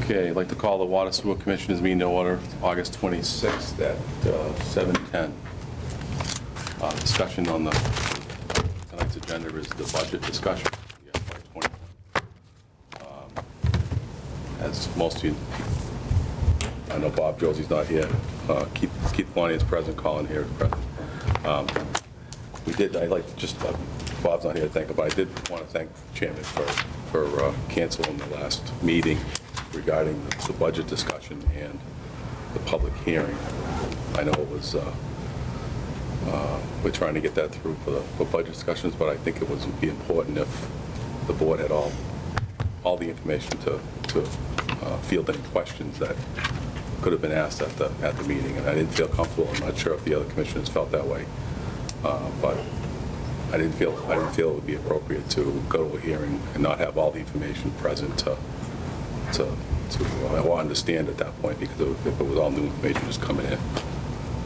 Okay, I'd like to call the Water Sewer Commissioners meeting to order August 26th at 7:10. Discussion on tonight's agenda is the budget discussion, the FY 20. As most of you, I know Bob Josie's not here. Keith Lonnie is present, Colin here is present. I'd like to just, Bob's not here to thank him, but I did want to thank the chairman for canceling the last meeting regarding the budget discussion and the public hearing. I know it was, we're trying to get that through for budget discussions, but I think it would be important if the board had all the information to field any questions that could have been asked at the meeting. And I didn't feel comfortable. I'm not sure if the other commissioners felt that way, but I didn't feel it would be appropriate to go to a hearing and not have all the information present to understand at that point, because if it was all new information just coming in.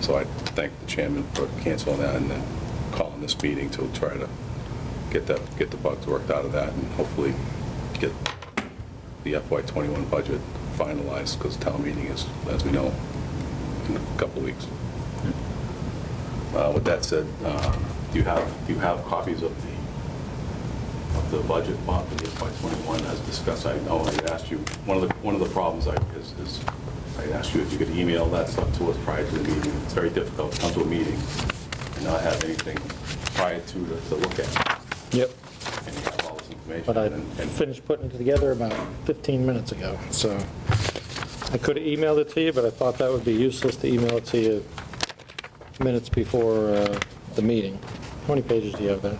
So I thank the chairman for canceling that and then calling this meeting to try to get the bugs worked out of that and hopefully get the FY21 budget finalized, because town meeting is, as we know, in a couple of weeks. With that said, do you have copies of the budget, Bob, for the FY21 as discussed? I know I asked you, one of the problems is I asked you if you could email that stuff to us prior to the meeting. It's very difficult to come to a meeting and not have anything prior to look at. Yep. And you have all this information. But I and finished putting it together about 15 minutes ago, so I could have emailed it to you, but I thought that would be useless to email it to you minutes before the meeting. How many pages do you have there?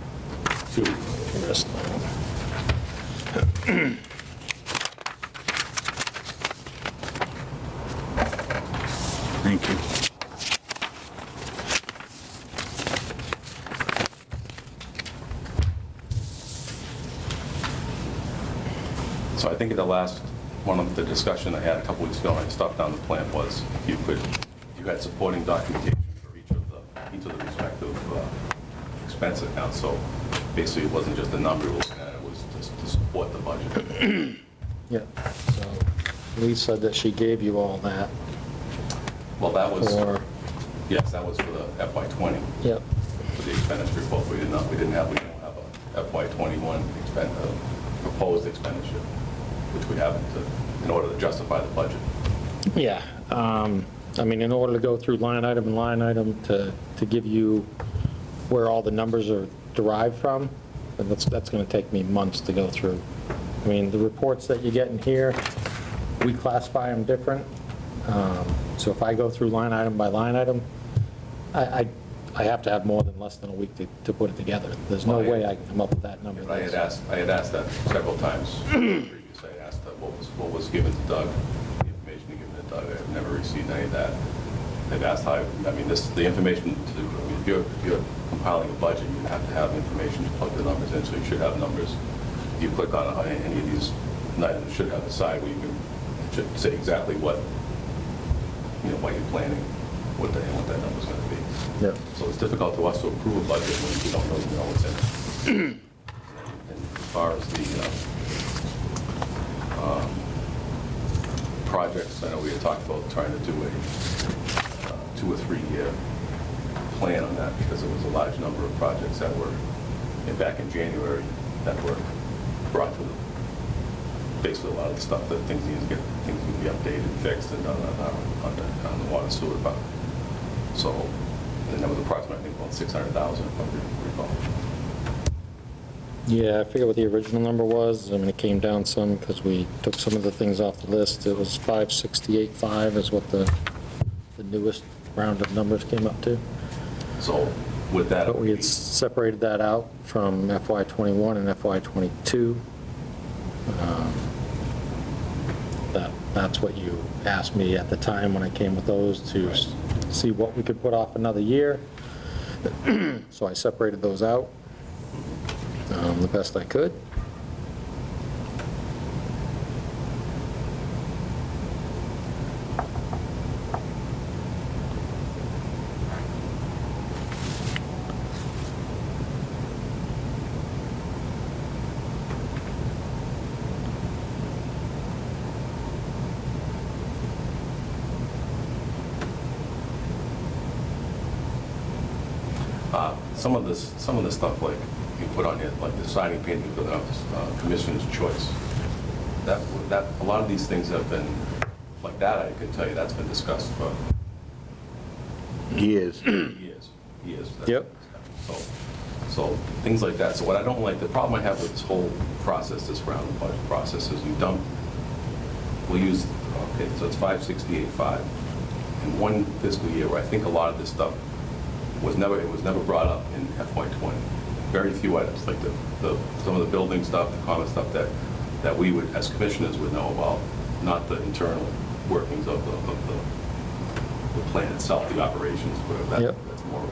2. Rest. Thank you. So I think in the last one of the discussion I had a couple weeks ago, I stopped down the plan was you had supporting documentation for each of the respective expense accounts. So basically, it wasn't just a number we were looking at; it was just to support the budget. Yeah, so Lee said that she gave you all that Well, that was for, yes, that was for the FY20 yep, for the expenditure report. We don't have a FY21 proposed expenditure, which we haven't in order to justify the budget. yeah. I mean, in order to go through line item and line item to give you where all the numbers are derived from, and that's going to take me months to go through. I mean, the reports that you get in here, we classify them different. So if I go through line item by line item, I have to have more than less than a week to put it together. There's no way I can come up with that number. I had asked that several times. Previously, I asked what was given to Doug, the information given to Doug. I've never received any of that. They've asked how, I mean, the information, if you're compiling a budget, you have to have information to plug the numbers in, so you should have numbers. If you click on any of these items, you should have a side where you should say exactly what you're planning, what that number's going to be. Yeah. So it's difficult to us to approve a budget when you don't really know what's in it. And as far as the projects, I know we had talked about trying to do a 2 or 3 year plan on that, because there was a large number of projects that were back in January that were brought to basically a lot of the stuff that things need to be updated, fixed, and done on the water sewer department. So, and that was approximately, I think, about 600,000, if I recall. Yeah, I forget what the original number was. I mean, it came down some because we took some of the things off the list. It was 568.5 is what the newest round of numbers came up to. So with that, But we had separated that out from FY21 and FY22. That's what you asked me at the time when I came with those, to see what we could put off another year. So I separated those out the best I could. some of this stuff, like you put on it, like the siding painting for the commissioner's choice, that, a lot of these things have been, like that, I can tell you, that's been discussed for Years. years. Yep. So things like that. So what I don't like, the problem I have with this whole process, this round of budget process, is you dump, we'll use, okay, so it's 568.5. In one fiscal year, where I think a lot of this stuff was never brought up in FY20. Very few items, like some of the building stuff, the common stuff that we would, as commissioners, would know about, not the internal workings of the plan itself, the operations, whatever. Yep. That's more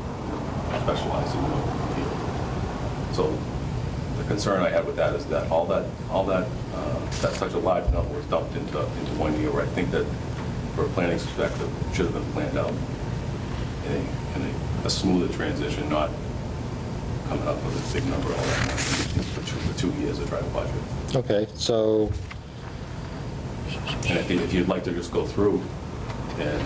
specialized in the field. So the concern I had with that is that all that such a large number was dumped into 1 year, where I think that for a planning perspective, it should have been planned out in a smoother transition, not coming up with a big number all that for 2 years to try to budget. Okay, so, And if you'd like to just go through, and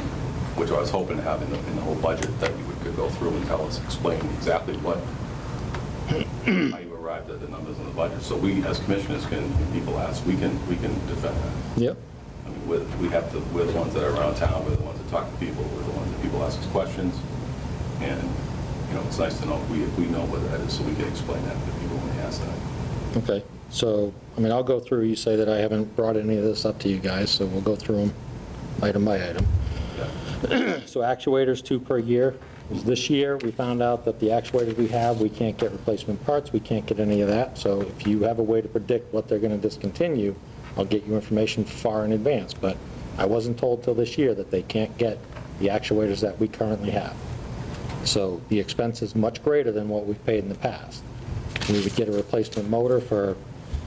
which I was hoping to have in the whole budget, that you could go through and tell us, explain exactly how you arrived at the numbers in the budget. So we, as commissioners, when people ask, we can defend that. yep, I mean, we're the ones that are around town, we're the ones that talk to people, we're the ones that people ask us questions. And, you know, it's nice to know if we know what that is, so we can explain that to people when they ask that. okay. So, I mean, I'll go through, you say that I haven't brought any of this up to you guys, so we'll go through them item by item. Yeah. So actuators, 2 per year. This year, we found out that the actuators we have, we can't get replacement parts, we can't get any of that. So if you have a way to predict what they're going to discontinue, I'll get you information far in advance. But I wasn't told till this year that they can't get the actuators that we currently have. So the expense is much greater than what we've paid in the past. We would get a replacement motor for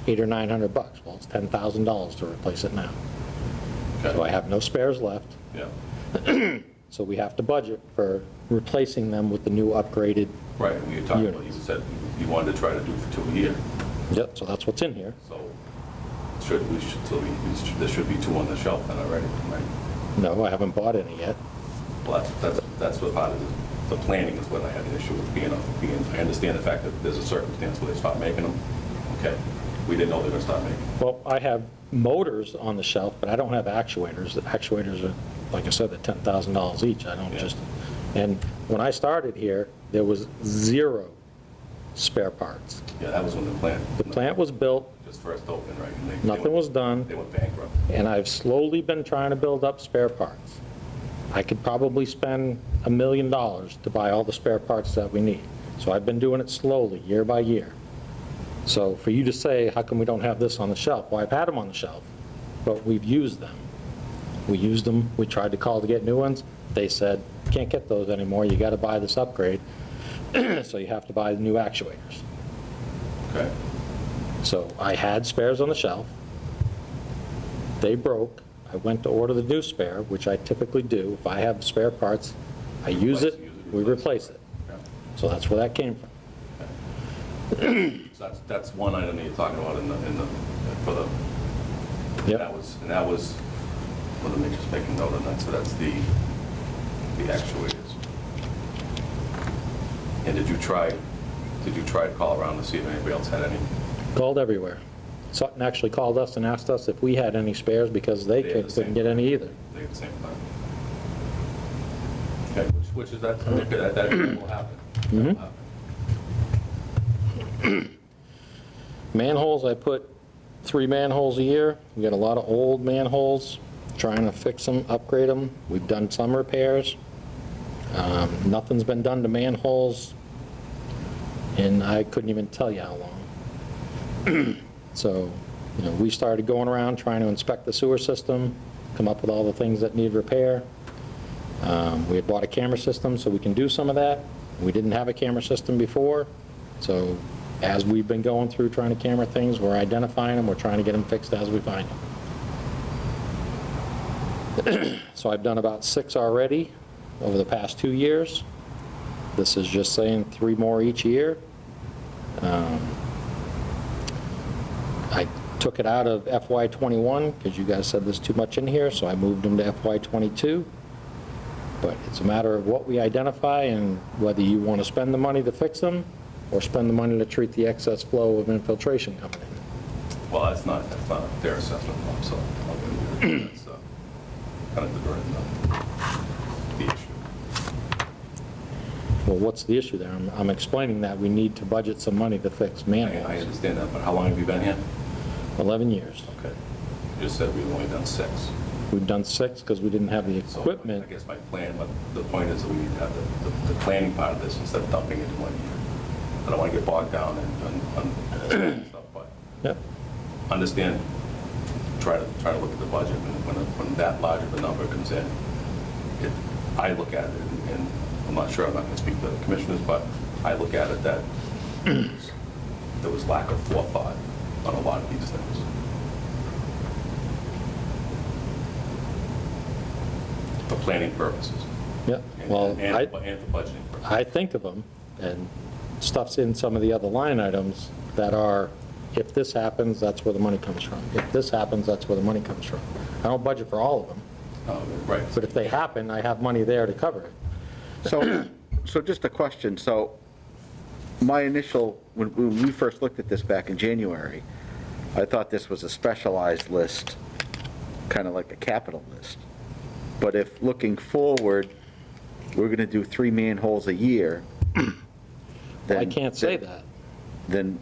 $800 or $900. Well, it's $10,000 to replace it now. So I have no spares left. Yeah. So we have to budget for replacing them with the new upgraded. Right, we talked about, you units. said you wanted to try to do it for 2 a year. Yep, so that's what's in here. So there should be 2 on the shelf then already, right? No, I haven't bought any yet. Well, that's what part of the planning is what I had an issue with being, I understand the fact that there's a circumstance where they stop making them. Okay, we didn't know they were going to stop making them. Well, I have motors on the shelf, but I don't have actuators. The actuators are, like I said, they're $10,000 each. I don't Yeah. just, and when I started here, there was 0 spare parts. Yeah, that was when the plant was built, just first opened, right? And nothing was done, They went bankrupt. and I've slowly been trying to build up spare parts. I could probably spend $1 million to buy all the spare parts that we need. So I've been doing it slowly, year by year. So for you to say, how come we don't have this on the shelf? Well, I've had them on the shelf, but we've used them. We used them, we tried to call to get new ones. They said, can't get those anymore, you got to buy this upgrade. So you have to buy the new actuators. Okay. So I had spares on the shelf. They broke. I went to order the new spare, which I typically do. If I have spare parts, I use it, we replace it. Yeah. So that's where that came from. So that's one item that you're talking about for the, Yep. that was, well, let me just make a note on that. So that's the actuators. And did you try to call around to see if anybody else had any? Called everywhere. Sutton actually called us and asked us if we had any spares because they They had the same couldn't get any either. They at the same time. Okay, which is that will happen. That will happen. Manholes, I put 3 manholes a year. We got a lot of old manholes, trying to fix them, upgrade them. We've done some repairs. Nothing's been done to manholes, and I couldn't even tell you how long. So, you know, we started going around trying to inspect the sewer system, come up with all the things that need repair. We had bought a camera system, so we can do some of that. We didn't have a camera system before, so as we've been going through trying to camera things, we're identifying them, we're trying to get them fixed as we find them. So I've done about 6 already over the past 2 years. This is just saying 3 more each year. I took it out of FY21 because you guys said there's too much in here, so I moved them to FY22. But it's a matter of what we identify and whether you want to spend the money to fix them or spend the money to treat the excess flow of infiltration coming in. Well, that's not a fair assessment, Bob, so I'll give you that's kind of diverting the issue. Well, what's the issue there? I'm explaining that we need to budget some money to fix I manholes. understand that, but how long have you been here? 11 years. Okay. You just said we've only done 6. We've done 6 because we didn't have the So equipment. I guess my plan, but the point is that we need to have the planning part of this instead of dumping it in 1 year. I don't want to get bogged down on stuff, but Yep. understand, try to look at the budget, and when that large of a number comes in, I look at it, and I'm not sure, I'm not going to speak to the commissioners, but I look at it that there was lack of forethought on a lot of these things. For planning purposes. Yeah, well, And for budgeting purposes. I think of them, and stuff's in some of the other line items that are, if this happens, that's where the money comes from. If this happens, that's where the money comes from. I don't budget for all of them, Right. but if they happen, I have money there to cover it. So just a question, so my initial, when we first looked at this back in January, I thought this was a specialized list, kind of like a capital list. But if looking forward, we're going to do 3 manholes a year, I then... can't say that. Then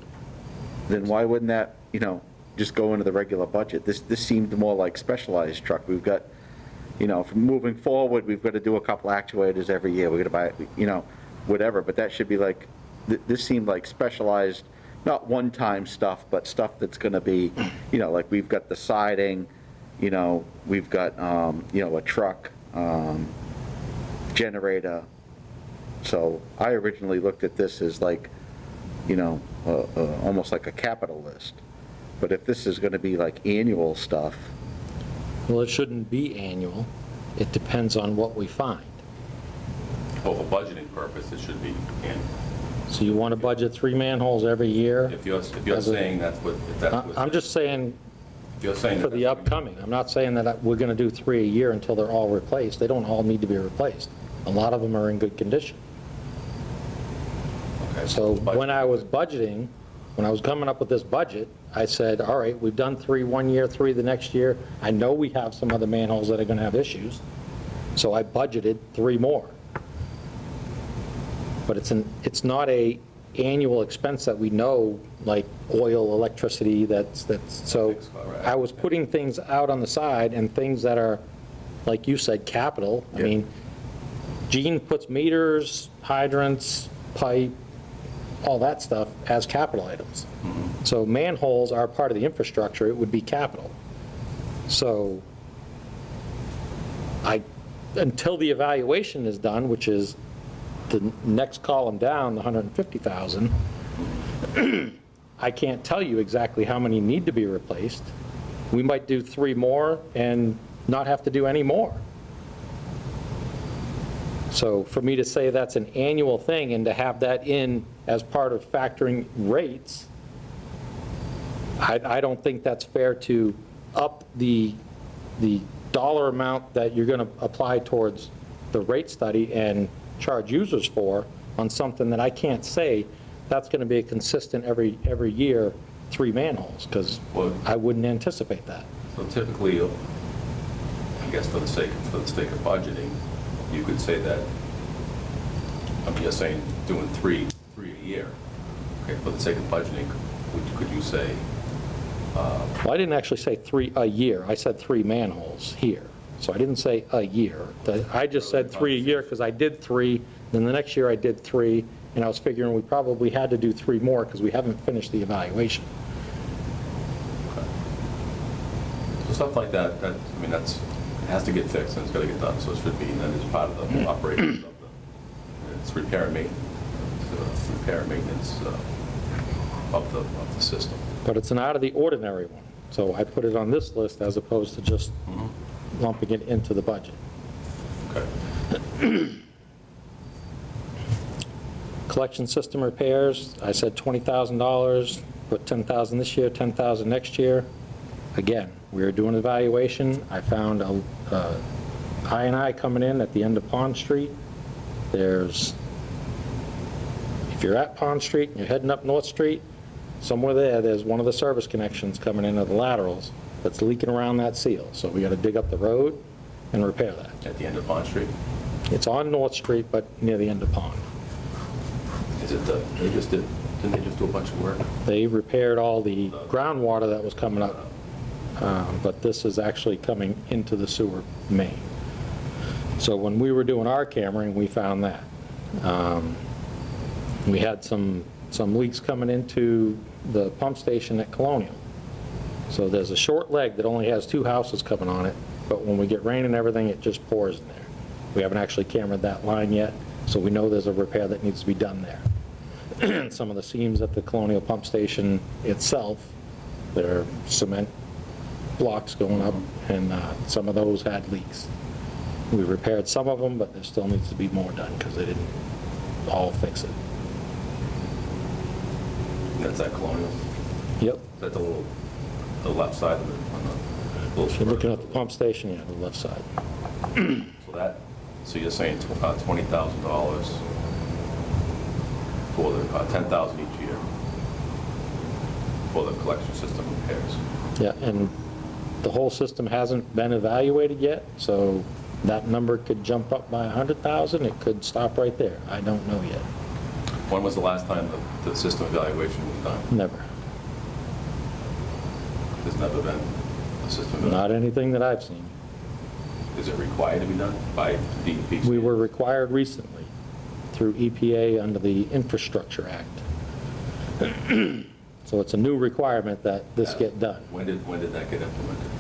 why wouldn't that, just go into the regular budget? This seemed more like specialized truck. We've got, from moving forward, we've got to do a couple actuators every year. We're going to buy, whatever, but that should be like, this seemed like specialized, not one-time stuff, but stuff that's going to be, like we've got the siding, we've got, a truck, generator. So I originally looked at this as like, almost like a capital list. But if this is going to be like annual stuff, Well, it shouldn't be annual. It depends on what we find. Well, for budgeting purpose, it should be annual. So you want to budget 3 manholes every year? If you're saying that's what, if that's what. I'm just saying If you're saying. for that the that's- upcoming. I'm not saying that we're going to do 3 a year until they're all replaced. They don't all need to be replaced. A lot of them are in good condition. Okay, So budget- when I was budgeting, when I was coming up with this budget, I said, all right, we've done 3 one year, 3 the next year. I know we have some other manholes that are going to have issues, so I budgeted 3 more. But it's not a annual expense that we know, like oil, electricity, so I was putting things out on the side and things that are, like you said, capital. I Yeah. mean, Gene puts meters, hydrants, pipe, all that stuff as capital items. So manholes are part of the infrastructure, it would be capital. So until the evaluation is done, which is the next column down, the 150,000, I can't tell you exactly how many need to be replaced. We might do 3 more and not have to do any more. So for me to say that's an annual thing and to have that in as part of factoring rates, I don't think that's fair to up the dollar amount that you're going to apply towards the rate study and charge users for on something that I can't say that's going to be a consistent every year 3 manholes, because Well- I wouldn't anticipate that. So typically, I guess for the sake of budgeting, you could say that, I'm just saying, doing 3 a year. Okay, for the sake of budgeting, could you say, Well, I didn't actually say 3 a year, I said 3 manholes here. So I didn't say a year. I just said 3 a year because I did 3, then the next year I did 3, and I was figuring we probably had to do 3 more because we haven't finished the evaluation. so stuff like that, I mean, it has to get fixed and it's got to get done, so it should be, that is part of the operations of it's repair and maintenance, of the system. But it's an out of the ordinary one, so I put it on this list as opposed to just lumping it into the budget. Okay. Collection system repairs, I said $20,000, put $10,000 this year, $10,000 next year. Again, we were doing an evaluation, I found I coming in at the end of Pond Street. There's, if you're at Pond Street and you're heading up North Street, somewhere there's one of the service connections coming into the laterals that's leaking around that seal. So we got to dig up the road and repair that. At the end of Pond Street? It's on North Street, but near the end of Pond. Is it didn't they just do a bunch of work? They repaired all the groundwater that was coming up, but this is actually coming into the sewer main. So when we were doing our cammering, we found that. We had some leaks coming into the pump station at Colonial. So there's a short leg that only has 2 houses coming on it, but when we get rain and everything, it just pours in there. We haven't actually cambered that line yet, so we know there's a repair that needs to be done there. Some of the seams at the Colonial pump station itself, there are cement blocks going up, and some of those had leaks. We repaired some of them, but there still needs to be more done because they didn't all fix it. That's at Colonial? Yep. Is that the left side of it? On the little If you're looking at the pump station, yeah, the left side. So you're saying $20,000 for the, $10,000 each year for the collection system repairs? Yeah, and the whole system hasn't been evaluated yet, so that number could jump up by 100,000, it could stop right there. I don't know yet. When was the last time the system evaluation was done? Never. There's never been a system evaluation? Not anything that I've seen. Is it required to be done by DEP? We were required recently through EPA under the Infrastructure Act. So it's a new requirement that this get done. When did that get implemented?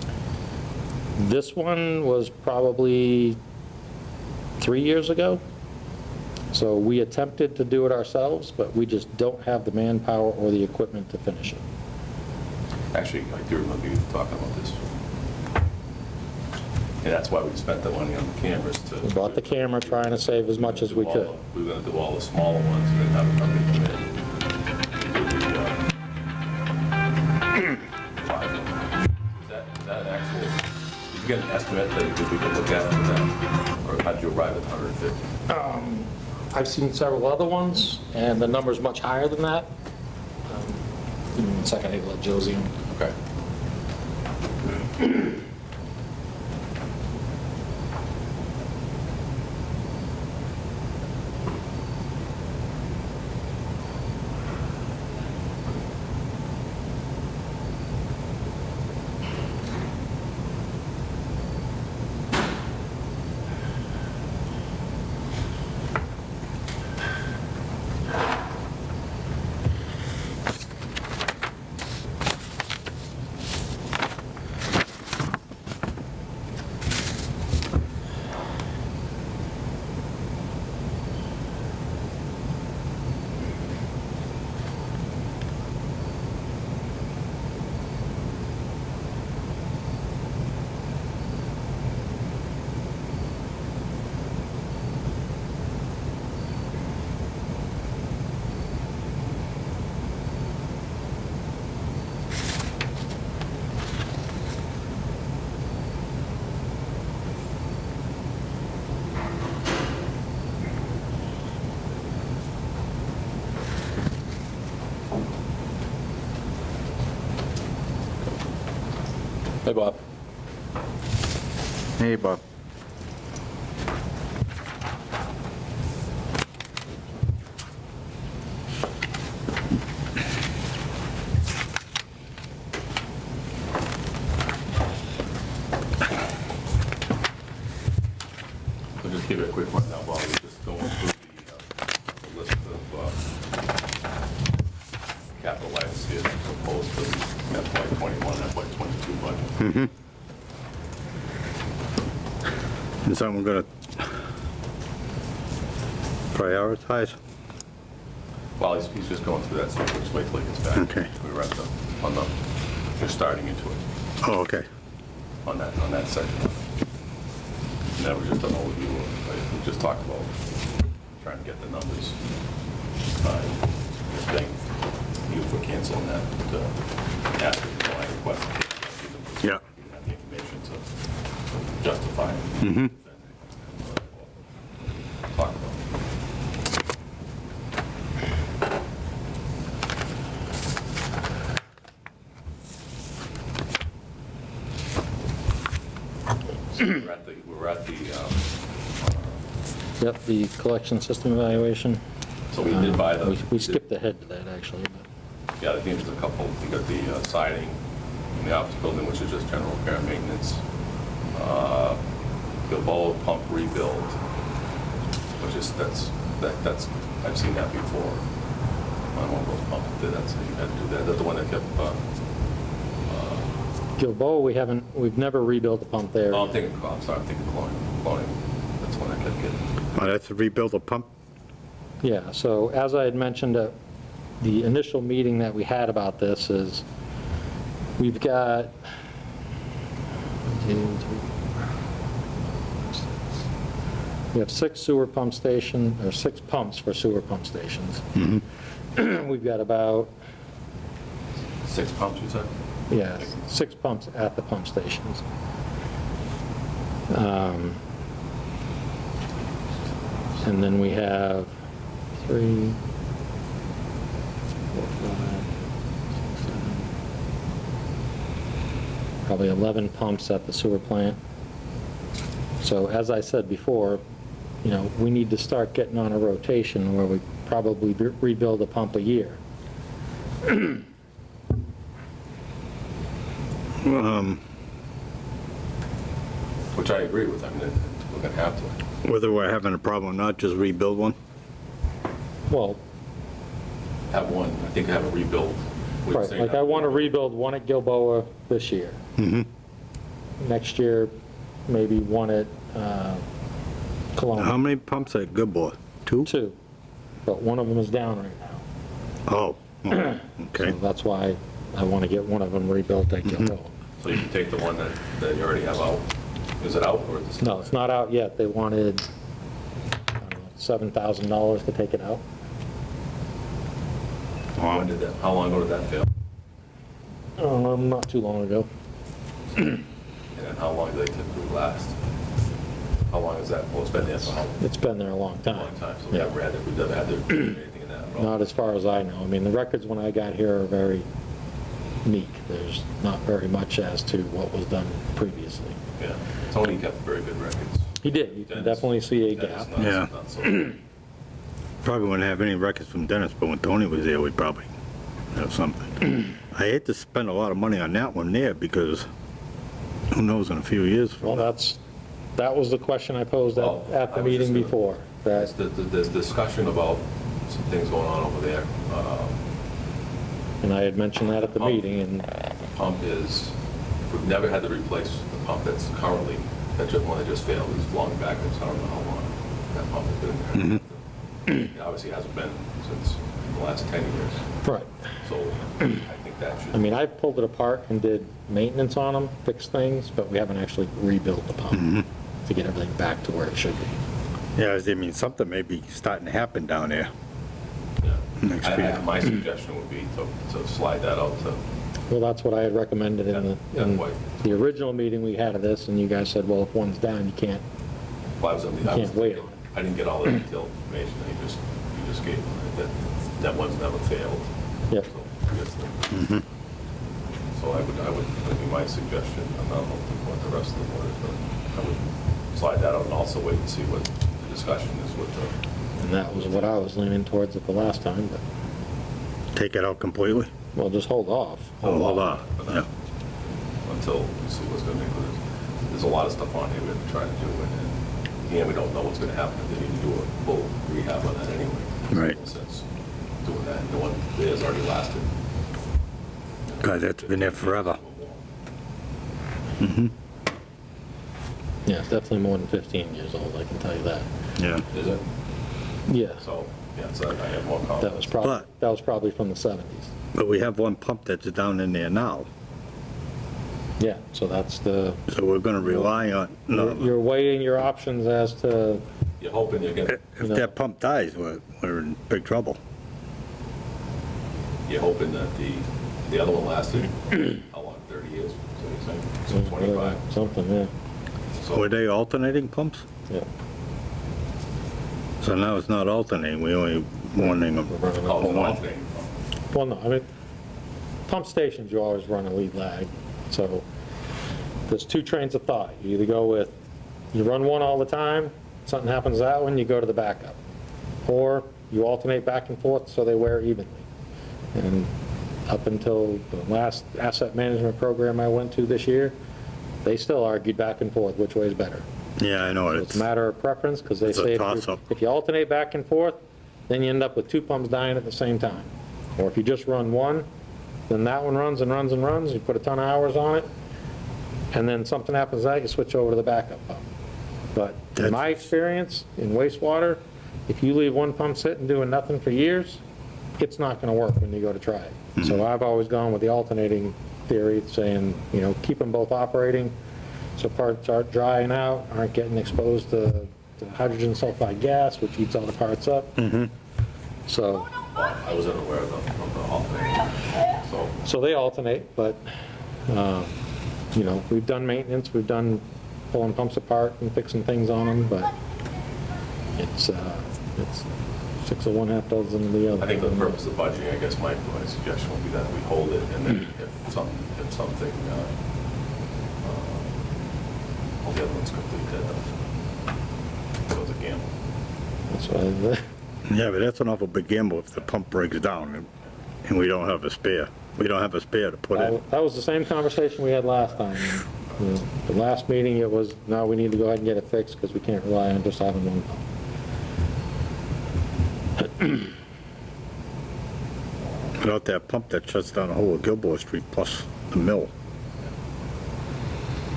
This one was probably 3 years ago. So we attempted to do it ourselves, but we just don't have the manpower or the equipment to finish it. Actually, I do remember you talking about this. And that's why we spent the money on the cameras to... We bought the camera trying to save as much as we could. We were going to do all the smaller ones and then have a company come in and do the 5 ones. Is that an actual... Did you get an estimate that we could look at for that? Or how'd you arrive at 150? I've seen several other ones, and the number's much higher than that. Give me 1 second, I need to let Josie in. Okay. Hey, Bob. Hey, Bob. I'll just give you a quick rundown while we're just going through the list of capital items here proposed for the FY '21, FY '22 budget. Is that one going to prioritize? While he's just going through that, so we'll just wait till he gets back. Okay. We're at just starting into it Oh, okay. on that section. And that was just an overview of, we just talked about trying to get the numbers. Thank you for canceling that, asking for my request. Yeah. You have the information to justify it. Mm-hmm. Defend So we're at the, Yep, the collection system evaluation. so we did buy the. We skipped ahead to that, actually, but. Yeah, I think there's a couple, we got the siding in the office building, which is just general repair and maintenance. Gilboa pump rebuild, which is, that's, I've seen that before. On one of those pumps, that's, you had to do that, that's the one that kept, Gilboa, we've never rebuilt a pump there. I'm thinking cloning, that's one I kept getting. Oh, that's to rebuild a pump? Yeah, so as I had mentioned at the initial meeting that we had about this is, we've got, we have 6 sewer pump station, or 6 pumps for sewer pump stations. We've got about, 6 pumps, you said? yeah, 6 pumps at the pump stations. And then we have 3, 4, 5, 6, 7, probably 11 pumps at the sewer plant. So as I said before, you know, we need to start getting on a rotation where we probably rebuild a pump a year. Which I agree with, I mean, we're gonna have to. Whether we're having a problem or not, just rebuild one? Well, Have one, I think have a rebuild. What you're right, saying, like I have a want to rebuild. rebuild one at Gilboa this year. Next year, maybe one at How Cologne. many pumps at Gilboa? 2? 2, but one of them is down right now. Oh, So okay. that's why I want to get one of them rebuilt at Gilboa. So you can take the one that you already have out. Is it out or is it? No, it's not out yet. They wanted, I don't know, $7,000 to take it out. When did that, how long ago did that fail? Not too long ago. And then how long do they typically last? How long is that? Well, it's been there for how It's been there a long time. long time? So we Yeah. never had to do anything in that at all. Not as far as I know. I mean, the records when I got here are very meek. There's not very much as to what was done previously. Yeah, Tony kept very good records. He did. You can Dennis- definitely see a Dennis gap. not- Yeah. not so- Probably wouldn't have any records from Dennis, but when Tony was there, we'd probably have something. I hate to spend a lot of money on that one there, because who knows in a few years Well, from now. that was the question I posed Well, at I the was just meeting gonna- before. That, There's discussion about some things going on over there. and I had mentioned that at the Pump. meeting, and The pump is, we've never had to replace the pump that's currently, one that just failed, is long backwards, I don't know how long that pump has been there. It obviously hasn't been since the last 10 years, right. so I think that should. I mean, I've pulled it apart and did maintenance on them, fixed things, but we haven't actually rebuilt the pump to get everything back to where it should be. Yeah, I mean, something may be starting to happen down there. Yeah. Next year. My suggestion would be to slide that out to, Well, that's what I had recommended in Yeah, the wait. original meeting we had of this, and you guys said, well, if one's down, you can't. well, I was, Can't wait on it. I didn't get all the detailed information that you just gave, me, that one's never failed. Yep. So I guess so that'd be my suggestion, and I don't know what the rest of the board is, but I would slide that out and also wait and see what the discussion is with the, And that was what I was leaning towards at the last time, but, Take it out completely? well, just hold off. Hold off, for yeah. now, until we see what's going to be. There's a lot of stuff on here we have to try to do, and we don't know what's going to happen. They need to do a full rehab on that anyway. Right. There's no sense doing that. The one there's already lasted. God, that's been there forever. Yeah, it's definitely more than 15 years old, I can tell you that. Yeah. Is it? Yeah, So, yeah, so I have more confidence. that was probably from the 70s. But we have one pump that's down in there now, Yeah, so that's the, so we're gonna rely on, you're weighing your options as to, You're hoping you're going if that pump dies, we're in big trouble. you're hoping that the other one lasted, how long, 30 years? So you're saying, so 25? something, yeah. So Were they alternating pumps? Yeah. So now it's not alternating, we only warning them. We're running Oh, out. it's an alternating pump. Well, no, I mean, pump stations, you always run a lead lag, so there's two trains of thought. You either go with, you run one all the time, something happens to that one, you go to the backup. Or you alternate back and forth so they wear evenly. And up until the last asset management program I went to this year, they still argued back and forth which way is better. Yeah, I know it. It's a matter of preference, because they It's a say toss-up. if you alternate back and forth, then you end up with two pumps dying at the same time. Or if you just run one, then that one runs and runs and runs, you put a ton of hours on it, and then something happens to that, you switch over to the backup pump. But in my experience in wastewater, if you leave one pump sitting doing nothing for years, it's not going to work when you go to try it. So I've always gone with the alternating theory, saying, keep them both operating, so parts aren't drying out, aren't getting exposed to hydrogen sulfide gas, which eats all the parts up. So, I was unaware of the alternating, so they alternate, but, we've done maintenance, we've done pulling pumps apart and fixing things on them, but it's six of one, half dozen of the other. I think for the purpose of budgeting, I guess my suggestion would be that we hold it, and then if something, all the other ones complete that, so it's a gamble. That's why, Yeah, but that's an awful big gamble if the pump breaks down and we don't have a spare. We don't have a spare to put in. that was the same conversation we had last time. The last meeting, it was, no, we need to go ahead and get it fixed, because we can't rely on just having one pump. Without that pump, that shuts down the whole of Gilboa Street plus the mill.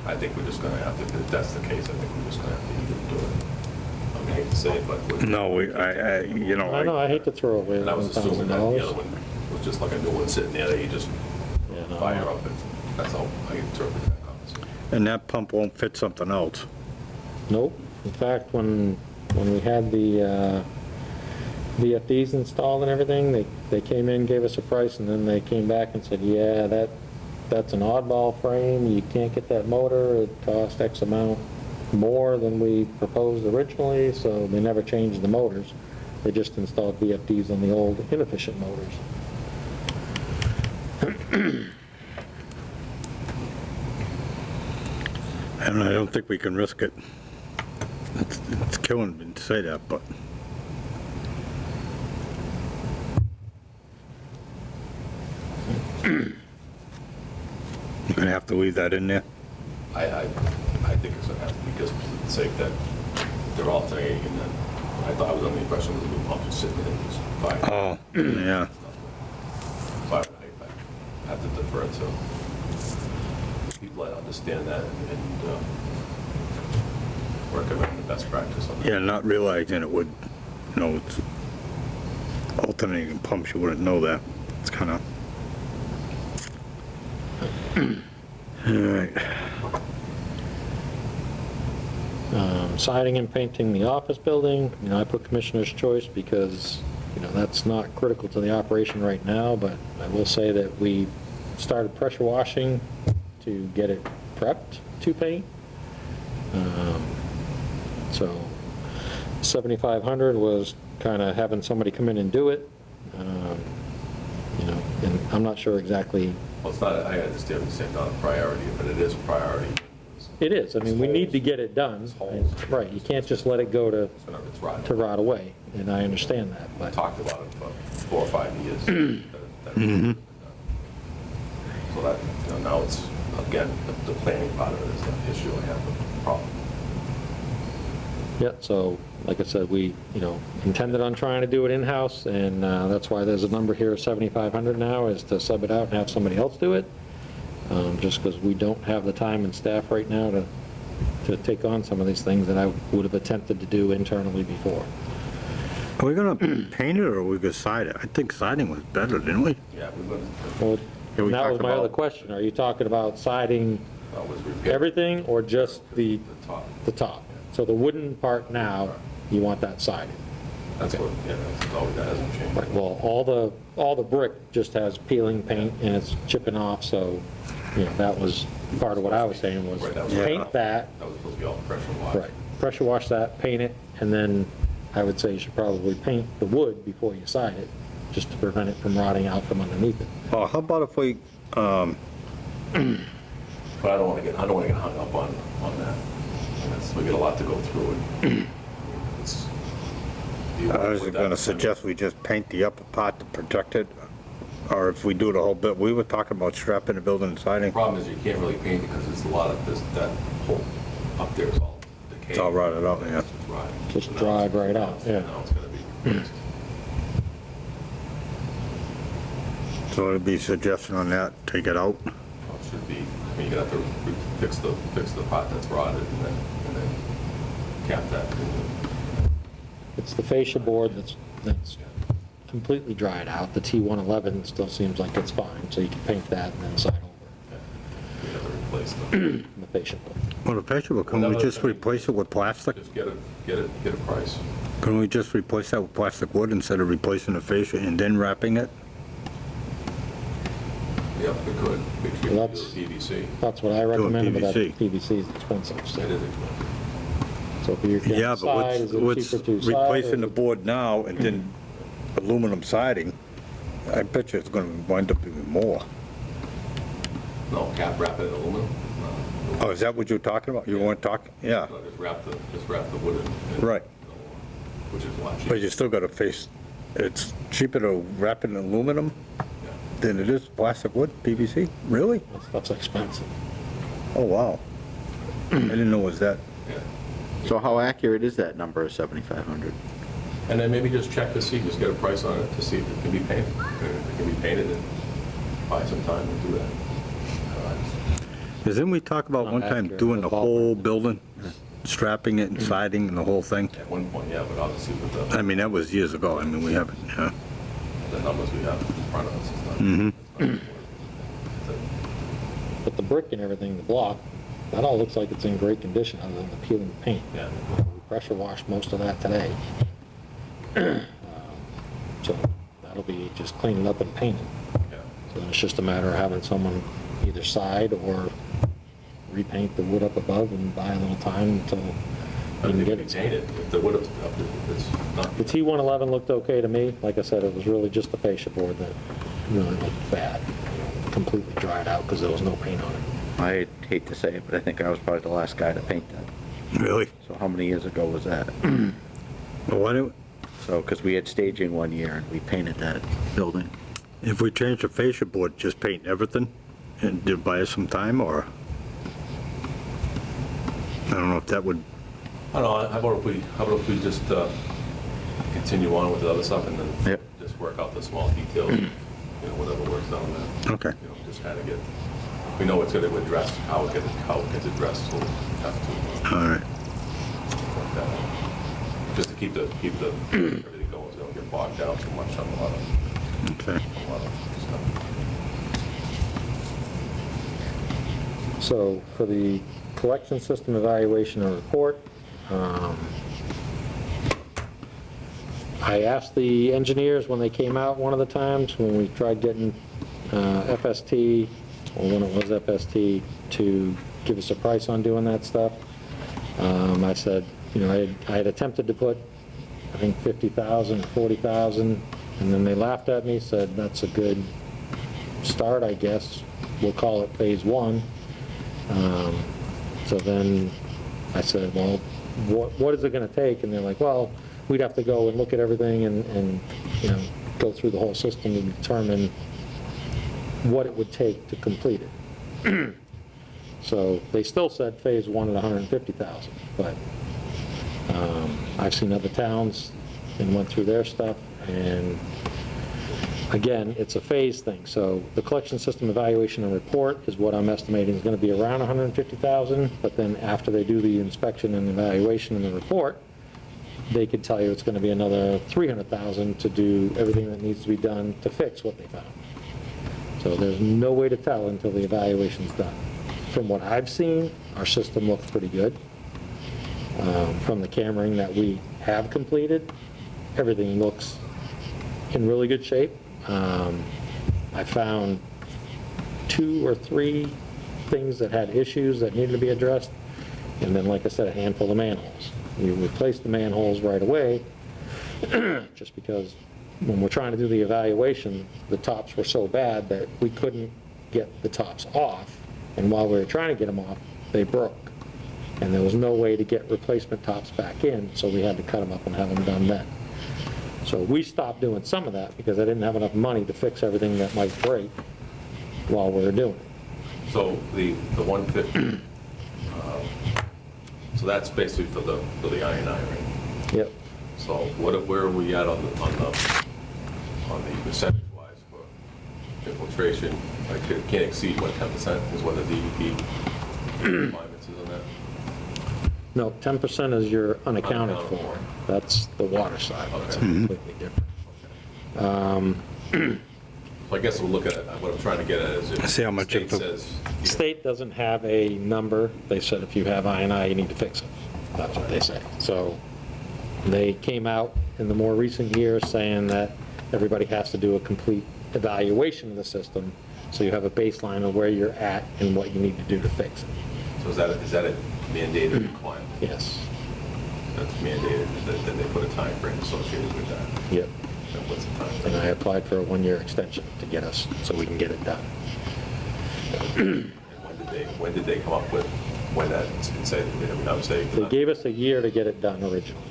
I think we're just gonna have to, if that's the case, I think we're just gonna have to either do it. I hate to say it, but. No, I know, I hate to throw away And I was assuming that the $1,000. other one was just like a new one sitting there that you just Yeah, no. fire up, and that's how I interpret that conversation. and that pump won't fit something else. Nope. In fact, when we had the VFDs installed and everything, they came in, gave us a price, and then they came back and said, yeah, that's an oddball frame, you can't get that motor, it cost X amount more than we proposed originally, so they never changed the motors. They just installed VFDs on the old inefficient motors. And I don't think we can risk it. It's killing me to say that, but you're gonna have to leave that in there. I think it's gonna have to be, just for the sake that they're alternating, and then I thought I was under the impression that the new pump was sitting in and just fire. Oh, yeah. So I have to defer to people that understand that and recommend the best practice on that. Yeah, not realizing it would, it's alternating pumps, you wouldn't know that. It's kind of. All right. Siding and painting the office building, I put Commissioner's Choice because, that's not critical to the operation right now, but I will say that we started pressure washing to get it prepped to paint. So 7,500 was kind of having somebody come in and do it. And I'm not sure exactly. Well, it's not, I understand what you're saying, not a priority, but it is a priority. It is, we need to get it done. Holes. Right, you can't just let it go to It's rotten. rot away, and I understand that, I but, talked about it for 4 or 5 years. that- So that, now it's, again, the planning part of it is an issue I have a problem. yeah, so, like I said, we, intended on trying to do it in-house, and that's why there's a number here of 7,500 now, is to sub it out and have somebody else do it, just because we don't have the time and staff right now to take on some of these things that I would have attempted to do internally before. Are we gonna paint it or are we gonna side it? I think siding was better, didn't we? Yeah, we're going Well, Yeah, we that was talked my other about- question, are you talking about siding to, was repaired. everything, or just the top. top? So the wooden part now, you want that sided? That's what, that's always, that hasn't changed. Right, well, all the brick just has peeling paint and it's chipping off, so, that was part of what I was saying was Right, that was- paint that, That was supposed to be all pressure wash. right, pressure wash that, paint it, and then I would say you should probably paint the wood before you side it, just to prevent it from rotting out from underneath it. Oh, how about if we, But I don't want to get hung up on that. And we get a lot to go through. And it's. do you wanna I was put that- gonna suggest we just paint the upper part to protect it, or if we do the whole bit, we were talking about strapping the building and siding. Problem is you can't really paint it because there's a lot of this, that whole up there is all decayed. It's all rotted out, yeah. It's rotted. Just So now dried it's- right now out, it's- yeah. Now it's gonna be fixed. So it'd be a suggestion on that, take it out. Well, it should be, I mean, you're gonna have to fix the part that's rotted and then cap that. It's the fascia board that's completely dried out. The T111 still seems like it's fine, so you can paint that and then side over We have to replace the fascia board. Well, the fascia, can we just replace it with plastic? Just get a price. Can we just replace that with plastic wood instead of replacing the fascia and then wrapping it? Yep, we could. We could do Well, that's- PVC. That's what I recommend, but that PVC. PVC is expensive, It so. is expensive. So for your Yeah, side, but is it what's cheaper to side? replacing the or- board now and then aluminum siding, I bet you it's gonna wind up even more. No, cap wrap it in aluminum. Oh, is that what you're talking about? You weren't talking, yeah, No, just wrap the wood in. right. Which is a lot But cheaper. you still gotta face, it's cheaper to wrap it in aluminum Yeah. than it is plastic wood, PVC? Really? That's expensive. Oh, wow. I didn't know it was that. Yeah. So how accurate is that number of 7,500? And then maybe just check to see, just get a price on it to see if it can be painted. If it can be painted, and buy some time and do that. Didn't we talk about Not one time accurate, doing the but whole building? Strapping it and siding and the whole thing? At one point, yeah, but obviously with I mean, that was years ago. I mean, we haven't, yeah. the numbers we have in front of us, it's not. Mhm. it's not- But the brick and everything, the block, that all looks like it's in great condition other than the peeling paint. Yeah. We pressure washed most of that today. So that'll be just cleaning up and painted. Yeah. So then it's just a matter of having someone either side or repaint the wood up above and buy a little time until you But can if get you it. paint it, if the wood, if it's not. The T111 looked okay to me. Like I said, it was really just the fascia board that really looked bad. Completely dried out because there was no paint on it. I hate to say it, but I think I was probably the last guy to paint that. Really? So how many years ago was that? Well, why don't, So, because we had staging one year and we painted that building. if we change the fascia board, just paint everything and do buy us some time, or? I don't know if that would, I don't know, how about if we just continue on with the other stuff and then Yep. just work out the small details, whatever works out on that. okay. Just kind of get, we know it's going to address, how it gets addressed, so we have to All right. work that out. Just to keep everything going, so we don't get bogged down too much on a lot of Okay. stuff. So for the collection system evaluation and report, I asked the engineers when they came out one of the times, when we tried getting FST, or when it was FST, to give us a price on doing that stuff. I said, I had attempted to put, I think, 50,000, 40,000, and then they laughed at me, said, that's a good start, I guess. We'll call it phase one. So then I said, well, what is it going to take? And they're like, well, we'd have to go and look at everything and go through the whole system and determine what it would take to complete it. So they still said phase one at 150,000, but I've seen other towns and went through their stuff, and again, it's a phase thing. So the collection system evaluation and report is what I'm estimating is going to be around 150,000, but then after they do the inspection and evaluation and the report, they could tell you it's going to be another 300,000 to do everything that needs to be done to fix what they found. So there's no way to tell until the evaluation's done. From what I've seen, our system looks pretty good. From the cameraing that we have completed, everything looks in really good shape. I found 2 or 3 things that had issues that needed to be addressed, and then, like I said, a handful of manholes. We replaced the manholes right away, just because when we're trying to do the evaluation, the tops were so bad that we couldn't get the tops off And while we were trying to get them off, they broke. And there was no way to get replacement tops back in, so we had to cut them up and have them done then. So we stopped doing some of that because I didn't have enough money to fix everything that might break while we were doing it. So the 150, so that's basically for the INI, right? Yep. So where are we at on the percentage-wise for infiltration? I can't exceed, what, 10% is what the DEP requirements is on that? No, 10% is your unaccounted Unaccounted for. for. That's the water side. That's Okay. completely different. So I guess we'll look at it, what I'm trying to get at is if See how much the state infil- says, The state doesn't have a number. They said if you have INI, you need to fix it. That's what they say. So they came out in the more recent years saying that everybody has to do a complete evaluation of the system, so you have a baseline of where you're at and what you need to do to fix it. so is that a mandated requirement? Yes. That's mandated, that they put a time frame associated with that? Yep. And what's the time And I frame? applied for a one-year extension to get us, so we can get it done. And when did they come up with, when that, say, I would say. They gave us a year to get it done originally.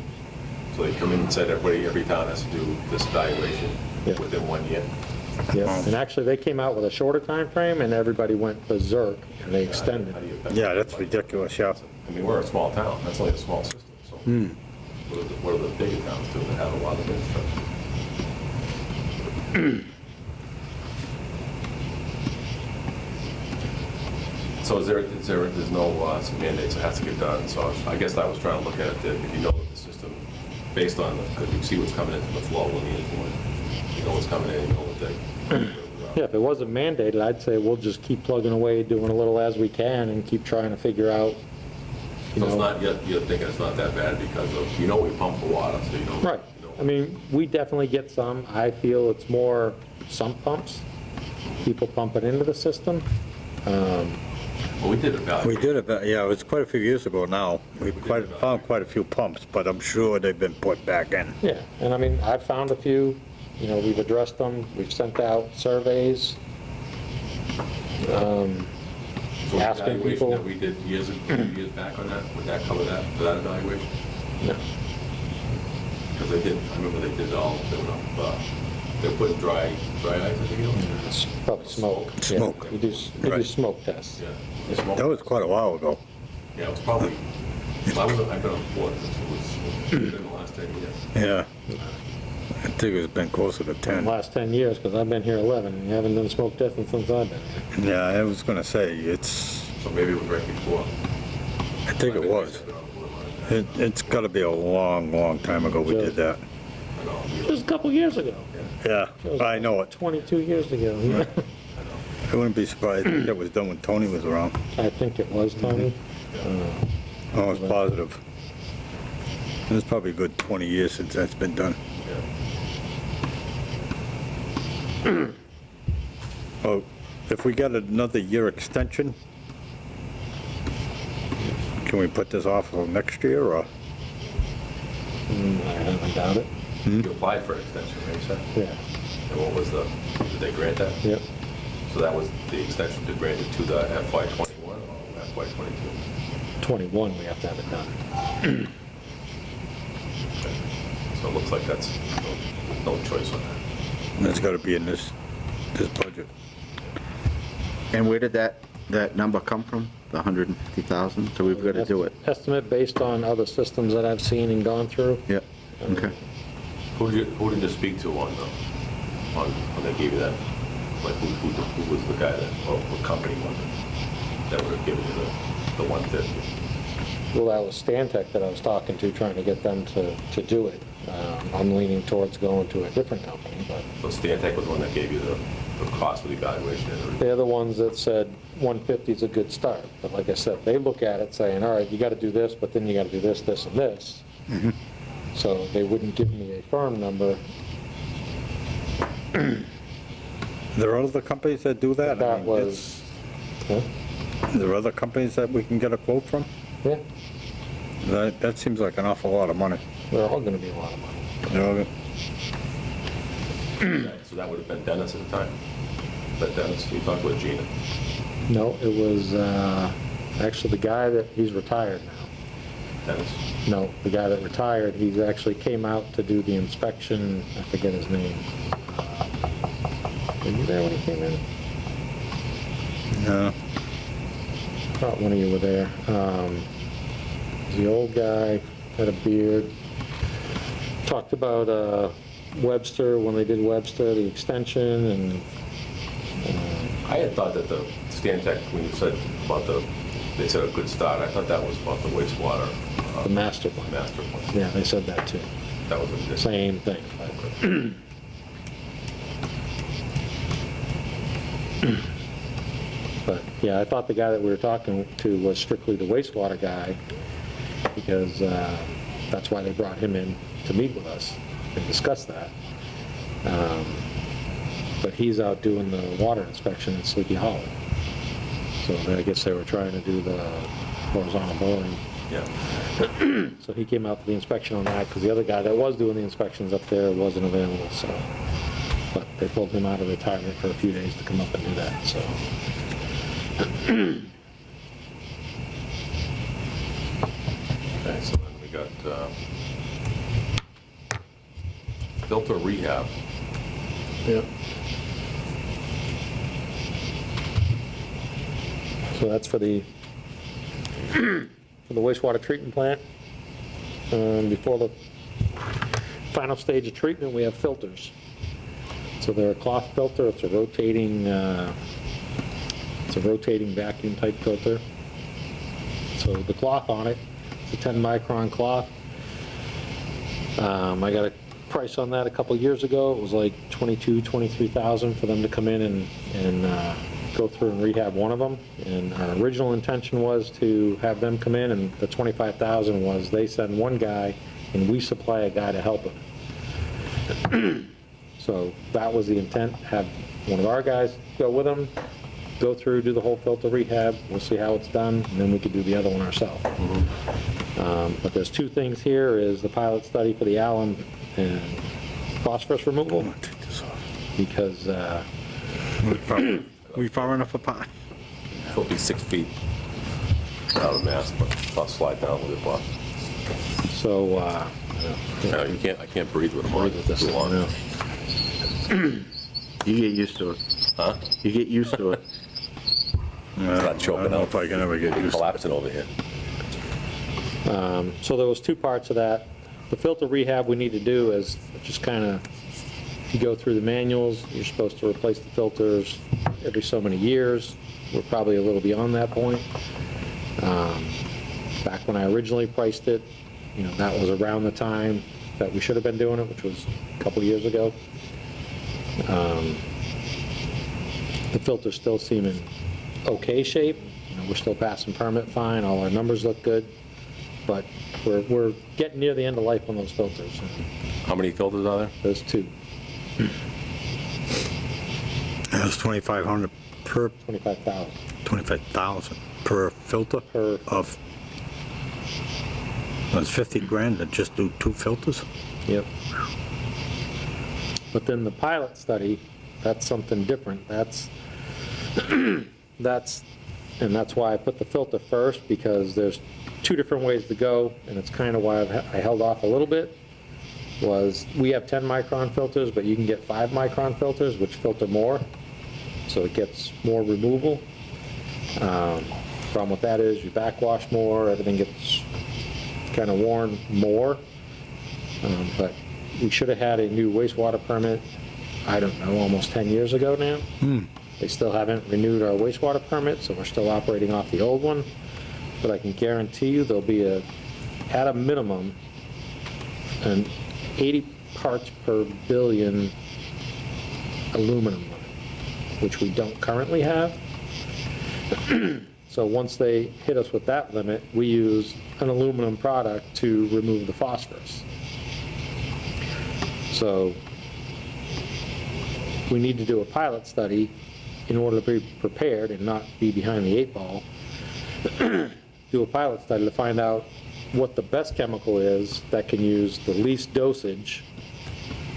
So they come in and said every town has to do this evaluation Yeah. within 1 year? Yep. And actually, they came out with a shorter time frame, and everybody went berserk, and they extended. How do you- Yeah, that's ridiculous, yeah. I mean, we're a small town, that's only a small system, so what are the bigger towns doing that have a lot of infrastructure? So there's no some mandates that has to get done, so I guess I was trying to look at it, that if you know that the system, based on, because you see what's coming into the flow when you know what's coming in, you know what they. Yeah, if it wasn't mandated, I'd say we'll just keep plugging away, doing a little as we can, and keep trying to figure out, you So it's know. not, you're thinking it's not that bad because of, we pump for water, so you don't. Right. you know. I mean, we definitely get some. I feel it's more sump pumps, people pumping into the system. Well, we did evaluate. We did it, yeah, it was quite a few years ago now. We found quite a few pumps, but I'm sure they've been put back in. Yeah, and I mean, I've found a few, we've addressed them, we've sent out surveys. So the asking evaluation people- that we did years back on that, would that cover that, for that evaluation? No. Because they did, I remember they did all, they put dry ice, I think it was. It's probably smoke. Yeah, Smoke. We do Right. smoke tests. Yeah. the smoke. That was quite a while ago. Yeah, it was probably, I've been on board, it was in the last 10 years. Yeah. I think it's been closer to The 10. last 10 years, because I've been here 11, and you haven't done smoke testing since I've been here. Yeah, I was gonna say, it's, So maybe it was right before. I think it was. It's gotta be a long, long time ago we did that. It was a couple years ago. Yeah, I know it. 22 years ago. I wouldn't be surprised if that was done when Tony was around. I think it was, Tony. I was positive. It's probably a good 20 years since that's been done. Oh, if we got another year extension, can we put this off until next year, or? I doubt it. You applied for an extension, right, you said? Yeah, And what was did they grant that? yep. So that was the extension to grant it to the FY '21 or FY '22? 21, we have to have it done. So it looks like that's no choice on that. That's gotta be in this budget. And where did that number come from, the 150,000? So we've got to do it. Estimate based on other systems that I've seen and gone through. Yep, okay. Who did you speak to on when they gave you that? Like, who was the guy that, or what company was it that would have given you the 150? Well, that was Stantec that I was talking to, trying to get them to do it. I'm leaning towards going to a different company, but So Stantec was the one that gave you the cost of the evaluation and everything? they're the ones that said 150 is a good start. But like I said, they look at it saying, all right, you got to do this, but then you got to do this, this, and this. So they wouldn't give me a firm number. There are other companies that do that? I That mean, was, huh? There are other companies that we can get a quote from? Yeah, That seems like an awful lot of money. they're all going to be a lot of money. You know, So that would have been Dennis at the time? But Dennis, we talked with Gina. No, it was actually the guy that, he's retired now. Dennis? No, the guy that retired, he's actually came out to do the inspection, I forget his name. Were you there when he came in? No. Thought one of you were there. The old guy, had a beard, talked about Webster, when they did Webster, the extension, and I had thought that the Stantec, when you said about they said a good start, I thought that was about the wastewater the master plan. master plan. Yeah, they said that too. That was a different. Same thing. But, yeah, I thought the guy that we were talking to was strictly the wastewater guy, because that's why they brought him in to meet with us and discuss that. But he's out doing the water inspection in Sleepy Hollow. So I guess they were trying to do the horizontal boring. Yeah. So he came out for the inspection on that, because the other guy that was doing the inspections up there wasn't available, so. But they pulled him out of retirement for a few days to come up and do that, so. Okay, so then we got filter rehab. Yep. So that's for the wastewater treatment plant. Before the final stage of treatment, we have filters. So they're a cloth filter, it's a rotating vacuum type filter. So the cloth on it, it's a 10 micron cloth. I got a price on that a couple years ago. It was like $22,000-23,000 for them to come in and go through and rehab one of them. And our original intention was to have them come in, and the $25,000 was they send one guy and we supply a guy to help them. So that was the intent, have one of our guys go with them, go through, do the whole filter rehab, we'll see how it's done, and then we could do the other one ourselves. But there's two things here, is the pilot study for the alum and phosphorus removal, Take this off. because We far enough apart? It'll be 6 feet out of mass, but I'll slide down a little bit more. so, No, you can't, I can't breathe with them on. breathe with this Too one long. now. You get used to it. Huh? You get used to it. Not choking I don't know out. if I can ever get used to it. Collapsing over here. So there was two parts of that. The filter rehab we need to do is just kind of, if you go through the manuals, you're supposed to replace the filters every so many years. We're probably a little beyond that point. Back when I originally priced it, you know, that was around the time that we should have been doing it, which was a couple years ago. The filters still seem in okay shape. You know, we're still passing permit fine, all our numbers look good, but we're getting near the end of life on those filters. How many filters are there? There's two, It was 2,500 per, 25,000 25,000 per filter per, of, that's 50 grand to just do 2 filters? yep. But then the pilot study, that's something different. That's that's why I put the filter first, because there's two different ways to go, and it's kind of why I held off a little bit, was we have 10 micron filters, but you can get 5 micron filters, which filter more, so it gets more removal. Problem with that is you backwash more, everything gets kind of worn more. But we should have had a new wastewater permit, I don't know, almost 10 years ago now. They still haven't renewed our wastewater permit, so we're still operating off the old one. But I can guarantee you there'll be at a minimum, an 80 parts per billion aluminum limit, which we don't currently have. So once they hit us with that limit, we use an aluminum product to remove the phosphorus. So we need to do a pilot study in order to be prepared and not be behind the 8 ball. Do a pilot study to find out what the best chemical is that can use the least dosage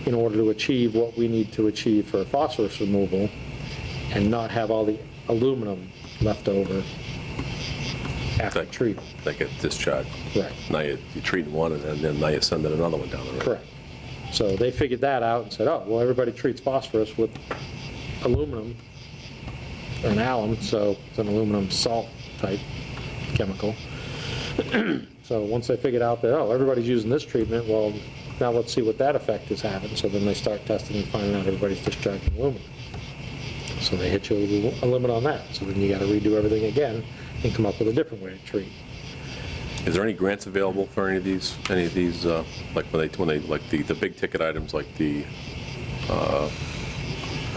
in order to achieve what we need to achieve for phosphorus removal and not have all the aluminum left over after Like- treatment. They get discharged. Right. Now you're treating one, and then now you're sending another one down the road. Correct. So they figured that out and said, oh, well, everybody treats phosphorus with aluminum or an alum, so it's an aluminum salt type chemical. So once they figured out that, oh, everybody's using this treatment, well, now let's see what that effect is having. So then they start testing and finding out everybody's discharging aluminum. So they hit you a limit on that. So then you got to redo everything again and come up with a different way to treat. Is there any grants available for any of these, like when they, like the big ticket items, like the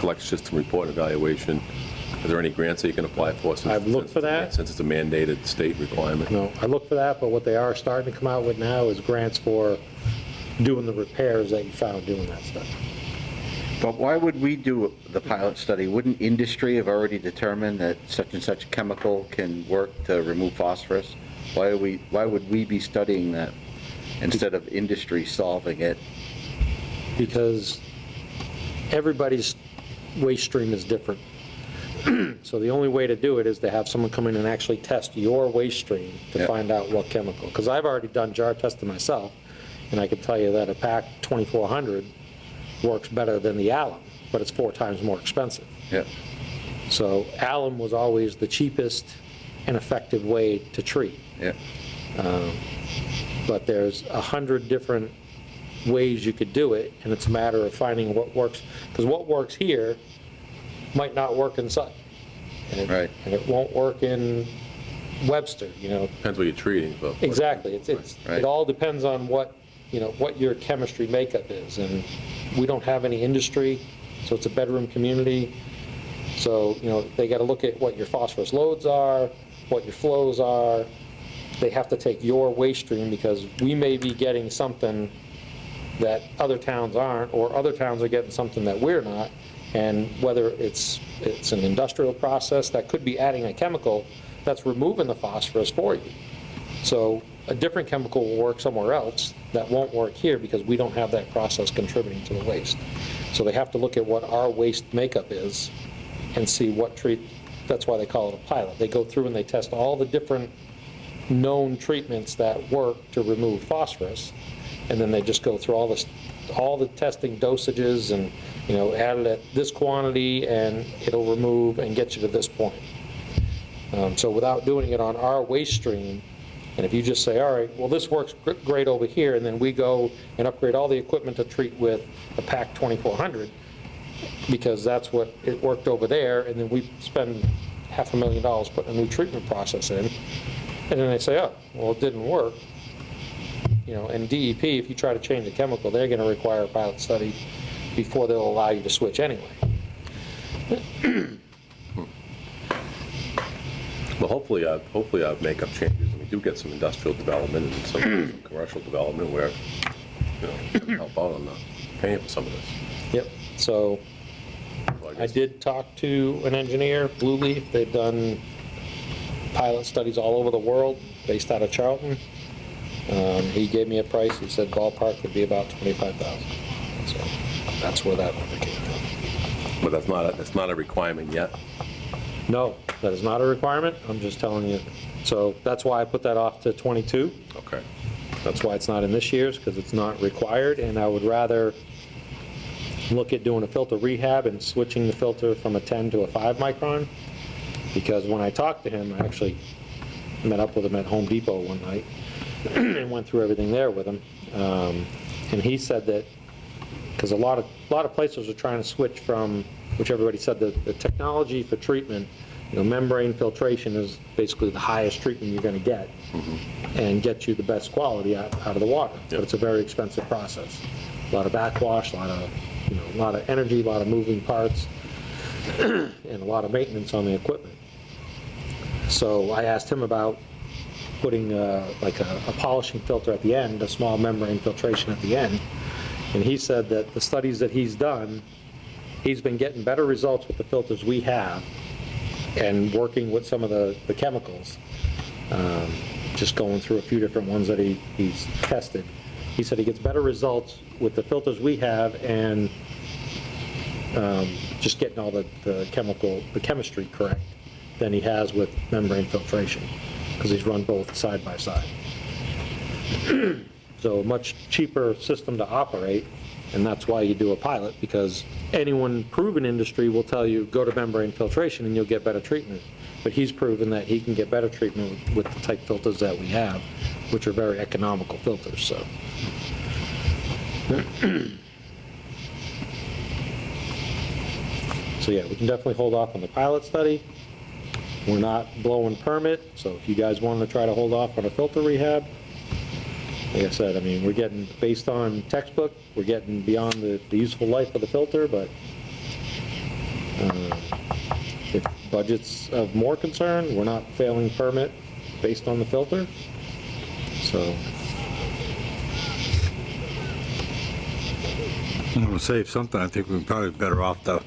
collection system report and evaluation? Are there any grants that you can apply for? I've looked for that. Since it's a mandated state requirement? No, I looked for that, but what they are starting to come out with now is grants for doing the repairs that you found doing that stuff. But why would we do the pilot study? Wouldn't industry have already determined that such and such chemical can work to remove phosphorus? Why would we be studying that instead of industry solving it? Because everybody's waste stream is different. So the only way to do it is to have someone come in and actually test your waste stream to Yeah. find out what chemical. Because I've already done jar testing myself, and I can tell you that a PAC 2400 works better than the alum, but it's 4 times more expensive. Yeah, So alum was always the cheapest and effective way to treat. yeah, But there's 100 different ways you could do it, and it's a matter of finding what works. Because what works here might not work in Sutton. And it- Right. And it won't work in Webster, you know. Depends what you're treating, but. Exactly. Right. It all depends on what, you know, what your chemistry makeup is. And we don't have any industry, so it's a bedroom community. So, you know, they got to look at what your phosphorus loads are, what your flows are. They have to take your waste stream, because we may be getting something that other towns aren't, or other towns are getting something that we're not. And whether it's an industrial process that could be adding a chemical that's removing the phosphorus for you. So a different chemical will work somewhere else that won't work here, because we don't have that process contributing to the waste. So they have to look at what our waste makeup is and see what that's why they call it a pilot. They go through and they test all the different known treatments that work to remove phosphorus, and then they just go through all the testing dosages and, you know, add it at this quantity and it'll remove and get you to this point. So without doing it on our waste stream, and if you just say, all right, well, this works great over here, and then we go and upgrade all the equipment to treat with a PAC 2400, because that's what it worked over there, and then we spend $500,000 putting a new treatment process in, and then they say, oh, well, it didn't work. You know, and DEP, if you try to change a chemical, they're going to require a pilot study before they'll allow you to switch anyway. Well, hopefully our makeup changes, and we do get some industrial development and some commercial development where, you know, we can help out on the paying for some of this. Yep, so So I guess- did talk to an engineer, Blue Leaf. They've done pilot studies all over the world, based out of Charlton. He gave me a price. He said ballpark would be about $25,000. So that's where that number came from. But that's not a requirement yet. No, that is not a requirement. I'm just telling you. So that's why I put that off to '22. Okay. That's why it's not in this year's, because it's not required. And I would rather look at doing a filter rehab and switching the filter from a 10 to a 5 micron. Because when I talked to him, I actually met up with him at Home Depot one night and went through everything there with him. And he said that, because a lot of places are trying to switch from, which everybody said, the technology for treatment, you know, membrane filtration is basically the highest treatment you're going to get and get you the best quality out of the water. But Yep. it's a very expensive process. A lot of backwash, a lot of energy, a lot of moving parts, and a lot of maintenance on the equipment. So I asked him about putting like a polishing filter at the end, a small membrane filtration at the end. And he said that the studies that he's done, he's been getting better results with the filters we have and working with some of the chemicals, just going through a few different ones that he's tested. He said he gets better results with the filters we have and just getting all the chemistry correct than he has with membrane filtration, because he's run both side by side. So a much cheaper system to operate, and that's why you do a pilot, because anyone proven industry will tell you, go to membrane filtration and you'll get better treatment. But he's proven that he can get better treatment with the type filters that we have, which are very economical filters, so. So yeah, we can definitely hold off on the pilot study. We're not blowing permit, so if you guys wanted to try to hold off on a filter rehab, like I said, I mean, we're getting, based on textbook, we're getting beyond the useful life of the filter, but if budget's of more concern, we're not failing permit based on the filter, so. I'm gonna save something, I think we're probably better off to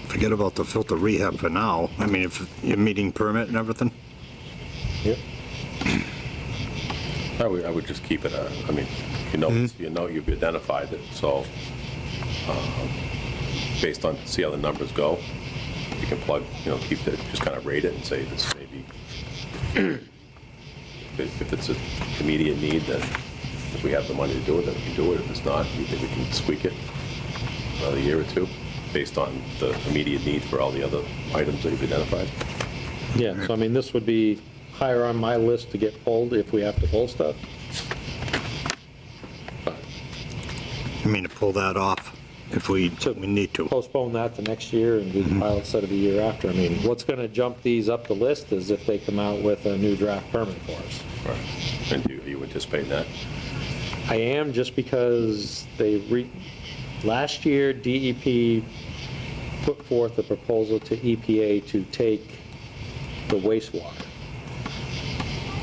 forget about the filter rehab for now. I mean, if you're meeting permit and everything. Yep. I would just keep it, I mean, you've identified it, so based on, see how the numbers go, you can plug, keep it, just kind of rate it and say this maybe, if it's an immediate need, then if we have the money to do it, then we can do it. If it's not, we think we can squeak it another year or two, based on the immediate need for all the other items that you've identified. Yeah, so I mean, this would be higher on my list to get pulled if we have to pull stuff. But I mean, to pull that off if we need to. postpone that to next year and do the pilot study the year after. I mean, what's going to jump these up the list is if they come out with a new draft permit for us. Right. And do you anticipate that? I am, just because last year DEP put forth a proposal to EPA to take the wastewater.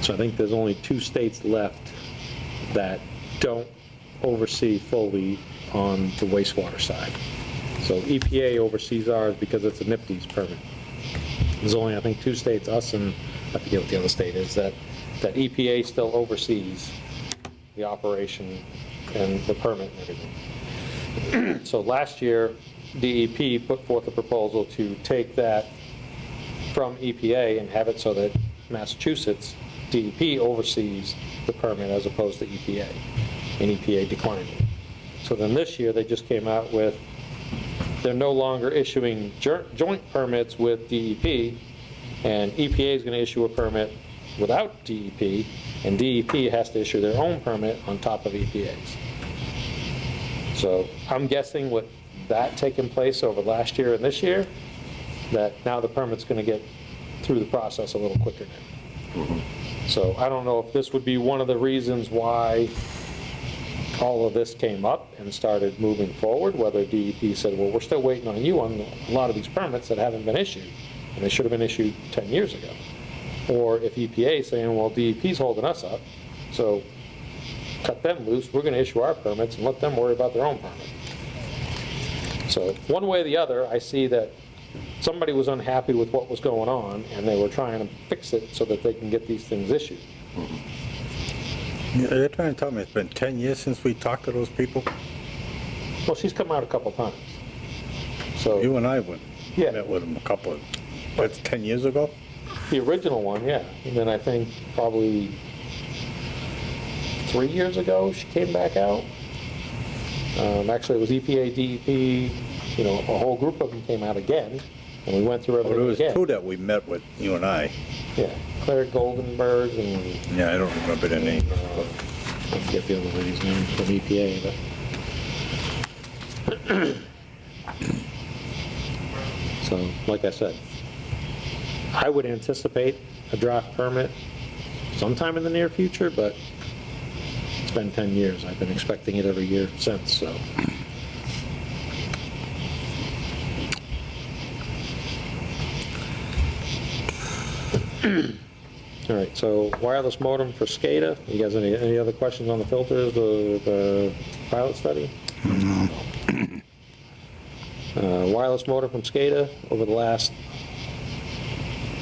So I think there's only 2 states left that don't oversee fully on the wastewater side. So EPA oversees ours because it's a NIPDES permit. There's only, I think, 2 states, us and I forget what the other state is, that EPA still oversees the operation and the permit and everything. So last year, DEP put forth a proposal to take that from EPA and have it so that Massachusetts, DEP oversees the permit as opposed to EPA, and EPA declined it. So then this year, they just came out with, they're no longer issuing joint permits with DEP, and EPA is going to issue a permit without DEP, and DEP has to issue their own permit on top of EPA's. So I'm guessing with that taking place over last year and this year, that now the permit's going to get through the process a little quicker now. So I don't know if this would be one of the reasons why all of this came up and started moving forward, whether DEP said, well, we're still waiting on you on a lot of these permits that haven't been issued, and they should have been issued 10 years ago. Or if EPA is saying, well, DEP's holding us up, so cut them loose, we're going to issue our permits and let them worry about their own permit. So one way or the other, I see that somebody was unhappy with what was going on, and they were trying to fix it so that they can get these things issued. Yeah, they're trying to tell me it's been 10 years since we talked to those people. Well, she's come out a couple times. So You and I went, Yeah. met with them a couple of, that's 10 years ago? the original one, yeah. And then I think probably 3 years ago, she came back out. Actually, it was EPA, DEP, a whole group of them came out again, and we went through Well, there everything was again. 2 that we met with, you and I. Yeah, Claire Goldenberg and, Yeah, I don't remember their name. I forget the other lady's name from EPA, but. So, like I said, I would anticipate a draft permit sometime in the near future, but it's been 10 years. I've been expecting it every year since, so. All right, so wireless modem for SCADA. You guys, any other questions on the filters or the pilot study? Wireless modem from SCADA. Over the last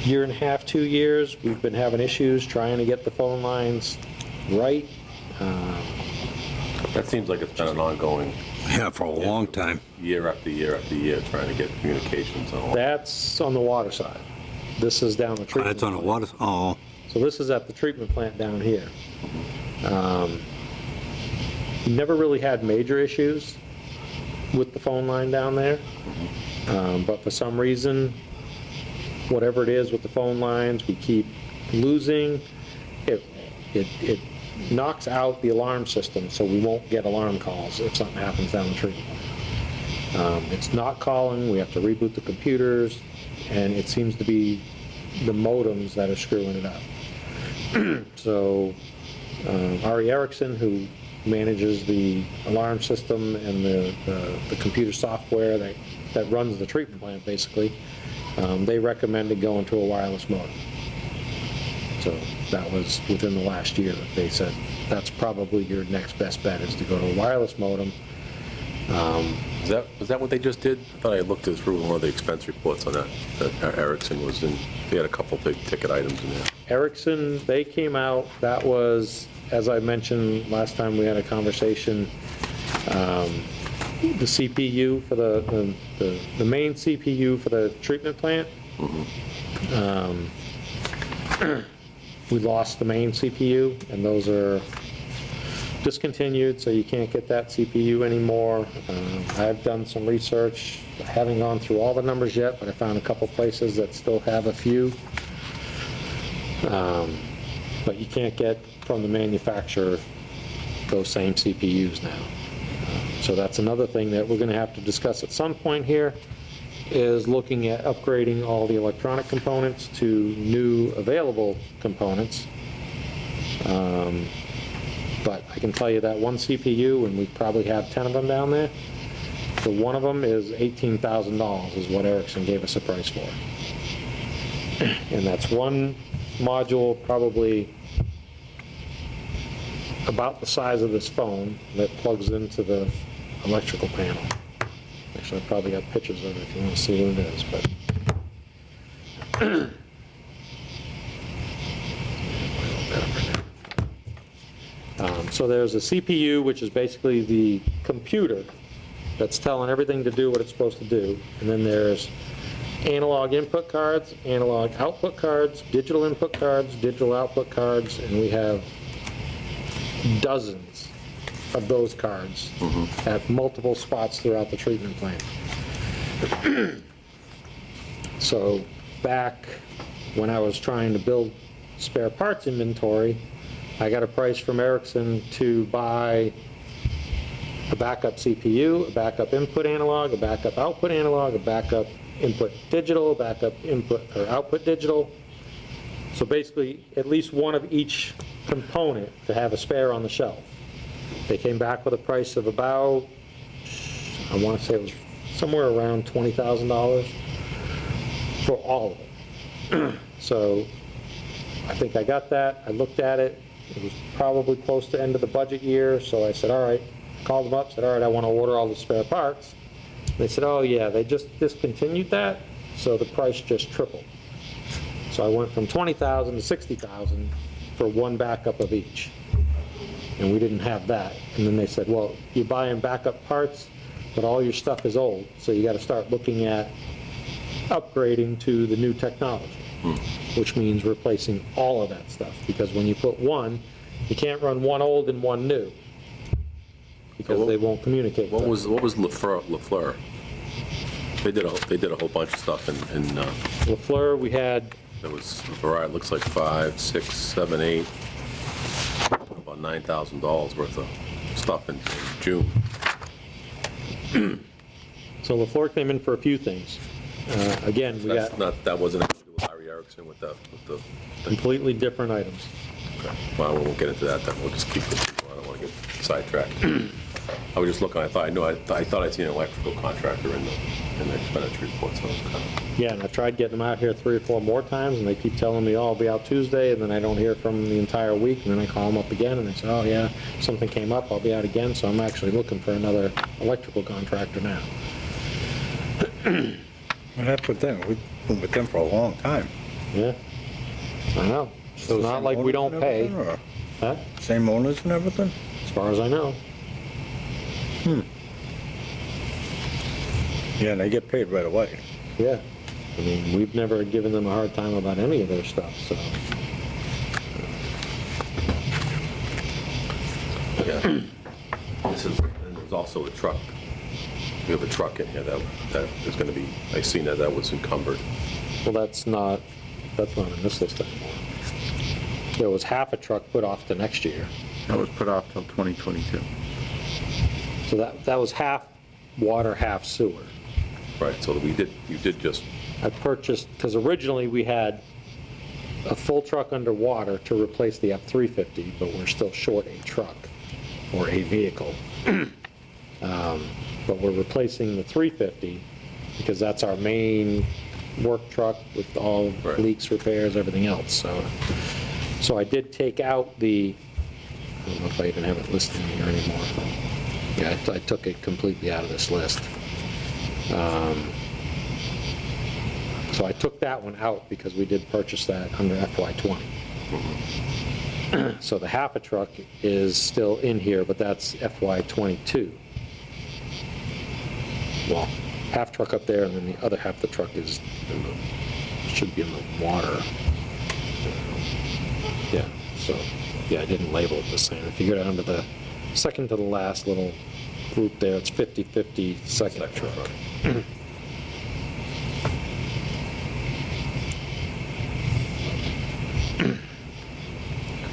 year and a half, 2 years, we've been having issues trying to get the phone lines right. That seems like it's been an ongoing Yeah, for a long time. Year after year after year, trying to get communications and all. That's on the water side. This is down the Oh, treatment. that's on the plant. water, oh, So this is at the treatment plant down here. Never really had major issues with the phone line down there, but for some reason, whatever it is with the phone lines, we keep losing. It knocks out the alarm system, so we won't get alarm calls if something happens down the treatment line. It's not calling, we have to reboot the computers, and it seems to be the modems that are screwing it up. So Ari Erickson, who manages the alarm system and the computer software that runs the treatment plant, basically, they recommended going to a wireless modem. So that was within the last year that they said, that's probably your next best bet, is to go to a wireless modem. Is that what they just did? I thought I looked through one of the expense reports on that Ericsson was in, they had a couple big ticket items in there. Ericsson, they came out, that was, as I mentioned last time we had a conversation, the CPU for the main CPU for the treatment plant. We lost the main CPU, and those are discontinued, so you can't get that CPU anymore. I've done some research. I haven't gone through all the numbers yet, but I found a couple places that still have a few. But you can't get from the manufacturer those same CPUs now. So that's another thing that we're going to have to discuss at some point here, is looking at upgrading all the electronic components to new available components. But I can tell you that one CPU, and we probably have 10 of them down there, so one of them is $18,000 is what Ericsson gave us a price for. And that's one module, probably about the size of this phone, that plugs into the electrical panel. Actually, I probably got pictures of it if you want to see what it is, but. So there's a CPU, which is basically the computer that's telling everything to do what it's supposed to do. And then there's analog input cards, analog output cards, digital input cards, digital output cards, and we have dozens of those cards at multiple spots throughout the treatment plant. So back when I was trying to build spare parts inventory, I got a price from Ericsson to buy a backup CPU, a backup input analog, a backup output analog, a backup input digital, a backup input or output digital. So basically, at least one of each component to have a spare on the shelf. They came back with a price of about, I want to say it was somewhere around $20,000 for all of it. So I think I got that. I looked at it. It was probably close to end of the budget year, so I said, all right, called them up, said, all right, I want to order all the spare parts. They said, oh yeah, they just discontinued that, so the price just tripled. So I went from $20,000 to $60,000 for one backup of each. And we didn't have that. And then they said, well, you're buying backup parts, but all your stuff is old, so you got to start looking at upgrading to the new technology, which means replacing all of that stuff. Because when you put one, you can't run one old and one new, because they won't communicate. What was LaFleur? They did a whole bunch of stuff in LaFleur, we had, there was a variety, looks like 5, 6, 7, 8, about $9,000 worth of stuff in June. so LaFleur came in for a few things. Again, we That's got not, that wasn't anything to do with Larry Erickson with the completely different items. okay. Well, we won't get into that then, we'll just keep it, I don't want to get sidetracked. I was just looking, I thought I'd seen an electrical contractor in the expenditure report, so I was kind of, Yeah, and I tried getting them out here 3 or 4 more times, and they keep telling me, oh, I'll be out Tuesday, and then I don't hear from them the entire week, and then I call them up again, and they say, oh, yeah, something came up, I'll be out again, so I'm actually looking for another electrical contractor now. what happened with them? We've been with them for a long time. Yeah, I know. It's not like we don't pay. Huh? Same owners and everything? As far as I know. Yeah, and they get paid right away. Yeah. I mean, we've never given them a hard time about any of their stuff, so. Yeah. This is, and there's also a truck. We have a truck in here that is going to be, I seen that was encumbered. Well, that's not on this list anymore. There was half a truck put off to next year. That was put off till 2022. So that was half water, half sewer. Right, so you did just, I purchased, because originally we had a full truck underwater to replace the F-350, but we're still short a truck or a vehicle. But we're replacing the 350 because that's our main work truck with all Right. leaks, repairs, everything else. So I did take out the, I don't know if I even have it listed in here anymore. Yeah, I took it completely out of this list. So I took that one out because we did purchase that under FY20. So the half a truck is still in here, but that's FY22. Well, half truck up there, and then the other half of the truck is should be in the water. Yeah, so, yeah, I didn't label it the same. If you go down to the second to the last little group there, it's 50/50 second truck.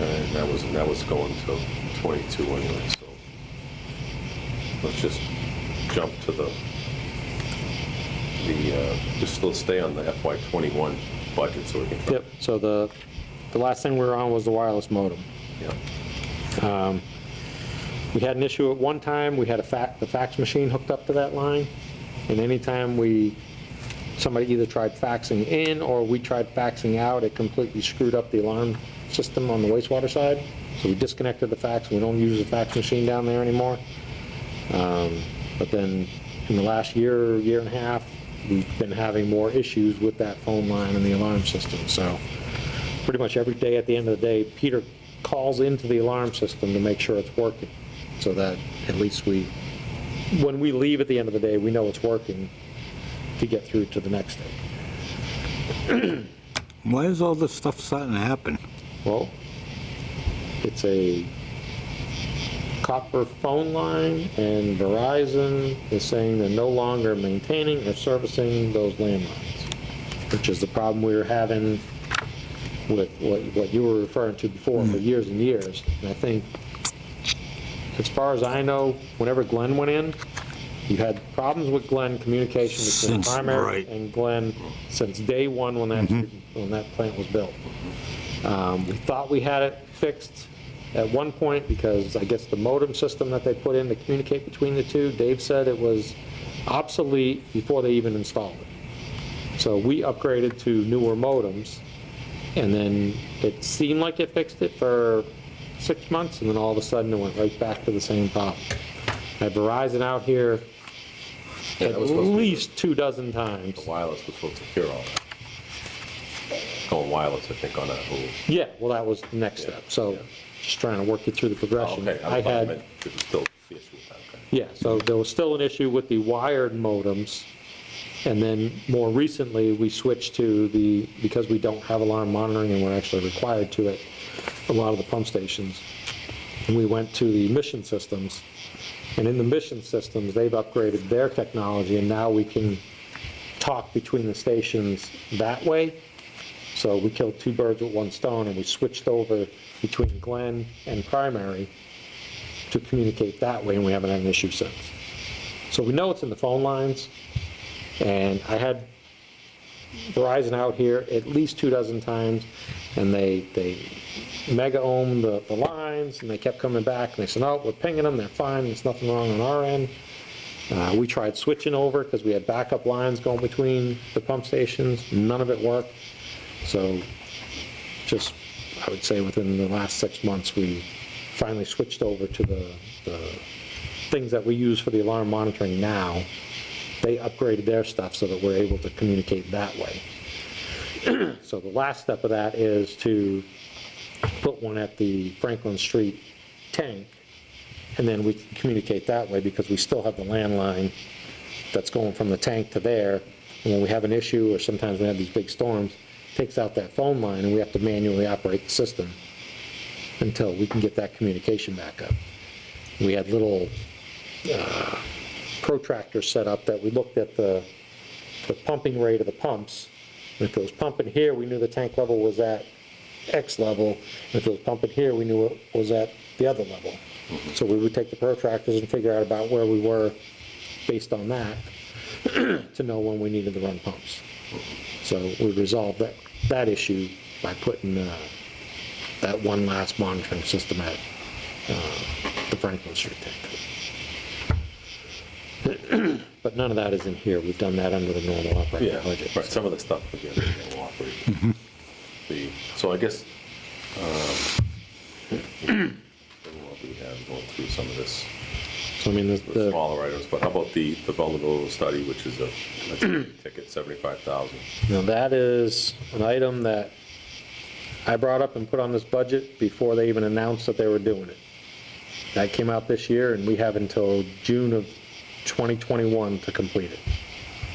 and that was going to 22 anyway, so let's just jump to let's stay on the FY21 budget so we can. Yep, so the last thing we were on was the wireless modem. Yeah. We had an issue at one time, we had the fax machine hooked up to that line, and anytime somebody either tried faxing in or we tried faxing out, it completely screwed up the alarm system on the wastewater side. So we disconnected the fax, we don't use the fax machine down there anymore. But then in the last year and a half, we've been having more issues with that phone line and the alarm system. So pretty much every day at the end of the day, Peter calls into the alarm system to make sure it's working, so that at least when we leave at the end of the day, we know it's working to get through to the next day. Why is all this stuff starting to happen? Well, it's a copper phone line, and Verizon is saying they're no longer maintaining or servicing those landlines, which is the problem we were having with what you were referring to before for years and years. And I think, as far as I know, whenever Glenn went in, you had problems with Glenn, communication between Since- Primary right. and Glenn since day one when that plant was built. We thought we had it fixed at one point because I guess the modem system that they put in to communicate between the two, Dave said it was obsolete before they even installed it. So we upgraded to newer modems, and then it seemed like it fixed it for 6 months, and then all of a sudden it went right back to the same problem. I had Verizon out here Yeah, at that was supposed to be least 24 times. The wireless was supposed to cure all that. Going wireless, I think, on that whole. Yeah, well, that was the next step. So yeah. just trying to work you through the progression. Okay, I I thought you had, meant it was still the issue with that, okay. yeah, so there was still an issue with the wired modems. And then more recently, we switched to because we don't have alarm monitoring and we're actually required to at a lot of the pump stations, we went to the mission systems. And in the mission systems, they've upgraded their technology, and now we can talk between the stations that way. So we killed two birds with one stone, and we switched over between Glenn and Primary to communicate that way, and we haven't had an issue since. So we know it's in the phone lines, and I had Verizon out here at least 24 times, and they mega ohmed the lines, and they kept coming back, and they said, no, we're pinging them, they're fine, there's nothing wrong on our end. We tried switching over because we had backup lines going between the pump stations, none of it worked. So just, I would say within the last 6 months, we finally switched over to the things that we use for the alarm monitoring now. They upgraded their stuff so that we're able to communicate that way. So the last step of that is to put one at the Franklin Street tank, and then we can communicate that way because we still have the landline that's going from the tank to there. And when we have an issue, or sometimes we have these big storms, takes out that phone line, and we have to manually operate the system until we can get that communication back up. We had little protractors set up that we looked at the pumping rate of the pumps. And if it was pumping here, we knew the tank level was at X level. And if it was pumping here, we knew it was at the other level. So we would take the protractors and figure out about where we were based on that to know when we needed to run pumps. So we resolved that issue by putting that one last monitoring system at the Franklin Street tank. But none of that is in here. We've done that under the normal operating Yeah, budget. right, some of the stuff, again, will operate. So I guess, what we have going through some of this, So I mean, the smaller items, but how about the vulnerability study, which is that's a big ticket, 75,000? now that is an item that I brought up and put on this budget before they even announced that they were doing it. That came out this year, and we have until June of 2021 to complete it,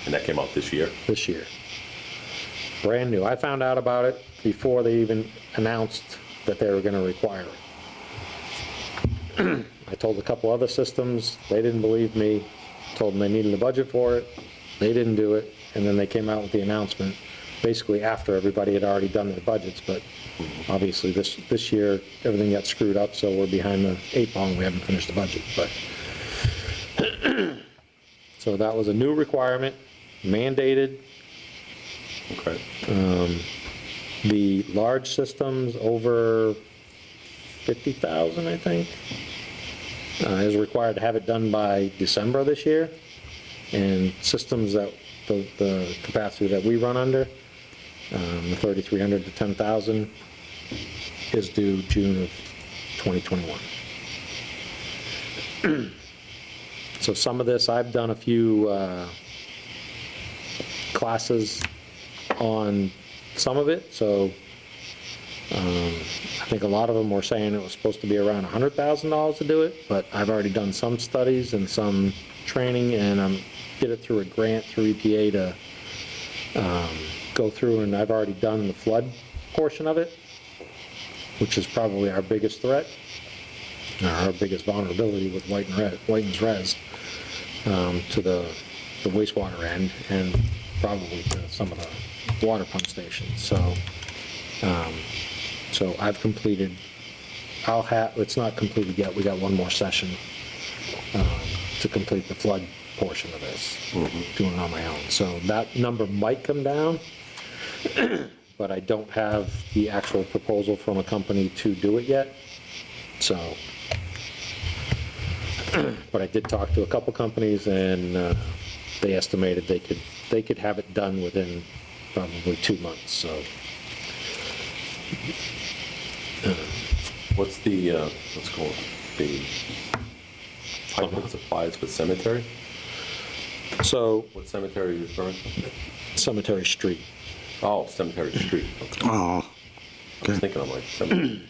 And that came out this year? this year. Brand new. I found out about it before they even announced that they were gonna require it. I told a couple other systems, they didn't believe me, told them they needed a budget for it, they didn't do it, and then they came out with the announcement, basically after everybody had already done their budgets, but obviously this year, everything got screwed up, so we're behind the 8 ball and we haven't finished the budget, but. So that was a new requirement, mandated. Okay. The large systems over 50,000, I think, is required to have it done by December this year. And systems that, the capacity that we run under, the 3,300 to 10,000, is due June of 2021. So some of this, I've done a few classes on some of it, so I think a lot of them were saying it was supposed to be around $100,000 to do it, but I've already done some studies and some training, and did it through a grant through EPA to go through, and I've already done the flood portion of it, which is probably our biggest threat, or our biggest vulnerability with Whiten's Res, to the wastewater end, and probably to some of the water pump stations. So, so I've completed, it's not completed yet, we got one more session to complete the flood portion of this, doing it on my own. So that number might come down, but I don't have the actual proposal from a company to do it yet, so. But I did talk to a couple companies, and they estimated they could have it done within probably 2 months, so. What's the, what's called, the pipe and supplies for cemetery? So What cemetery are you referring to? Cemetery Street. Oh, Cemetery Street. Okay. Oh, I was thinking, I'm like, cemetery,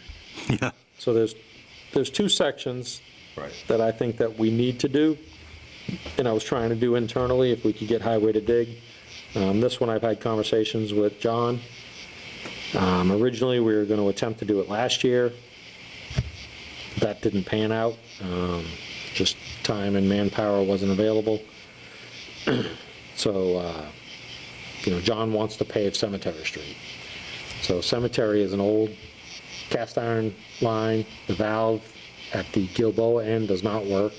yeah. So there's 2 sections right. that I think that we need to do, and I was trying to do internally if we could get Highway to dig. This one I've had conversations with John. Originally, we were going to attempt to do it last year. That didn't pan out. Just time and manpower wasn't available. So, John wants to pave Cemetery Street. So Cemetery is an old cast iron line. The valve at the Gilboa end does not work.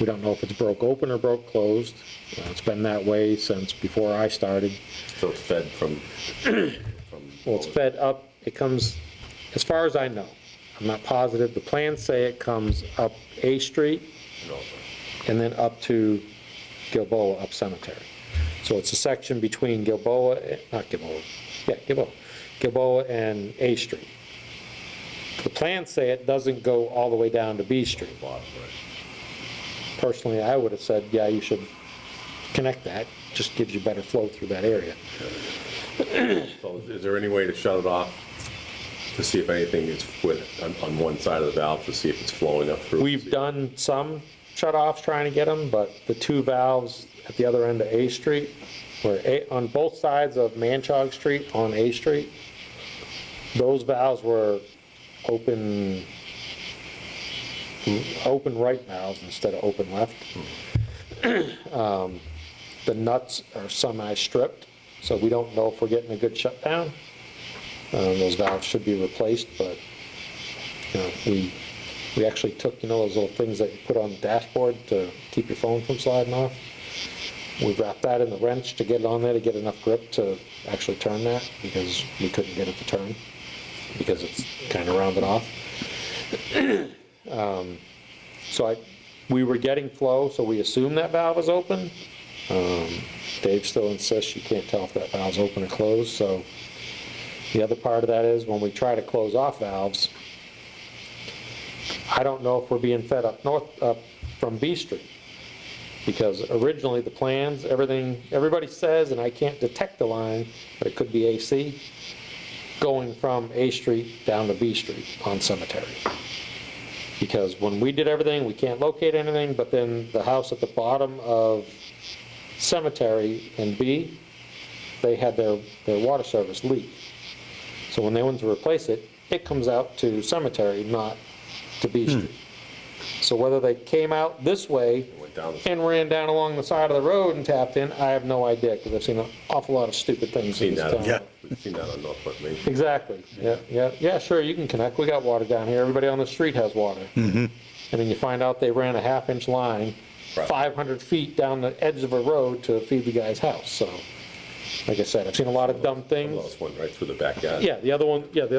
We don't know if it's broke open or broke closed. It's been that way since before I started. So it's fed from, Well, it's fed up, it comes, as far as I know, I'm not positive, the plans say it comes up A Street and then up to Gilboa, up Cemetery. So it's a section between Gilboa and A Street. The plans say it doesn't go all the way down to B Street. Personally, I would have said, yeah, you should connect that, just gives you better flow through that area. So is there any way to shut it off to see if anything is on one side of the valve, to see if it's flowing up through? We've done some, shut-offs trying to get them, but the two valves at the other end of A Street, on both sides of Manchog Street on A Street, those valves were open right valves instead of open left. The nuts are semi-stripped, so we don't know if we're getting a good shutdown. Those valves should be replaced, but, you know, we actually took, you know, those little things that you put on the dashboard to keep your phone from sliding off. We wrapped that in the wrench to get it on there to get enough grip to actually turn that, because we couldn't get it to turn, because it's kind of rounded off. So we were getting flow, so we assumed that valve was open. Dave still insists you can't tell if that valve's open or closed, so the other part of that is when we try to close off valves, I don't know if we're being fed up from B Street, because originally the plans, everybody says, and I can't detect the line, but it could be AC, going from A Street down to B Street on Cemetery. Because when we did everything, we can't locate anything, but then the house at the bottom of Cemetery in B, they had their water service leak. So when they went to replace it, it comes out to Cemetery, not to B Street. So whether they came out this way and ran down along the side of the road and tapped in, I have no idea, because I've seen an awful lot of stupid things in Seen this that, town. Yeah. we've seen that on Northwest Main. Exactly, yeah, sure, you can connect, we got water down here, everybody on the street has water. And then you find out they ran a half-inch line, Right. 500 feet down the edge of a road to feed the guy's house, so, like I said, I've seen a lot of dumb things. Those went right through the backyard. Yeah, the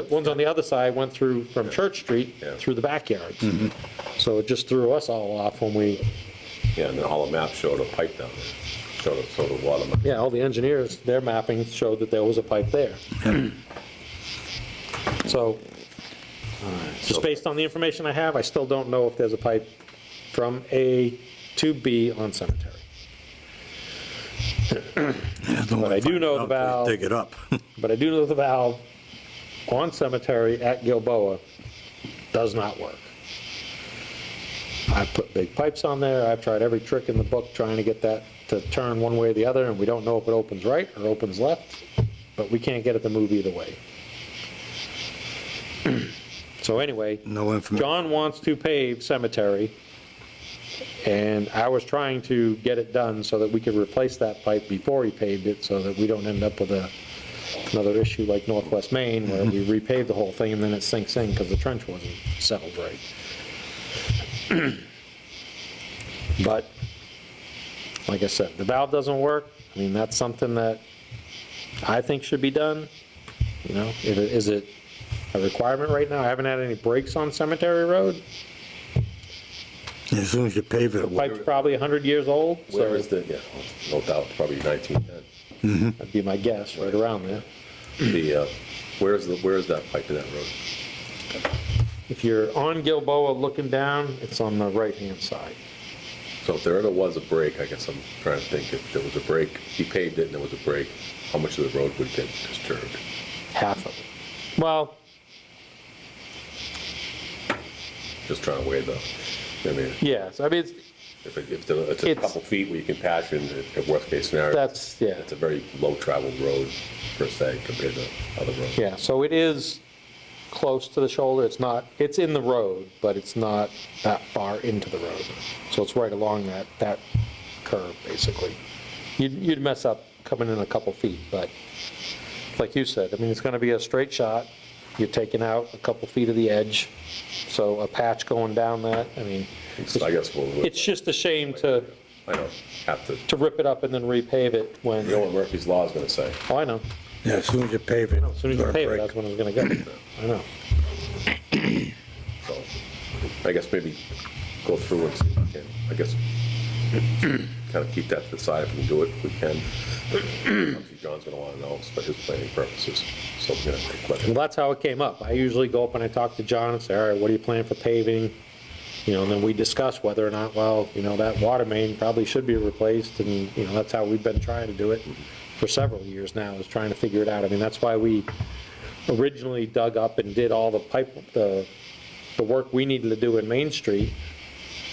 ones on the other side went through from Church Street, Yeah. through the backyards. So it just threw us all off when we, Yeah, and then all the maps showed a pipe down there, showed the water. yeah, all the engineers, their mapping showed that there was a pipe there. So, just based on the information I have, I still don't know if there's a pipe from A to B on Cemetery. But I do know the valve. Dig it up. But I do know the valve on Cemetery at Gilboa does not work. I've put big pipes on there, I've tried every trick in the book trying to get that to turn one way or the other, and we don't know if it opens right or opens left, but we can't get it to move either way. So anyway, No information. John wants to pave Cemetery, and I was trying to get it done so that we could replace that pipe before he paved it, so that we don't end up with another issue like Northwest Main, where we repaved the whole thing and then it sinks in because the trench wasn't settled right. But, like I said, the valve doesn't work. I mean, that's something that I think should be done. You know, is it a requirement right now? I haven't had any breaks on Cemetery Road. As soon as you pave it, Pipe's probably 100 years old, Where so is the, yeah, no doubt, probably 1910. that'd be my guess, right around there. The, where is that pipe in that road? If you're on Gilboa looking down, it's on the right-hand side. So if there ever was a break, I guess I'm trying to think, if there was a break, he paved it and there was a break, how much of the road would get disturbed? Half of it. Well, Just trying to weigh the, I mean, yes, I mean, if it's a It's- couple feet where you can patch in, at worst case scenario. that's, yeah. It's a very low traveled road per se compared to other roads. Yeah, so it is close to the shoulder, it's in the road, but it's not that far into the road. So it's right along that curve, basically. You'd mess up coming in a couple feet, but like you said, I mean, it's gonna be a straight shot, you're taking out a couple feet of the edge, so a patch going down that, I mean, I guess we'll. it's just a shame to I know, have to, rip it up and then repave it when, you know what Murphy's Law is gonna say. oh, I know, yeah, as soon as you pave it. as soon as you pave it, that's when it's gonna go, I know. So, I guess maybe go through and see if we can, I guess, kind of keep that to the side if we can do it, if we can. Obviously, John's gonna wanna know for his planning purposes, so we're gonna take Well, questions. that's how it came up. I usually go up and I talk to John and say, all right, what do you plan for paving? You know, and then we discuss whether or not, well, you know, that water main probably should be replaced, and, you know, that's how we've been trying to do it for several years now, is trying to figure it out. I mean, that's why we originally dug up and did all the pipe, the work we needed to do in Main Street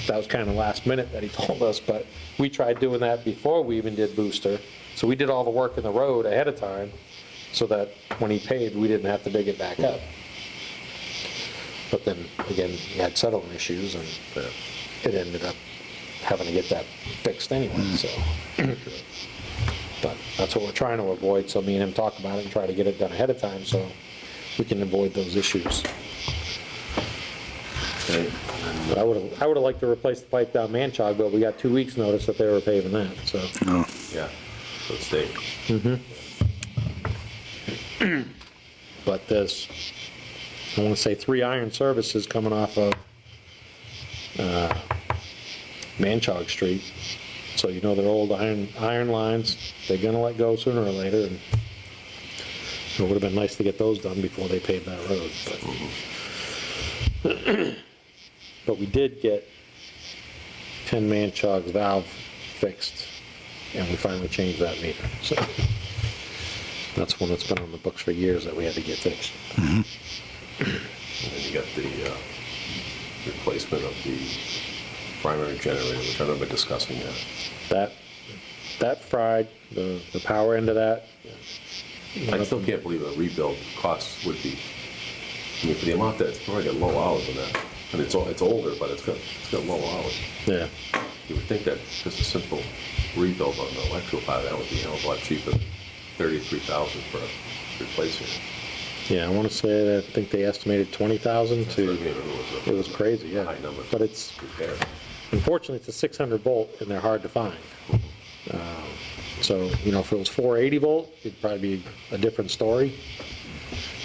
that was kind of last minute that he told us, but we tried doing that before we even did booster. So we did all the work in the road ahead of time, so that when he paved, we didn't have to dig it back up. But then, again, he had settlement issues, and it ended up having to get that fixed anyway, so. But that's what we're trying to avoid, so me and him talk about it and try to get it done ahead of time, so we can avoid those issues. But I would've liked to replace the pipe down Manchog, but we got 2 weeks' notice that they were paving that, so. No. Yeah, so it's stayed. But there's, I want to say 3 iron services coming off of Manchog Street. So you know they're old iron lines, they're gonna let go sooner or later, and it would have been nice to get those done before they paved that road, but. But we did get Ken Manchog's valve fixed, and we finally changed that meter, so. That's one that's been on the books for years that we had to get fixed. And then you got the replacement of the primary generator, which I remember discussing that. That fried, the power end of that. I still can't believe a rebuild cost would be, I mean, for the amount that it's probably got low hours in that. And it's older, but it's got low hours. Yeah, You would think that just a simple rebuild on the electrical part, that would be a hell of a lot cheaper than $33,000 for replacing it. yeah, I want to say, I think they estimated 20,000 to, it was crazy, yeah. High number. But it's, Repair. unfortunately, it's a 600 volt, and they're hard to find. So, you know, if it was 480 volt, it'd probably be a different story.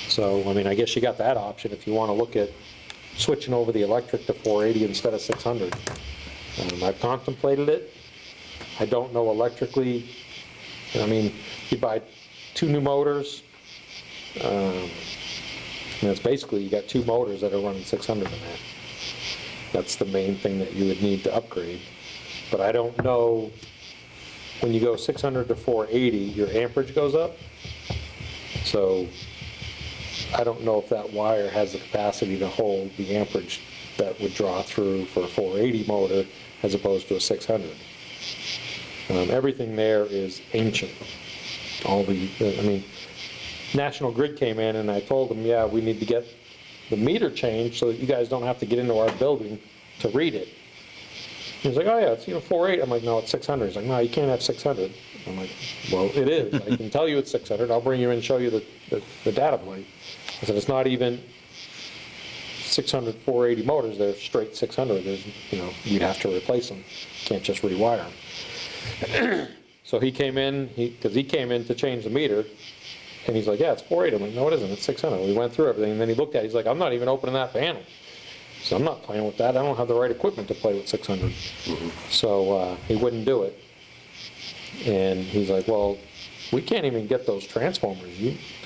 So, I mean, I guess you got that option if you want to look at switching over the electric to 480 instead of 600. I've contemplated it. I don't know electrically, I mean, you buy 2 new motors, and it's basically, you got 2 motors that are running 600 in that. That's the main thing that you would need to upgrade. But I don't know, when you go 600 to 480, your amperage goes up. So I don't know if that wire has the capacity to hold the amperage that would draw through for a 480 motor as opposed to a 600. Everything there is ancient. I mean, National Grid came in and I told them, yeah, we need to get the meter changed so that you guys don't have to get into our building to read it. He's like, oh yeah, it's 480. I'm like, no, it's 600. He's like, no, you can't have 600. I'm like, well, it is. I can tell you it's 600. I'll bring you in and show you the data point. I said, it's not even 600, 480 motors. They're straight 600. There's, you know, you'd have to replace them. Can't just rewire them. So he came in, because he came in to change the meter, and he's like, yeah, it's 480. I'm like, no, it isn't. It's 600. We went through everything, and then he looked at it. He's like, I'm not even opening that panel. So I'm not playing with that. I don't have the right equipment to play with 600. So he wouldn't do it. And he's like, well, we can't even get those transformers.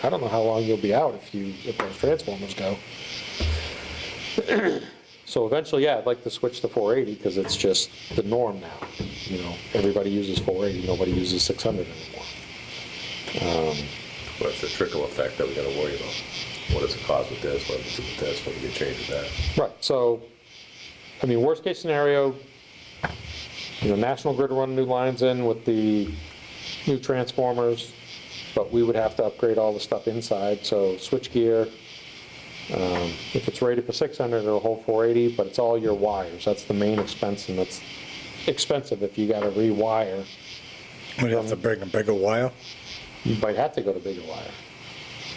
I don't know how long you'll be out if those transformers go. So eventually, yeah, I'd like to switch to 480 because it's just the norm now. You know, everybody uses 480. Nobody uses 600 anymore. Well, it's a trickle effect that we gotta worry about. What does it cause with this, what does it with this, what do you get changed with that? Right, so, I mean, worst case scenario, you know, National Grid will run new lines in with the new transformers, but we would have to upgrade all the stuff inside, so switch gear. If it's rated for 600, it'll hold 480, but it's all your wires. That's the main expense, and that's expensive if you gotta rewire. Would you have to bring a bigger wire? You might have to go to bigger wire.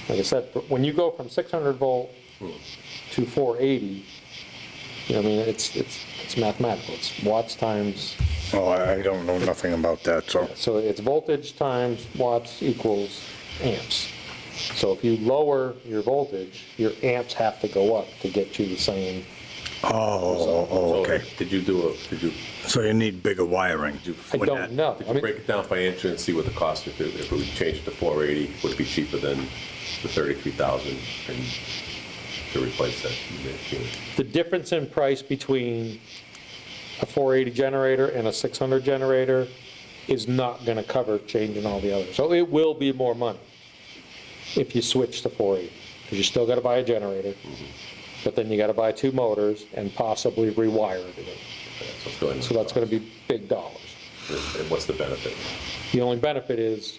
Like I said, when you go from 600 volt to 480, you know, I mean, it's mathematical. It's watts times, Oh, I don't know nothing about that, so. so it's voltage times watts equals amps. So if you lower your voltage, your amps have to go up to get you the same. Oh, okay. So did you So you need bigger wiring. I with don't that. know. Did I you mean, break it down financially and see what the cost, if we change it to 480, would it be cheaper than the 33,000 and to replace that unit? the difference in price between a 480 generator and a 600 generator is not going to cover changing all the others. So it will be more money if you switch to 480, because you still got to buy a generator, but then you got to buy 2 motors and possibly rewire everything. So it's really. So that's gonna be big dollars. And what's the benefit? The only benefit is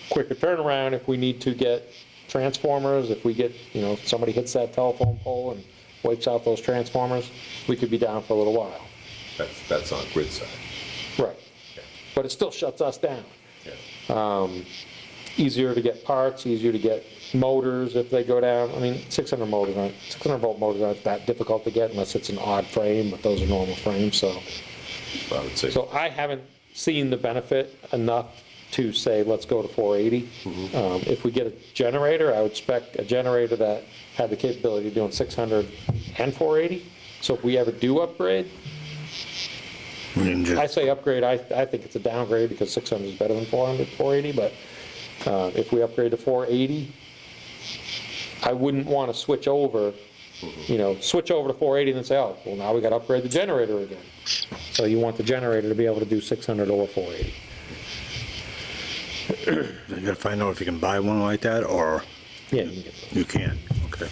quicker turnaround if we need to get transformers, if we get, if somebody hits that telephone pole and wipes out those transformers, we could be down for a little while. That's on grid side. Right. But it still shuts us down. Yeah. Easier to get parts, easier to get motors if they go down. I mean, 600 volt motors aren't that difficult to get unless it's an odd frame, but those are normal frames, so. I would say. So I haven't seen the benefit enough to say, let's go to 480. If we get a generator, I would expect a generator that had the capability of doing 600 and 480. So if we ever do upgrade, We can I just, say upgrade, I think it's a downgrade because 600 is better than 400, 480, but if we upgrade to 480, I wouldn't want to switch over, switch over to 480 and then say, oh, well, now we got to upgrade the generator again. So you want the generator to be able to do 600 or 480. you gotta find out if you can buy one like that, or Yeah, you can get those. you can't, okay.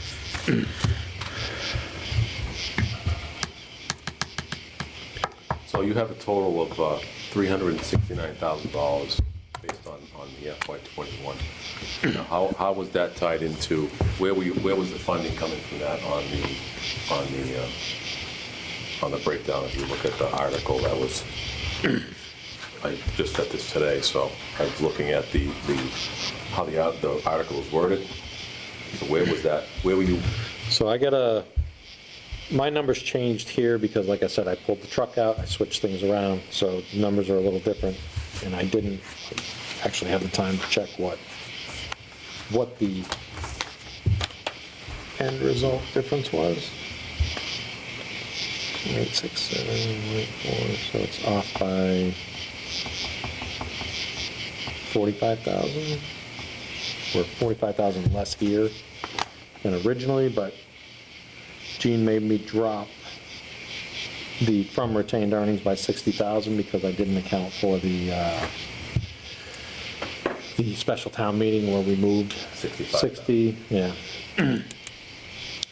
So you have a total of $369,000 based on the FY '21. Now, how was that tied into, where was the funding coming from that on the breakdown? If you look at the article, that was, I just got this today, so I was looking at how the article was worded. So where was that, where were you? So my numbers changed here because, like I said, I pulled the truck out, I switched things around, so the numbers are a little different, and I didn't actually have the time to check what the end result difference was. 867, 4, so it's off by 45,000, or 45,000 less here than originally, but Gene made me drop the from retained earnings by 60,000 because I didn't account for the special town meeting where we moved 60, yeah.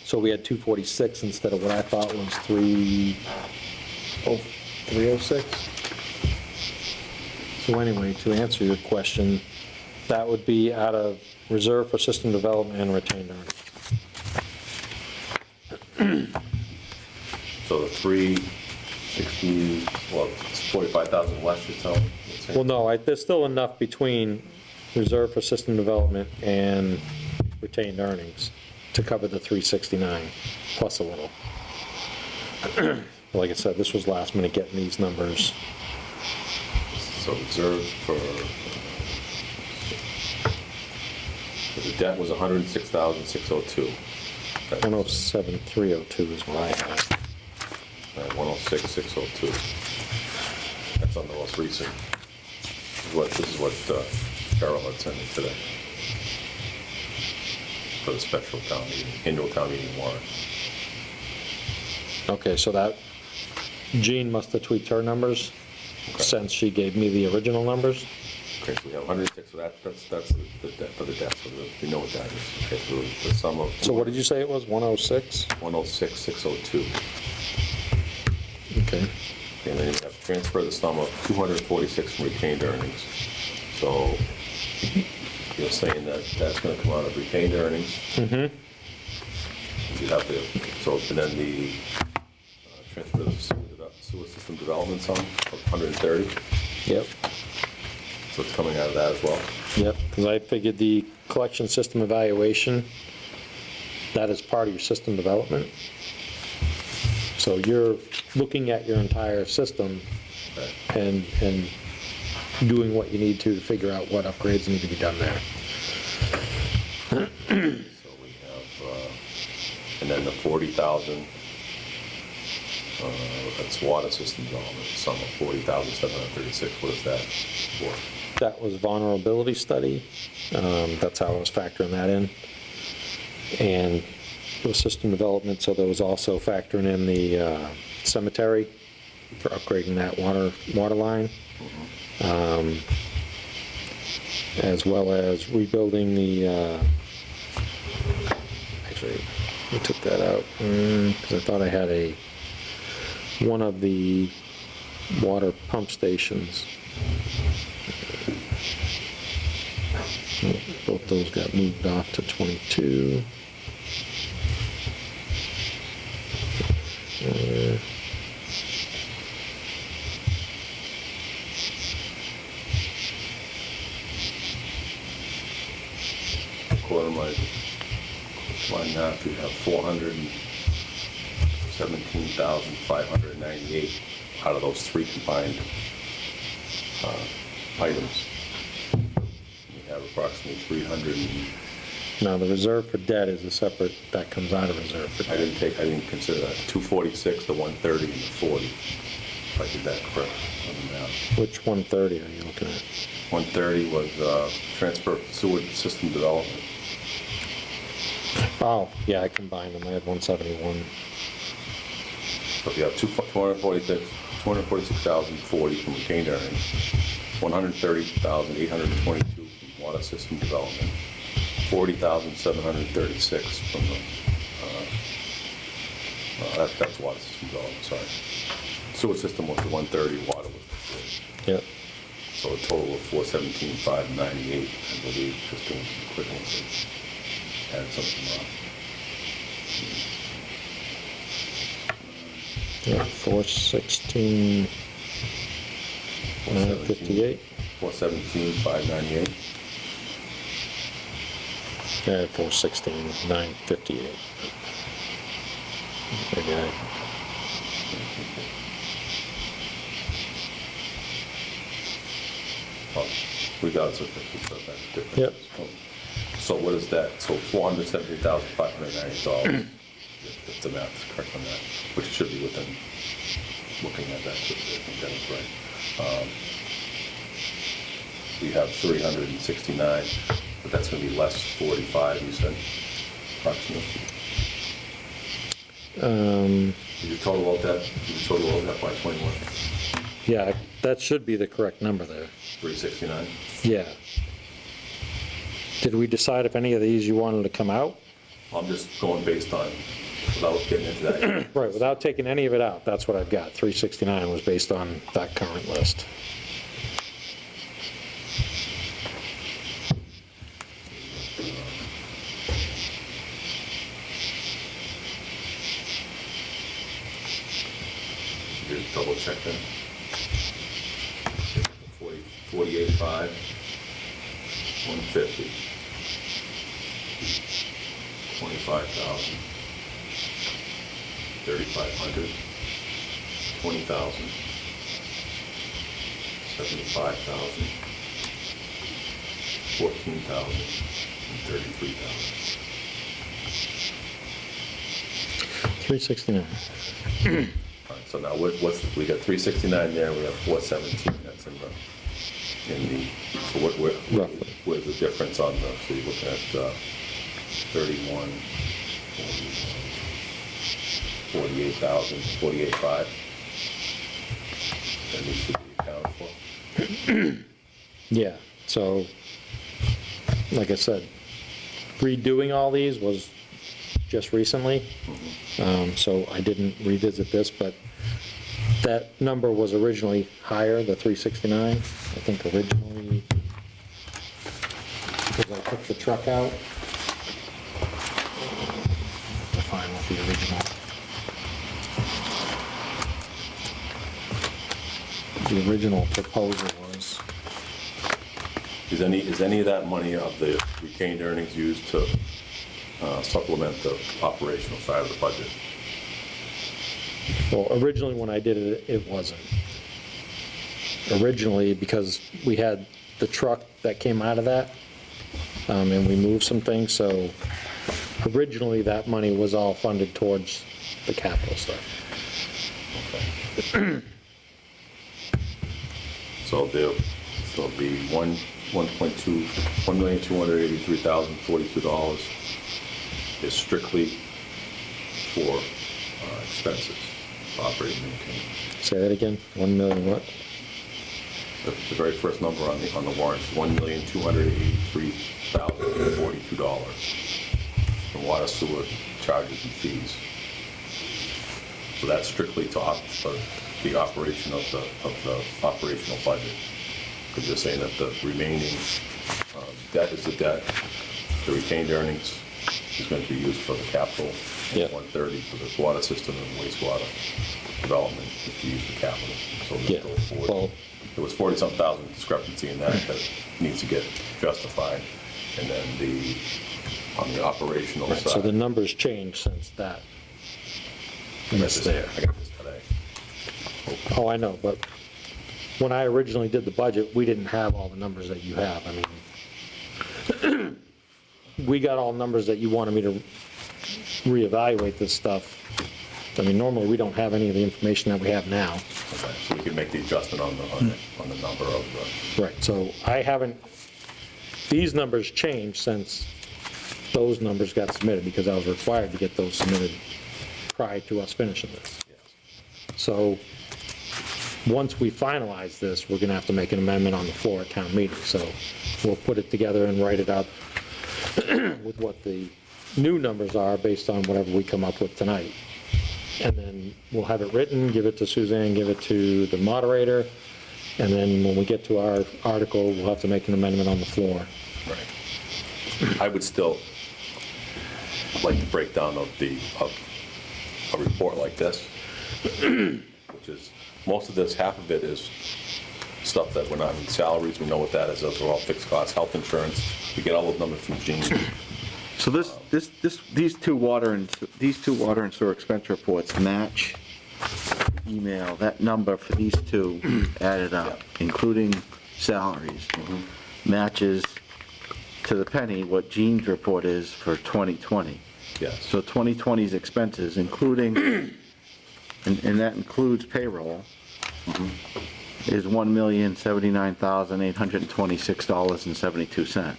So we had 246 instead of what I thought was 306. So anyway, to answer your question, that would be out of reserve for system development and retained earnings. So the 360, well, it's 45,000 less, you're telling? Well, no, there's still enough between reserve for system development and retained earnings to cover the 369, plus a little. Like I said, this was last minute getting these numbers. So reserved for, the debt was 106,602. 107,302 is what I had. 106,602. That's on the most recent. This is what Cheryl had sent me today. For the special town meeting, annual town meeting warrant. Okay, so that, Jean must have tweaked her numbers since she gave me the original numbers. Okay, so we have 106, so that's the debt for the debt, so we know what that is. Okay, so the sum of. So what did you say it was, 106? 106,602. Okay. And then you have to transfer the sum of 246 from retained earnings. So you're saying that that's going to come out of retained earnings? Mm-hmm. You have to, so, and then the transfer the sewer system development sum of 130, Yep, so it's coming out of that as well? yep, because I figured the collection system evaluation, that is part of your system development. So you're looking at your entire system Okay. and doing what you need to figure out what upgrades need to be done there. So we have, and then the 40,000, that's water system development, sum of 40,736, what is that for? That was vulnerability study. That's how I was factoring that in. And it was system development, so there was also factoring in the cemetery for upgrading that water line, as well as rebuilding the, actually, we took that out, because I thought I had a one of the water pump stations. Both those got moved off to 22. According to my math, we have 417,598 out of those three combined items. We have approximately 300, Now, the reserve for debt is a separate, that comes out of reserve for I debt. didn't consider that, 246, the 130, and the 40, if I did that correct on the math. Which 130 are you looking at? 130 was transfer sewer system development. Oh, yeah, I combined them, I had 171. So you have 246,040 from retained earnings, 130,822 from water system development, 40,736 from the, that's water system development, sorry. Sewer system was the 130, water was the 40. Yep. So a total of 417,598, I believe, just doing some quick ones and add something up. Yeah, 416, 958. 417,598. Yeah, 416, 958. Maybe I, Oh, regardless of the difference. Yep. So what is that? So $470,590, if the math is correct on that, which should be within, looking at that, I think that is right. We have 369, but that's going to be less 45, you said, approximately. Did you total out that, by 21? yeah, that should be the correct number there. 369? Yeah. Did we decide if any of these you wanted to come out? I'm just going based on, without getting into that. Right, without taking any of it out, that's what I've got. 369 was based on that current list. Just double check that. 48.5, 150, 25,000, 3,500, 20,000, 75,000, 14,000, and 33,000. 369. All right, so now we got 369 there, we have 417, that's in the, so Roughly. where's the difference on the, so you're looking at 31, 48,000, 48,5? That needs to be accounted for. Yeah, so, like I said, redoing all these was just recently, so I didn't revisit this, but that number was originally higher, the 369, I think originally, because I took the truck out. To find what the original proposal was. Is any of that money of the retained earnings used to supplement the operational side of the budget? Well, originally when I did it, it wasn't. Originally, because we had the truck that came out of that, and we moved some things, so originally that money was all funded towards the capital stuff. Okay. So there'll be $1,283,042 is strictly for expenses, operating and maintaining. Say that again, 1 million what? The very first number on the warrant is $1,283,042 from water, sewer, charges, and fees. So that's strictly to for the operation of the operational budget. Because you're saying that the remaining debt is the debt, the retained earnings is going to be used for the capital, Yeah. 130 for the water system and wastewater development is to use for capital. So Yeah, there's still 40. well- There was 40-something thousand discrepancy in that needs to get justified. And then on the operational Right, side. so the numbers changed since that was there. I got this today. Oh, I know, but when I originally did the budget, we didn't have all the numbers that you have. I mean, we got all numbers that you wanted me to reevaluate this stuff. I mean, normally, we don't have any of the information that we have now. Okay, so we can make the adjustment on the number of the. Right, so I haven't, these numbers changed since those numbers got submitted, because I was required to get those submitted prior to us finishing this. So, once we finalize this, we're gonna have to make an amendment on the floor at town meeting, so we'll put it together and write it up with what the new numbers are based on whatever we come up with tonight. And then we'll have it written, give it to Suzanne, give it to the moderator, and then when we get to our article, we'll have to make an amendment on the floor. Right. I would still like the breakdown of a report like this, which is, most of this, half of it is stuff that we're not in salaries, we know what that is, those are all fixed costs, health insurance, we get all those numbers from Gene. So these two water and sewer expense reports match email, that number for these two added up, including salaries, matches to the penny what Gene's report is for 2020. Yes. So 2020's expenses, including, and that includes payroll, is $1,079,826.72.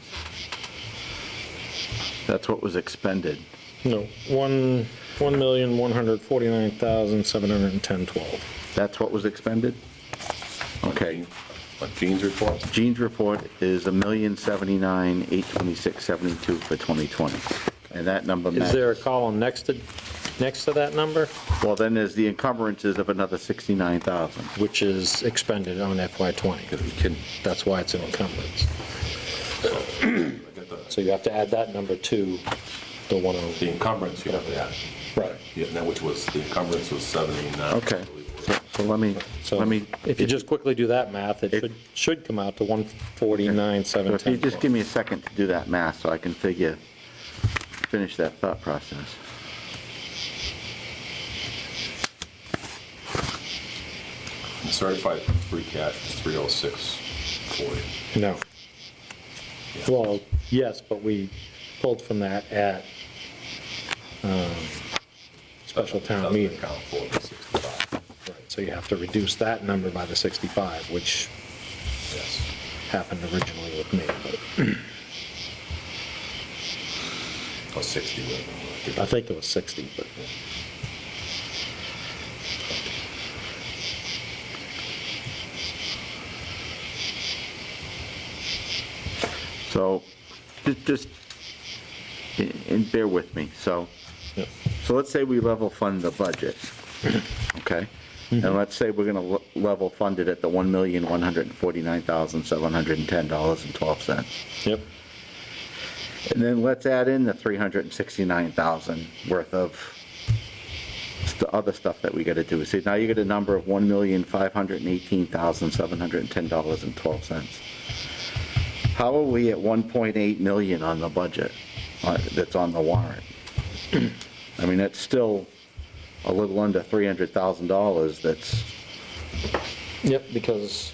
That's what was expended. No, 1,149,710.12. That's what was expended? Okay. On Gene's report? Gene's report is $1,079,826.72 for 2020. And that number Is matches. there a column next to that number, Well, then there's the encumbrances of another 69,000. which is expended on FY '20? Because we can, That's why it's an encumbrance. I get So you have to add that number to the 100. the encumbrance you have to add. Right. Yeah, and that which was, the encumbrance was 79. Okay. So let me, So if you just quickly do that math, it should come out to so if you just 149,710. give me a second to do that math so I can finish that thought process. The certified free cash is 306.40. No. Well, yes, but we pulled from that at special town Doesn't meeting. account for the 65. Right, so you have to reduce that number by the 65, which Yes. happened originally with me, but Or 60. I think it was 60, but So, just, and bear with me, so, yeah. so let's say we level fund the budget, okay? And let's say we're gonna level fund it at the $1,149,710.12. Yep, And then let's add in the 369,000 worth of other stuff that we gotta do. See, now you get a number of $1,518,710.12. How are we at 1.8 million on the budget that's on the warrant? I mean, that's still a little under $300,000 that's, yep, because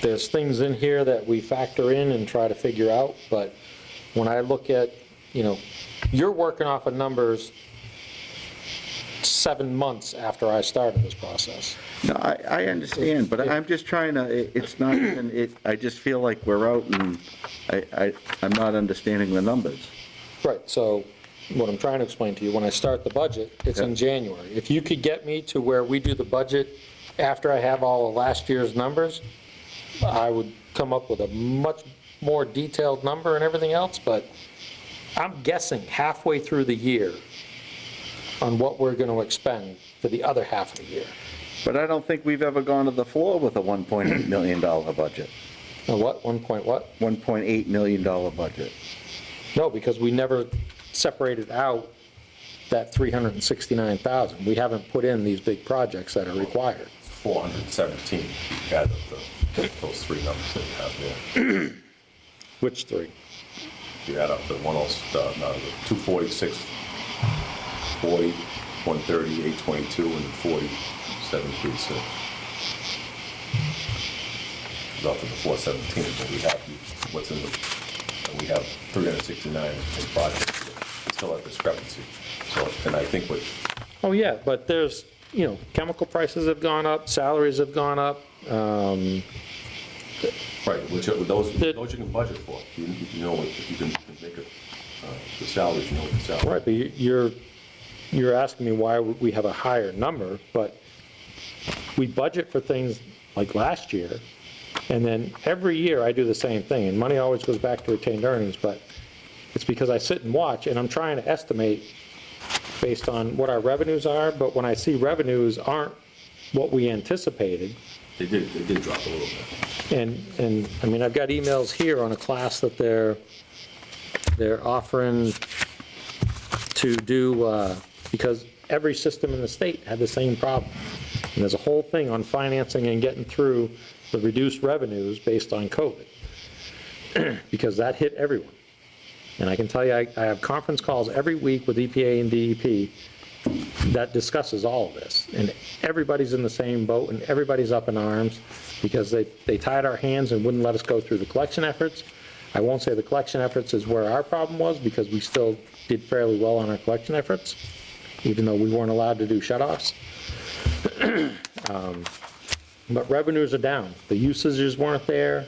there's things in here that we factor in and try to figure out, but when I look at, you're working off of numbers 7 months after I started this process. no, I understand, but I'm just trying to, it's not even, I just feel like we're out and I'm not understanding the numbers. Right, so what I'm trying to explain to you, when I start the budget, it's in Yeah. January. If you could get me to where we do the budget after I have all of last year's numbers, I would come up with a much more detailed number and everything else, but I'm guessing halfway through the year, on what we're going to expend for the other half of the year. But I don't think we've ever gone to the floor with a $1.8 million budget. A what, 1 point what? $1.8 million budget. No, because we never separated out that 369,000. We haven't put in these big projects that are required. 417, if you add up those three numbers that you have there. Which three? You add up the 246, 40, 130, 822, and 40, 736. Up to the 417, but we have what's in the, and we have 369 in projects. We still have discrepancy. So, and I think what, Oh, yeah, but there's, chemical prices have gone up, salaries have gone up. right, those you can budget for. You know what, you can make it, the salaries, you know what the salary. Right, but you're asking me why we have a higher number, but we budget for things like last year, and then every year I do the same thing, and money always goes back to retained earnings, but it's because I sit and watch, and I'm trying to estimate based on what our revenues are, but when I see revenues aren't what we anticipated, They did drop a little bit. and I mean, I've got emails here on a class that they're offering to do, because every system in the state had the same problem. And there's a whole thing on financing and getting through the reduced revenues based on COVID, because that hit everyone. And I can tell you, I have conference calls every week with EPA and DEP that discusses all of this. And everybody's in the same boat, and everybody's up in arms, because they tied our hands and wouldn't let us go through the collection efforts. I won't say the collection efforts is where our problem was, because we still did fairly well on our collection efforts, even though we weren't allowed to do shut-offs. But revenues are down. The usages weren't there.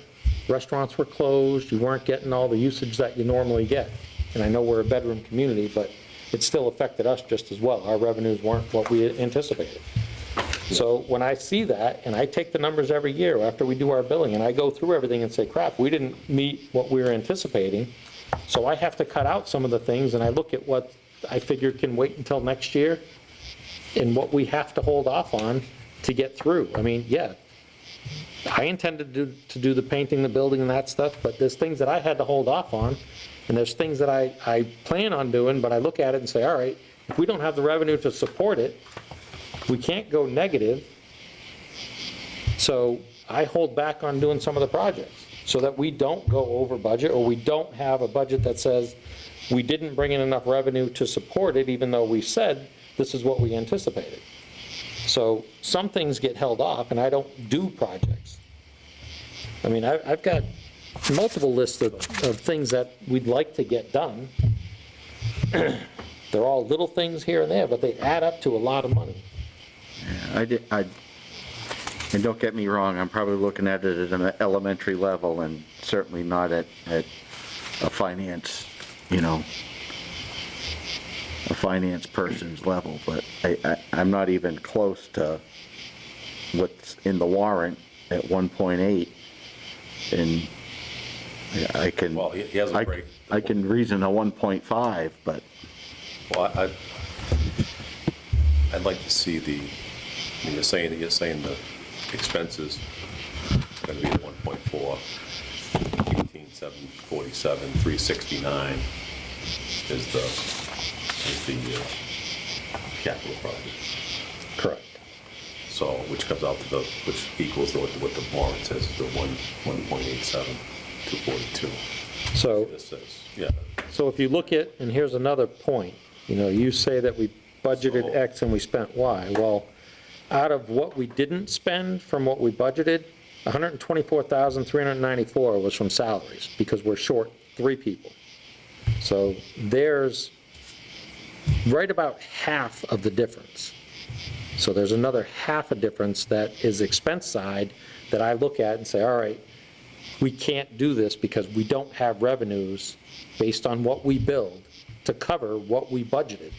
Restaurants were closed. You weren't getting all the usage that you normally get. And I know we're a bedroom community, but it still affected us just as well. Our revenues weren't what we anticipated. So when I see that, and I take the numbers every year after we do our billing, and I go through everything and say, crap, we didn't meet what we were anticipating, so I have to cut out some of the things, and I look at what I figure can wait until next year, and what we have to hold off on to get through. I mean, yeah, I intended to do the painting, the building, and that stuff, but there's things that I had to hold off on, and there's things that I plan on doing, but I look at it and say, all right, if we don't have the revenue to support it, we can't go negative, so I hold back on doing some of the projects, so that we don't go over budget, or we don't have a budget that says we didn't bring in enough revenue to support it, even though we said this is what we anticipated. So some things get held off, and I don't do projects. I mean, I've got multiple lists of things that we'd like to get done. They're all little things here and there, but they add up to a lot of money. And don't get me wrong, I'm probably looking at it at an elementary level and certainly not at a finance, a finance person's level, but I'm not even close to what's in the warrant at 1.8, and I can, Well, he has a break. I can reason a 1.5, but Well, I'd like to see I mean, you're saying the expenses are going to be at 1.4, 18,747, 369 is the capital project. Correct. So, which comes out to which equals what the warrant says, the 1.87, 242. So, This says, yeah. so if you look at, and here's another point, you say that we budgeted So- X and we spent Y. Well, out of what we didn't spend from what we budgeted, 124,394 was from salaries, because we're short 3 people. So there's right about half of the difference. So there's another half a difference that is expense side that I look at and say, all right, we can't do this because we don't have revenues based on what we build to cover what we budgeted.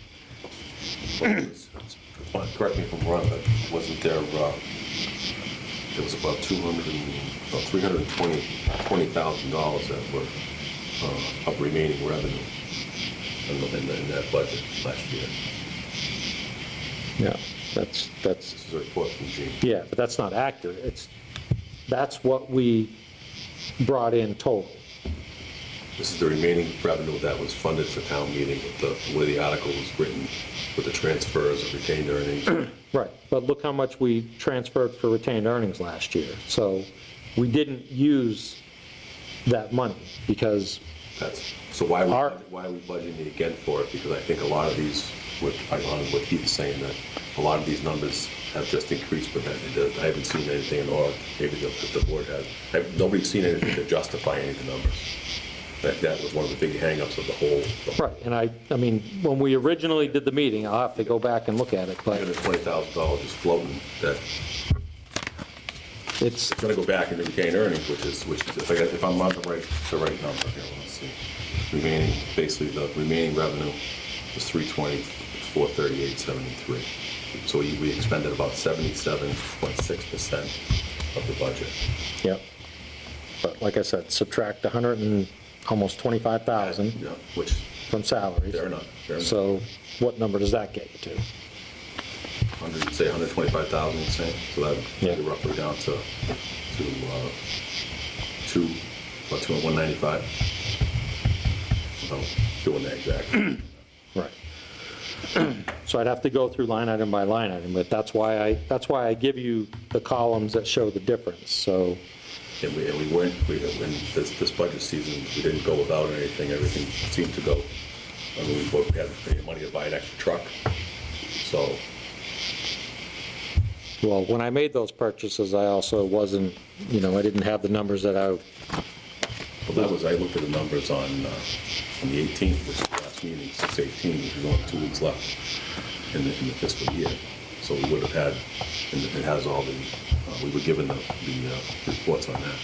Correct me if I'm wrong, but wasn't there was about $320,000 that were of remaining revenue in that budget last year? Yeah, that's, This is a report from Gene. yeah, but that's not accurate. That's what we brought in total. This is the remaining revenue that was funded for town meeting with the way the article was written, with the transfers of retained earnings. Right, but look how much we transferred for retained earnings last year. So we didn't use that money because, So why Our- are we budgeting again for it? Because I think a lot of these, what Keith is saying, that a lot of these numbers have just increased, but I haven't seen anything, or maybe the board has. Nobody's seen anything to justify any of the numbers. That was one of the big hangups of the whole. right, and I mean, when we originally did the meeting, I'll have to go back and look at it, but $120,000 is floating, that it's, it's gonna go back into retained earnings, which is, if I'm on the right number here, let's see. Remaining, basically, the remaining revenue was 320, 438.73. So we expended about 77.6% of the budget. yep. But like I said, subtract 100 and almost 25,000 Yeah, which, from salaries. fair enough, fair enough. So what number does that get you to? 125,000, you're saying? So that would Yeah. be roughly down to 195? Without doing that exactly. Right. So I'd have to go through line item by line item, but that's why I give you the columns that show the difference, so, And we weren't, in this budget season, we didn't go without anything, everything seemed to go. I mean, we had to pay money to buy an extra truck, so, well, when I made those purchases, I also wasn't, I didn't have the numbers that well, that was, I looked at the numbers on the 18th, which is the last meeting, 6/18, which is only 2 weeks left in the fiscal year. So we would have had, and it has all the, we were given the reports on that,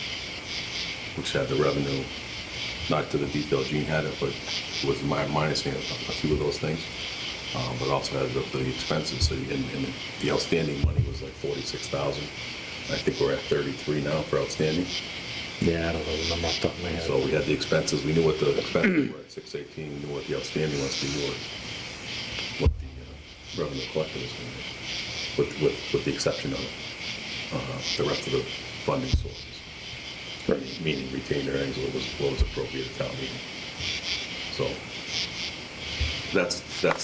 which had the revenue, not to the detail Gene had it, but was minusing a few of those things, but also had the expenses. So, and the outstanding money was like 46,000. I think we're at 33 now for outstanding. yeah, I don't know the number off the top of my head. So we had the expenses, we knew what the expenses were at 6/18, we knew what the outstanding was, we knew what the revenue collected was going to be, with the exception of the rest of the funding sources. Meaning retained earnings, what was appropriate at town meeting. So that's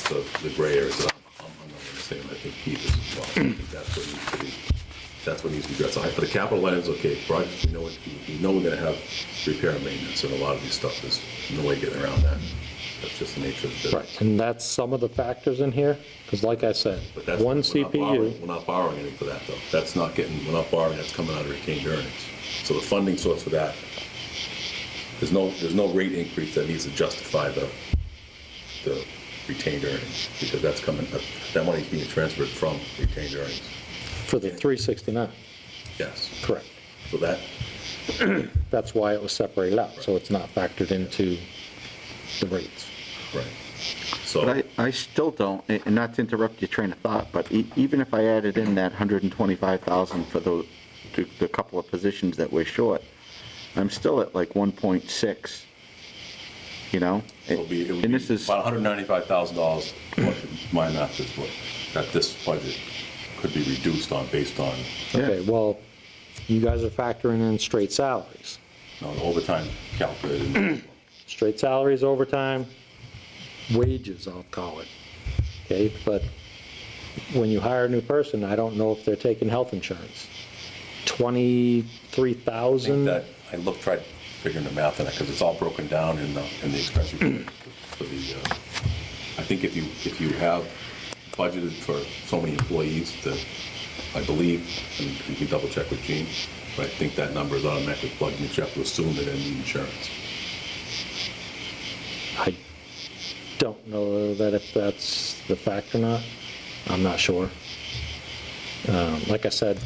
the gray areas that I'm not going to say, and I think Keith is as well. I think that's what needs to be. That's what needs to be addressed. For the capital items, okay, projects, we know we're gonna have repair and maintenance, and a lot of these stuff, there's no way getting around that. That's just the nature of the business. Right, and that's some of the factors in here, because like I said, But that's, one we're not borrowing- CPU, We're not borrowing anything for that, though. That's not getting, we're not borrowing, that's coming out of retained earnings. So the funding source for that, there's no rate increase that needs to justify the retained earnings, because that's coming, that money's being transferred from retained earnings. for the 369, Yes. correct. So that, That's why it was separated out, so it's not factored into the rates. right. So. But I still don't, and not to interrupt your train of thought, but even if I added in that 125,000 for the couple of positions that we're short, I'm still at like 1.6, It would be And this is, about $195,000, my math is what, that this budget could be reduced on, based on, Okay, well, you guys are factoring in straight salaries. the overtime calculated. Straight salaries, overtime, wages, I'll call it, okay? But when you hire a new person, I don't know if they're taking health insurance. I think 23,000? that, tried figuring the math on it, because it's all broken down in the expense report for the, I think if you have budgeted for so many employees, that I believe, and you can double check with Gene, but I think that number is automatically plugged in, you have to assume that they need insurance. I don't know that if that's the fact or not. I'm not sure. Like I said,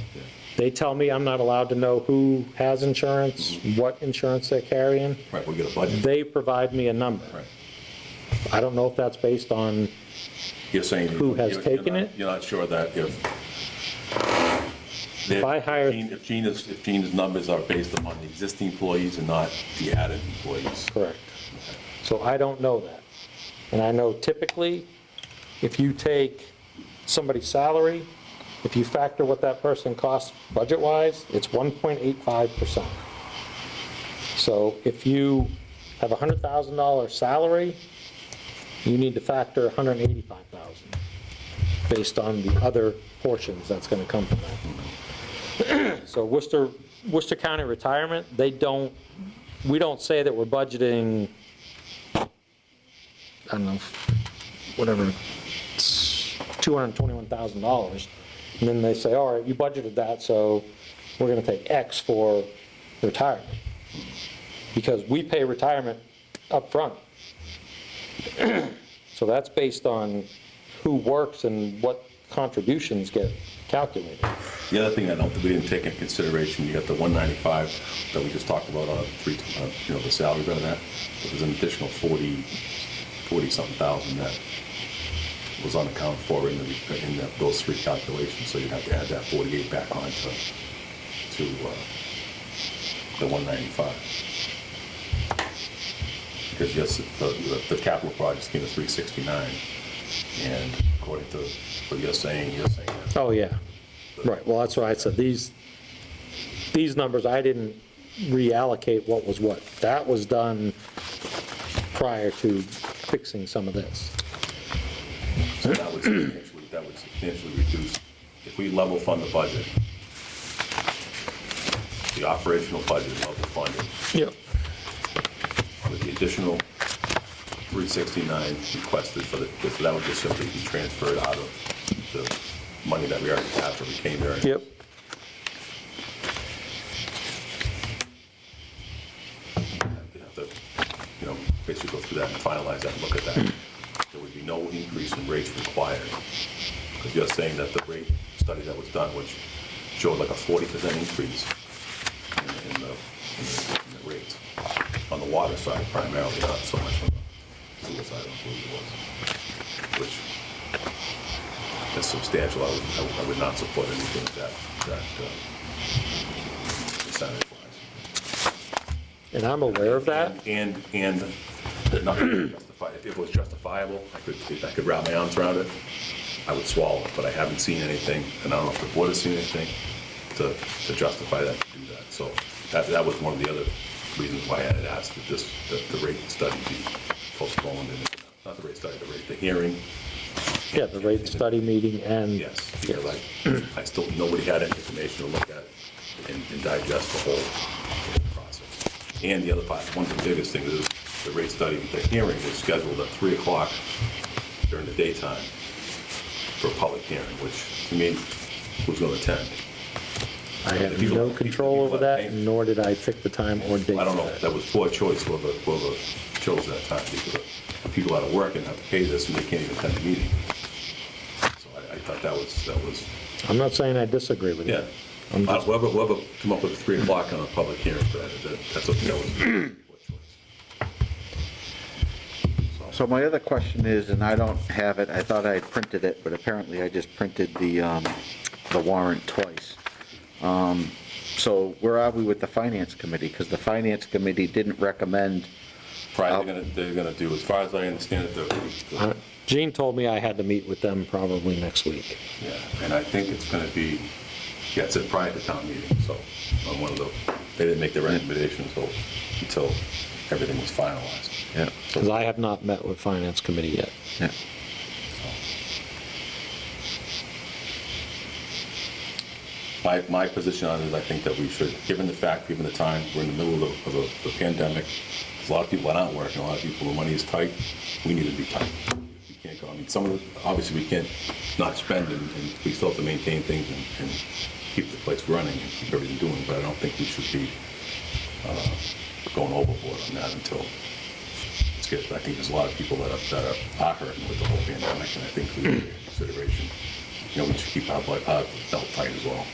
they tell me I'm not allowed to know who has insurance, what insurance they're carrying. Right, we get a budget. They provide me a number. Right. I don't know if that's based on, You're saying. Who has you're taken not- it? You're not sure that If I hire- If Gene's numbers are based upon the existing employees and not the added employees. correct. So I don't know that. And I know typically, if you take somebody's salary, if you factor what that person costs budget-wise, it's 1.85%. So if you have a $100,000 salary, you need to factor 185,000 based on the other portions that's going to come from that. So Worcester County Retirement, we don't say that we're budgeting, I don't know, whatever, $221,000. And then they say, all right, you budgeted that, so we're going to take X for retirement. Because we pay retirement up front. So that's based on who works and what contributions get calculated. The other thing that we didn't take into consideration, you got the 195 that we just talked about on the salaries on that. There's an additional 40-something thousand that was unaccounted for in those three calculations. So you'd have to add that 48 back on to the 195. Because yes, the capital projects came to 369, and according to what you're saying that. Oh, yeah. Right, well, that's why I said these numbers, I didn't reallocate what was what. That was done prior to fixing some of this. So that would substantially reduce, if we level fund the budget, the operational budget level funded, Yep. with the additional 369 requested for so that would just simply be transferred out of the money that we already have for retained earnings. Yep. You have to, basically go through that and finalize that and look at that. There would be no increase in rates required. Because you're saying that the rate study that was done, which showed like a 40% increase in the rates on the water side primarily, not so much on the sewer side, I believe it was, which is substantial. I would not support anything that percentage-wise. And I'm aware of that. And nothing justified. If it was justifiable, I could wrap my arms around it. I would swallow it, but I haven't seen anything, and I don't know if the board has seen anything to justify that, to do that. So that was one of the other reasons why I had asked that the rate study be postponed, and not the rate study, the hearing. Yeah, the rate study meeting and. Yes, because I still, nobody had any information to look at and digest the whole process. And the other part, one of the biggest things is the rate study, the hearing is scheduled at 3 o'clock during the daytime for a public hearing, which to me, who's going to attend? I have no control over that, nor did I pick the time or date. I don't know, that was poor choice, whoever chose that time, because people out of work and have to pay this and they can't even attend the meeting. So I thought that was. I'm not saying I disagree with you. Yeah. I'm just- Whoever come up with 3 o'clock on a public hearing for that's okay, that was a poor choice. So my other question is, and I don't have it, I thought I had printed it, but apparently I just printed the warrant twice. So where are we with the finance committee? Because the finance committee didn't recommend. Probably they're gonna do, as far as I understand it, Gene told me I had to meet with them probably next week. yeah, and I think it's gonna be, yeah, it said prior to town meeting, so on one of the, they didn't make their recommendation until everything was finalized. Yeah. Because I have not met with finance committee yet. Yeah. My position on it is I think that we should, given the time, we're in the middle of a pandemic, there's a lot of people that aren't working, a lot of people, the money is tight, we need to be tight. We can't go, I mean, obviously we can't not spend and we still have to maintain things and keep the place running and keep everything doing, but I don't think we should be going overboard on that until it's good. I think there's a lot of people that are hurting with the whole pandemic, and I think we need consideration. We should keep our belt tight as well.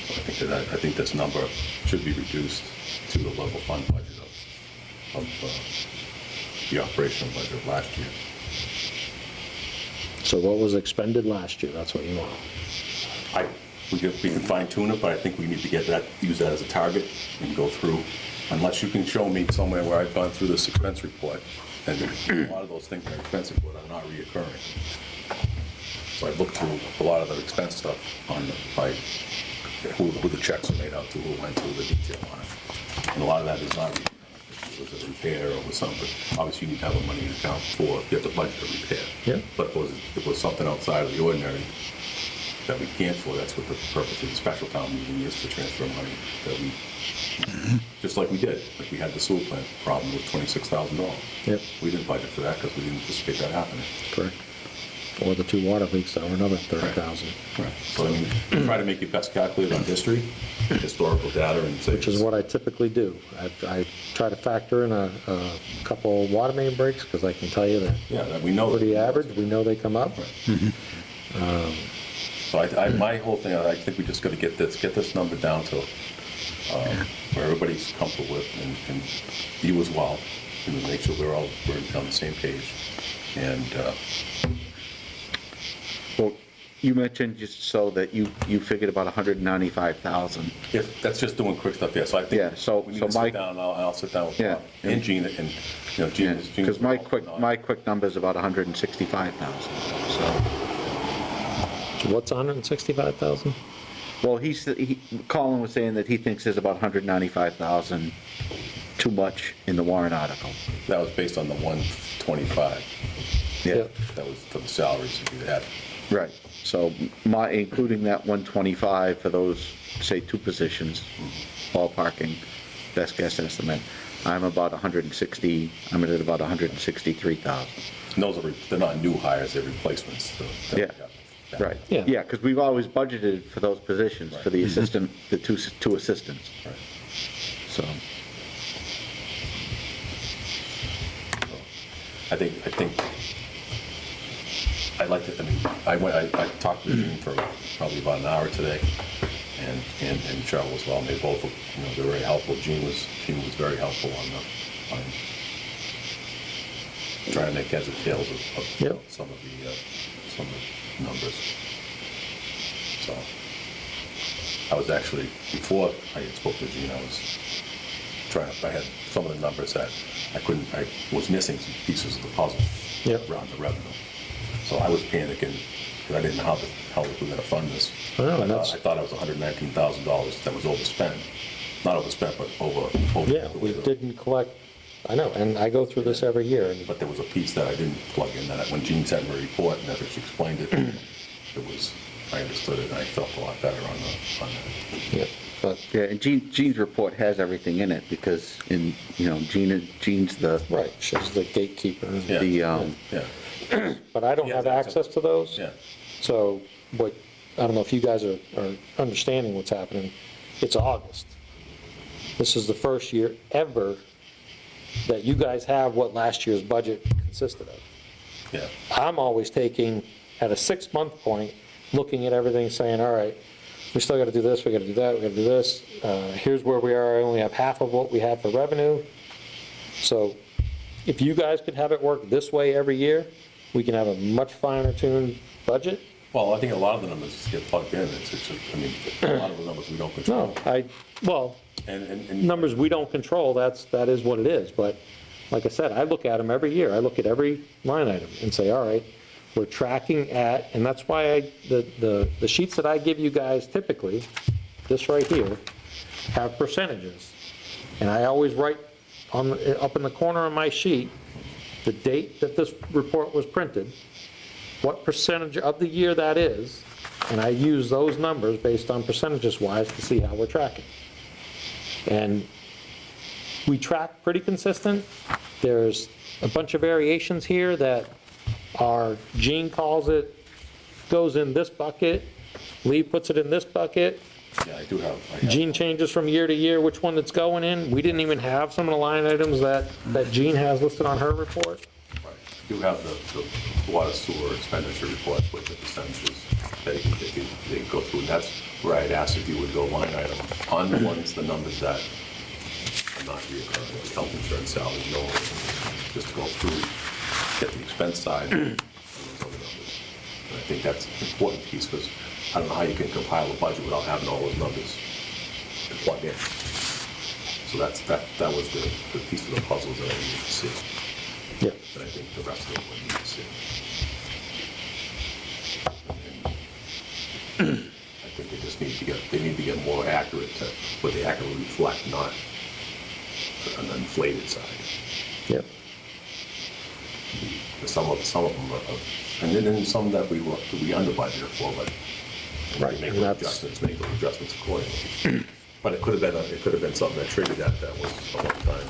I think this number should be reduced to the level fund budget of the operational budget of last year. So what was expended last year, that's what you want? We can fine tune it, but I think we need to use that as a target and go through, unless you can show me somewhere where I've gone through this expense report And a lot of those things are expensive, but are not reoccurring. So I looked through a lot of the expense stuff on by who the checks are made out to, who went to, the detail on it. And a lot of that is not reoccurring. It was a repair or was something. Obviously, you need to have a money account for, you have to budget a repair. Yeah. But if it was something outside of the ordinary that we can't for, that's what the purpose of the special town meeting is, to transfer money that we, just like we did. Like we had the sewer plant problem with $26,000. Yep. We didn't budget for that because we didn't anticipate that happening. Correct. Or the 2 water leaks that were another 30,000, Right. So I mean, try to make your best calculator on history, historical data, and say. which is what I typically do. I try to factor in a couple water main breaks, because I can tell you that Yeah, that we know. pretty average, we know they come up. So my whole thing, I think we just got to get this number down to where everybody's comfortable with, and you as well, and make sure we're on the same page. And Well, you mentioned just so that you figured about 195,000. if, that's just doing quick stuff, yeah, so I think. Yeah, so we need to Mike- sit down, and I'll sit down with Yeah. Bob and Gina, and, you know, Gina's. Because my quick number is about 165,000, so. So what's 165,000? Well, Colin was saying that he thinks there's about 195,000 too much in the warrant article. That was based on the 125. Yeah. That was for the salaries that we had. Right, so including that 125 for those, say, 2 positions, all parking, best guess estimate, I'm about 160, I'm at about 163,000. And those are, they're not new hires, they're replacements. so that we Yeah. got. Right, Yeah. yeah, because we've always budgeted for those positions, for the assistant, the two assistants, Right. so. I think, I'd like to, I mean, I talked with Gene for probably about an hour today, and Cheryl as well, and they both, you know, they're very helpful. Gene was very helpful on trying to make heads or tails of Yep. some of the numbers. So, I was actually, before I had spoke to Gene, I had some of the numbers that I was missing some pieces of the puzzle Yep. around the revenue. So I was panicking, because I didn't know how we were gonna fund this. I know, and I that's- thought it was $119,000 that was overspent. Not overspent, but over. Yeah, we didn't collect, I know, and I go through this every year, and But there was a piece that I didn't plug in, that when Gene sent me a report, and after she explained it, I understood it, and I felt a lot better on that. yeah, but, Yeah, and Gene's report has everything in it, because Gene's the, right, she's the gatekeeper. Yeah. the, Yeah, But I don't He have has access. access to those. yeah. So what, I don't know if you guys are understanding what's happening. It's August. This is the first year ever that you guys have what last year's budget consisted of. Yeah, I'm always taking, at a 6-month point, looking at everything, saying, all right, we still got to do this, we got to do that, we got to do this. Here's where we are, I only have half of what we have for revenue. So if you guys could have it work this way every year, we can have a much finer tuned budget. well, I think a lot of the numbers just get plugged in, it's just, I mean, a lot of the numbers we don't control. No, well, And numbers we don't control, that is what it is. But like I said, I look at them every year. I look at every line item and say, all right, we're tracking at, and that's why the sheets that I give you guys typically, this right here, have percentages. And I always write up in the corner of my sheet, the date that this report was printed, what percentage of the year that is, and I use those numbers based on percentages wise to see how we're tracking. And we track pretty consistent. There's a bunch of variations here that our Gene calls it, goes in this bucket, Lee puts it in this bucket, Yeah, I have. Gene changes from year to year which one it's going in. We didn't even have some of the line items that Gene has listed on her report. Right. You have the water sewer expenditure reports with the percentages that they can go through, and that's where I'd asked if you would go line item on the ones, the numbers that are not reoccurring, like health insurance, salary, no, just to go through, get the expense side, and those other numbers. And I think that's an important piece, because I don't know how you can compile a budget without having all those numbers to plug in. So that was the piece of the puzzle that I needed to see. Yeah. And I think the rest of them would need to see. And I think they just need to get more accurate to what they accurately reflect, not an inflated side. Yep. Some of them are, and then some that we under budgeted for, but Right, make and those that's- adjustments accordingly. But it could have been something that triggered that was a one-time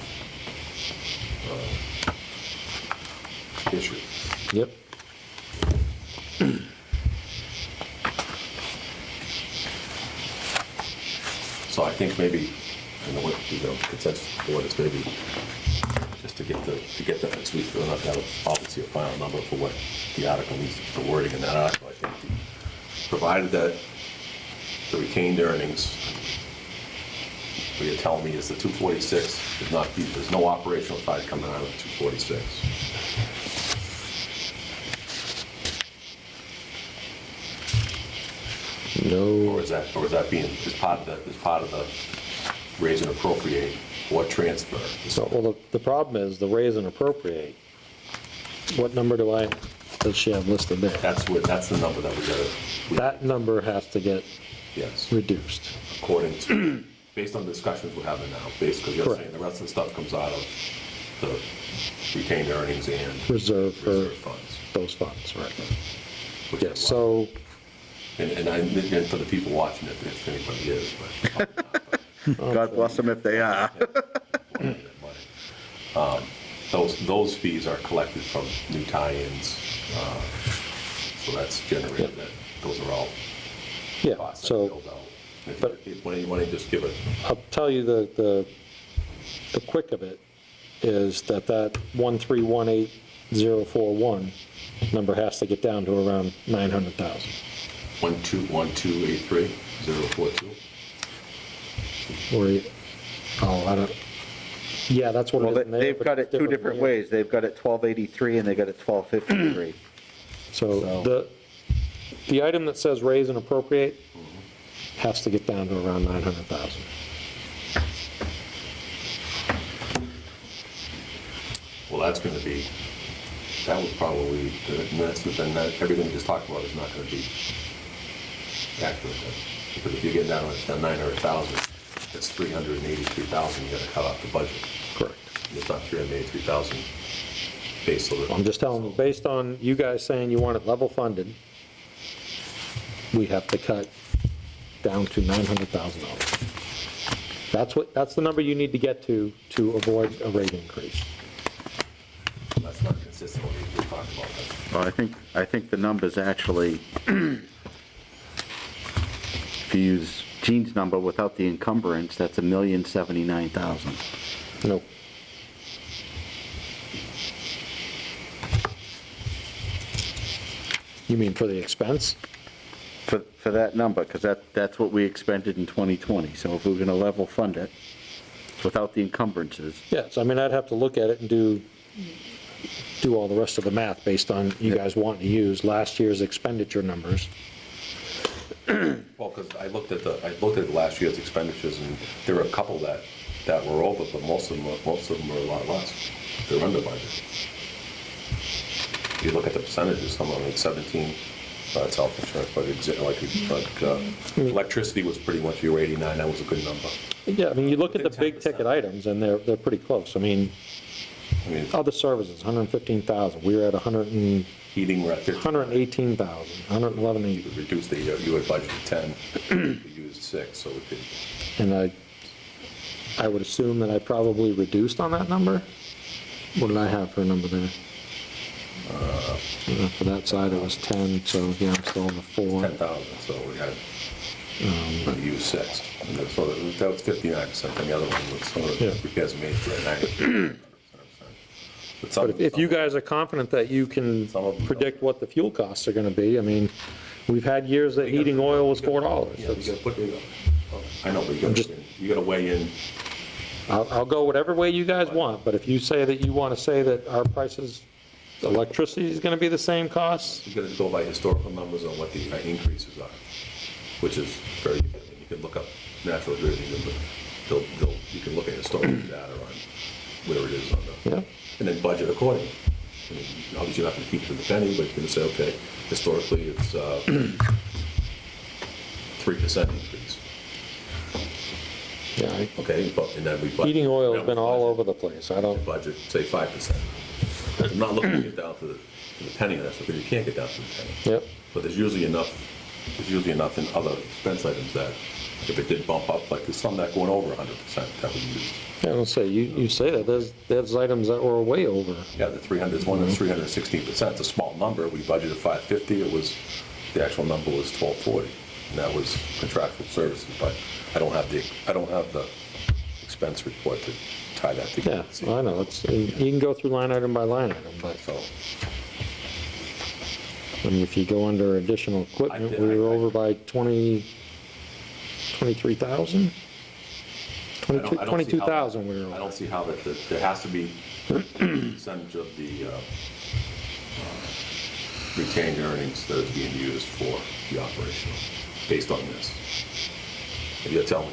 issue. Yep. So I think maybe, what, consensus board is maybe just to get the, at least we're not gonna have obviously a final number for what the article needs, the wording in that article. I think provided that the retained earnings, what you're telling me is the 246 is not, there's no operational side coming out of the 246. No. Or is that being, is part of the raise and appropriate or transfer? So, well, the problem is the raise and appropriate. What number does she have listed there? That's the number that we gotta. That number has to get Yes, reduced. according to, based on the discussions we're having now, basically, you're saying Correct. the rest of the stuff comes out of the retained earnings and Reserve for reserve funds. those funds, right? which Yeah, is so, and for the people watching it, if anybody is, but. God bless them if they are. Those fees are collected from new tie-ins, so that's generated, those are all yeah, costs that so build out. If but- you want to just give it, I'll tell you the quick of it is that 1318041 number has to get down to around 900,000. 1283-042. Or, I don't, yeah, that's what Well, it is in there, they've but got it two different way. ways. They've got it 1283 and they got it 1253. So the item that says raise and appropriate has to get down to around 900,000. Well, that's going to be, that would probably, then everything we just talked about is not going to be accurate then. Because if you get down to 900,000, it's 383,000 you got to cut off the budget. Correct. It's not 383,000 based on the. I'm just telling you, based on you guys saying you want it level funded, we have to cut down to $900,000. That's the number you need to get to avoid a rate increase. That's not consistent with what we talked about. Well, I think the numbers actually, if you use Gene's number without the encumbrance, that's $1,079,000. Nope. You mean for the expense? For that number, because that's what we expended in 2020. So if we're going to level fund it without the encumbrances, Yes, I mean, I'd have to look at it and do all the rest of the math based on you guys wanting to use last year's expenditure numbers. Well, because I looked at last year's expenditures, and there were a couple that were over, but most of them were a lot less. They're under budget. If you look at the percentages, some of them, like 17, that's health insurance, but electricity was pretty much your 89, that was a good number. Yeah, I mean, you look at the Within big 10%. ticket items, and they're pretty close. I mean, I mean, other services, 115,000, we were at heating, we're at 50. 118,000, 111,000. You could reduce you had budgeted 10, you used 6, so we could, And I would assume that I probably reduced on that number? What did I have for a number there? For that side, it was 10, so yeah, I'm still on the 4. 10,000, so we had, we used 6. And so that was 59%, and the other one was some of the Yeah. repairs and maintenance were at 90%. But if you guys are confident that you can Some of them predict what the fuel costs are gonna be, I mean, we've had years that heating oil was $4. Yeah, you gotta put, I know, but I'm just- you gotta weigh in. I'll go whatever way you guys want, but if you say that you wanna say that our prices, electricity is gonna be the same cost, You gotta go by historical numbers on what the increases are, which is very, you can look up Natural Grid, you can look at historical data on where it is on the. yeah? and then budget accordingly. I mean, obviously, you're not going to keep it to the penny, but you're going to say, okay, historically, it's 3% increase. Yeah, Okay, but, and then we budget. heating oil's been all budget- over the place. I don't, Budget, say 5%. I'm not looking to get down to the penny on that, because you can't get down to the penny. yep. But there's usually enough in other expense items that if it did bump up, like there's some that going over 100% that we used. I don't say, you say that, there's items that were way over. Yeah, the 300, there's one that's 316%, it's a small number, we budgeted 550, the actual number was 1240, and that was contractual services, but I don't have the expense report to tie that together. Yeah, I know, you can go through line item by line item, but, So, I mean, if you go under additional equipment, we were over by 23,000? I don't see how- 22,000 we were I over. don't see how that, there has to be a percentage of the retained earnings that is being used for the operational, based on this. If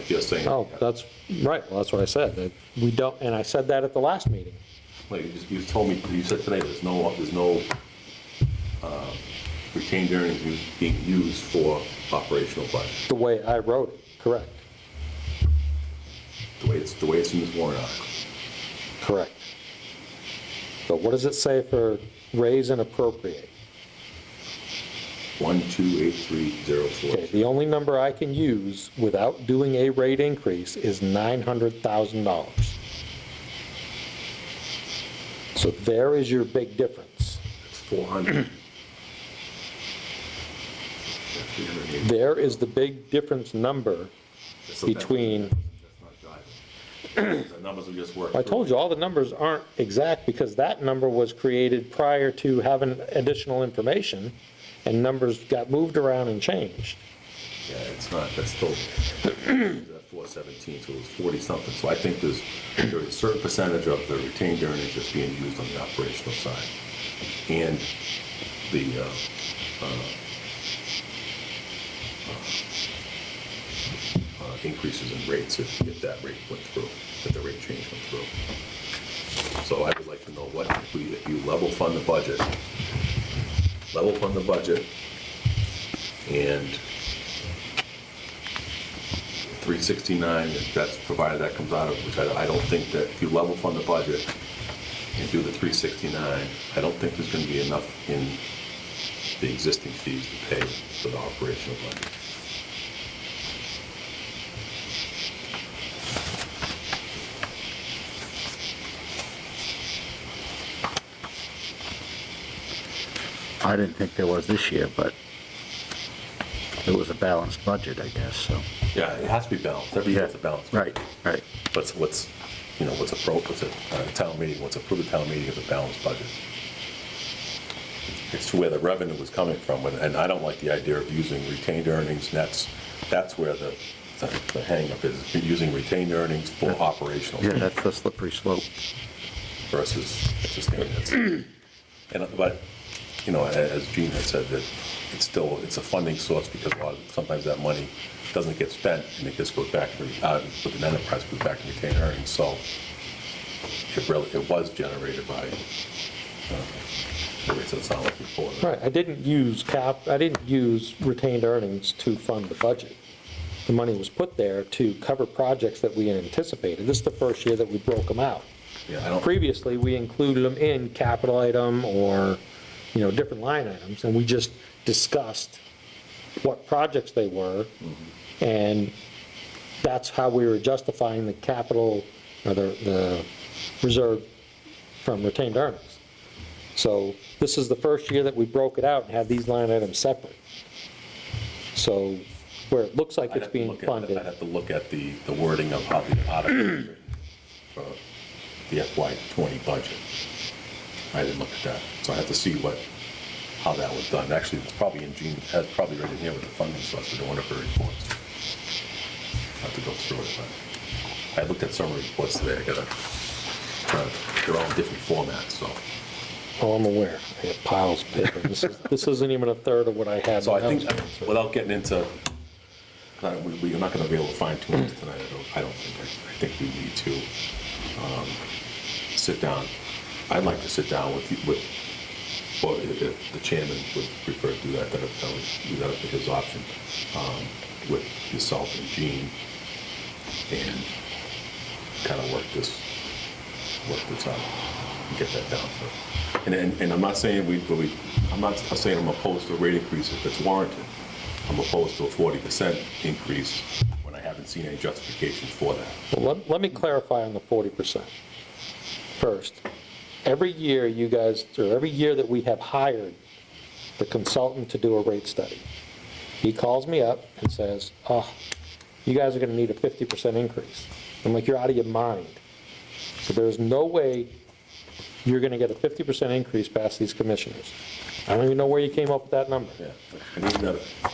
you're saying. Oh, that's, right, well, that's what I said, that we don't, and I said that at the last meeting. Well, you told me, you said today, there's no retained earnings being used for operational budget, The way I wrote it, correct, the way it's in this warrant article. correct. But what does it say for raise and appropriate? 128304. Okay, the only number I can use without doing a rate increase is $900,000. So there is your big difference. It's 400. There is the big difference number So between, That's not jiving. The numbers will just work. I told you, all the numbers aren't exact because that number was created prior to having additional information, and numbers got moved around and changed. Yeah, it's not, that's still, that's 417, so it was 40-something. So I think there's a certain percentage of the retained earnings that's being used on the operational side. And the increases in rates if that rate went through, if the rate change went through. So I would like to know what, if you level fund the budget, and 369, if that's provided that comes out of, which I don't think that, if you level fund the budget and do the 369, I don't think there's going to be enough in the existing fees to pay for the operational budget. I didn't think there was this year, but it was a balanced budget, I guess, so. Yeah, it has to be balanced. Every year it's a balance. Right, right. What's a town meeting, what's approved at town meeting is a balanced budget. It's to where the revenue was coming from, and I don't like the idea of using retained earnings nets. That's where the hang-up is, using retained earnings for operational Yeah, that's the slippery slope. versus sustaining it. But, as Gene had said, that it's a funding source because sometimes that money doesn't get spent and it just goes back with an enterprise, goes back to retained earnings. So it was generated by, it's not like before. Right, I didn't use retained earnings to fund the budget. The money was put there to cover projects that we had anticipated. This is the first year that we broke them out. Yeah, I don't. Previously, we included them in capital item or, different line items, and we just discussed what projects they were, and that's how we were justifying the capital, or the reserve from retained earnings. So this is the first year that we broke it out and had these line items separate. So where it looks like I'd it's have to being look at- funded. I'd have to look at the wording of how the article is written for the FY '20 budget. I didn't look at that, so I have to see how that was done. Actually, it's probably in Gene, has probably right in here with the funding source in one of her reports. I have to go through it, but I looked at some of the reports today, they're all in different formats, so. Oh, I'm aware. I have piles of paper. This isn't even a third of what I had. So I when think, was going through. without getting into, we're not gonna be able to fine tune this tonight, I don't think. I think we need to sit down I'd like to sit down with, or if the chairman would prefer to do that, that would leave that up to his option, with yourself and Gene, and kind of work this out, and get that down. And I'm not saying I'm not saying I'm opposed to a rate increase if it's warranted. I'm opposed to a 40% increase when I haven't seen any justification for that. Well, let me clarify on the 40%. First, every year you guys, or every year that we have hired the consultant to do a rate study, he calls me up and says, oh, you guys are gonna need a 50% increase. I'm like, you're out of your mind. So there's no way you're gonna get a 50% increase past these commissioners. I don't even know where you came up with that number. Yeah, and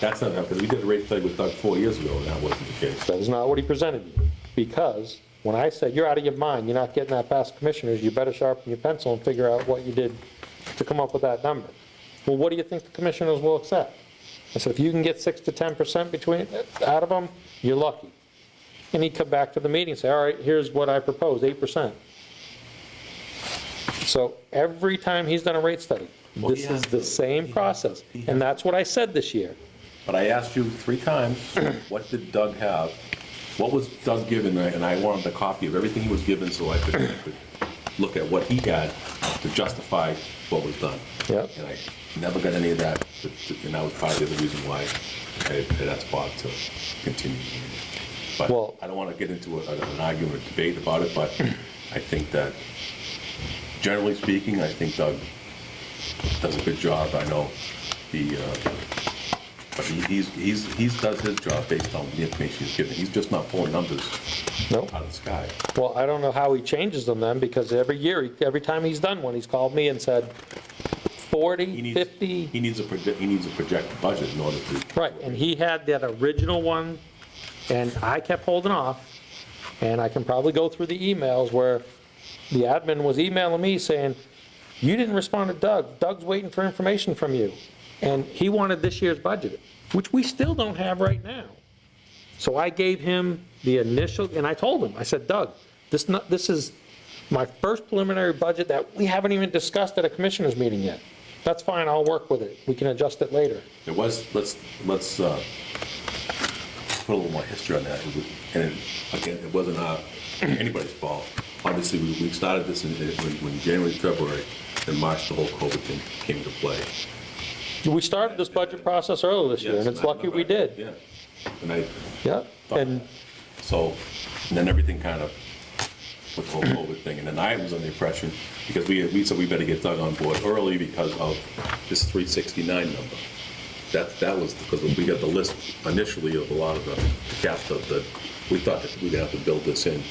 that's not, because we did a rate study with Doug 4 years ago, and that wasn't the case. That is not what he presented you. Because when I said, you're out of your mind, you're not getting that past commissioners, you better sharpen your pencil and figure out what you did to come up with that number. Well, what do you think the commissioners will accept? I said, if you can get 6 to 10% out of them, you're lucky. And he'd come back to the meeting and say, all right, here's what I propose, 8%. So every time he's done a rate study, Well, he this has is the to. same process. And that's what I said this year. But I asked you 3 times, what did Doug have? What was Doug given? And I wanted a copy of everything he was given so I could look at what he had to justify what was done. Yep. And I never got any of that, and that was part of the other reason why I asked Bob to continue. But Well- I don't want to get into an argument, a debate about it, but I think that, generally speaking, I think Doug does a good job. I know but he does his job based on the information he's given. He's just not pulling numbers Nope. out of the sky. Well, I don't know how he changes them then, because every year, every time he's done one, he's called me and said 40, 50. He needs a projected budget in order to. Right, and he had that original one, and I kept holding off, and I can probably go through the emails where the admin was emailing me saying, you didn't respond to Doug, Doug's waiting for information from you. And he wanted this year's budget, which we still don't have right now. So I gave him the initial, and I told him, I said, Doug, this is my first preliminary budget that we haven't even discussed at a commissioners meeting yet. That's fine, I'll work with it, we can adjust it later. It was, let's put a little more history on that. And again, it wasn't anybody's fault. Obviously, we started this when January, February, and March, the whole COVID thing came into play. We started this budget process earlier this year, and it's lucky we did. Yeah. And Yeah, and so, and then everything kind of, with the whole COVID thing, and then I was under the impression, because we said we better get Doug on board early because of this 369 number. That was, because we got the list initially of a lot of the gaps that we thought that we were gonna have to build this in,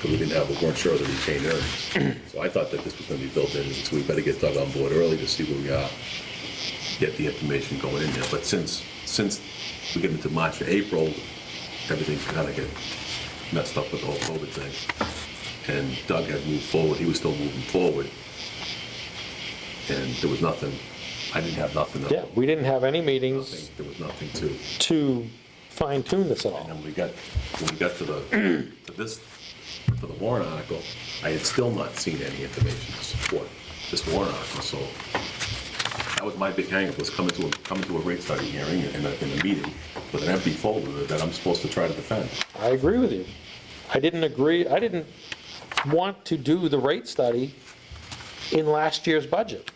because we weren't sure of the retained earnings. So I thought that this was gonna be built in, so we better get Doug on board early to see where we are, get the information going in there. But since we get into March or April, everything's kind of get messed up with the whole COVID thing. And Doug had moved forward, he was still moving forward. And there was nothing, I didn't have nothing. yeah, we didn't have any Nothing, meetings there was nothing to, to fine tune this at all. and then when we got to the warrant article, I had still not seen any information to support this warrant article, so that was my big hang-up, was coming to a rate study hearing in a meeting with an empty folder that I'm supposed to try to defend. I agree with you. I didn't want to do the rate study in last year's budget.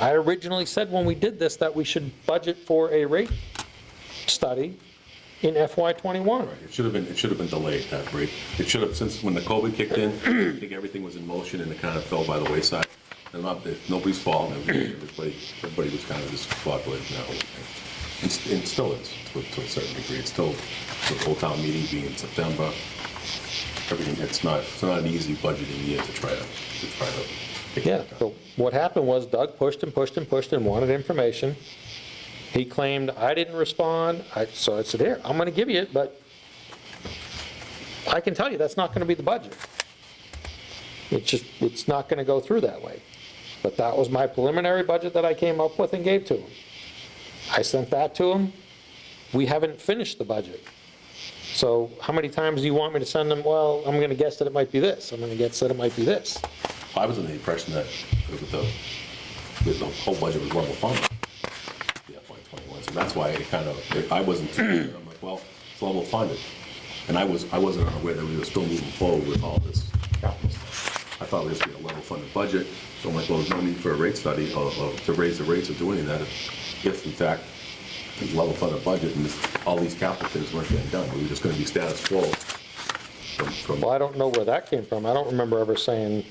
I originally said when we did this that we should budget for a rate study in FY '21. Right, it should have been delayed, that rate. It should have, since when the COVID kicked in, I think everything was in motion and it kind of fell by the wayside. And nobody's fault, everybody was kind of discombobulated in that whole thing. And still is, to a certain degree. It's still, the whole town meeting being in September, everything, it's not an easy budgeting year to try to get Yeah, that done. so what happened was Doug pushed and pushed and pushed and wanted information. He claimed I didn't respond, so I said, here, I'm gonna give you it, but I can tell you that's not gonna be the budget. It's not gonna go through that way. But that was my preliminary budget that I came up with and gave to him. I sent that to him. We haven't finished the budget. So how many times do you want me to send them? Well, I'm gonna guess that it might be this, I'm gonna guess that it might be this. I was under the impression that with the whole budget was level funded, the FY '21, so that's why it kind of, I wasn't, I'm like, well, it's level funded. And I wasn't aware that we were still moving forward with all this capital stuff. I thought we just had a level funded budget, so I'm like, well, there's no need for a rate study or to raise the rates or do any of that if in fact it's a level funded budget and all these capital things weren't getting done. We were just gonna be status quo from, Well, I don't know where that came from. I don't remember ever saying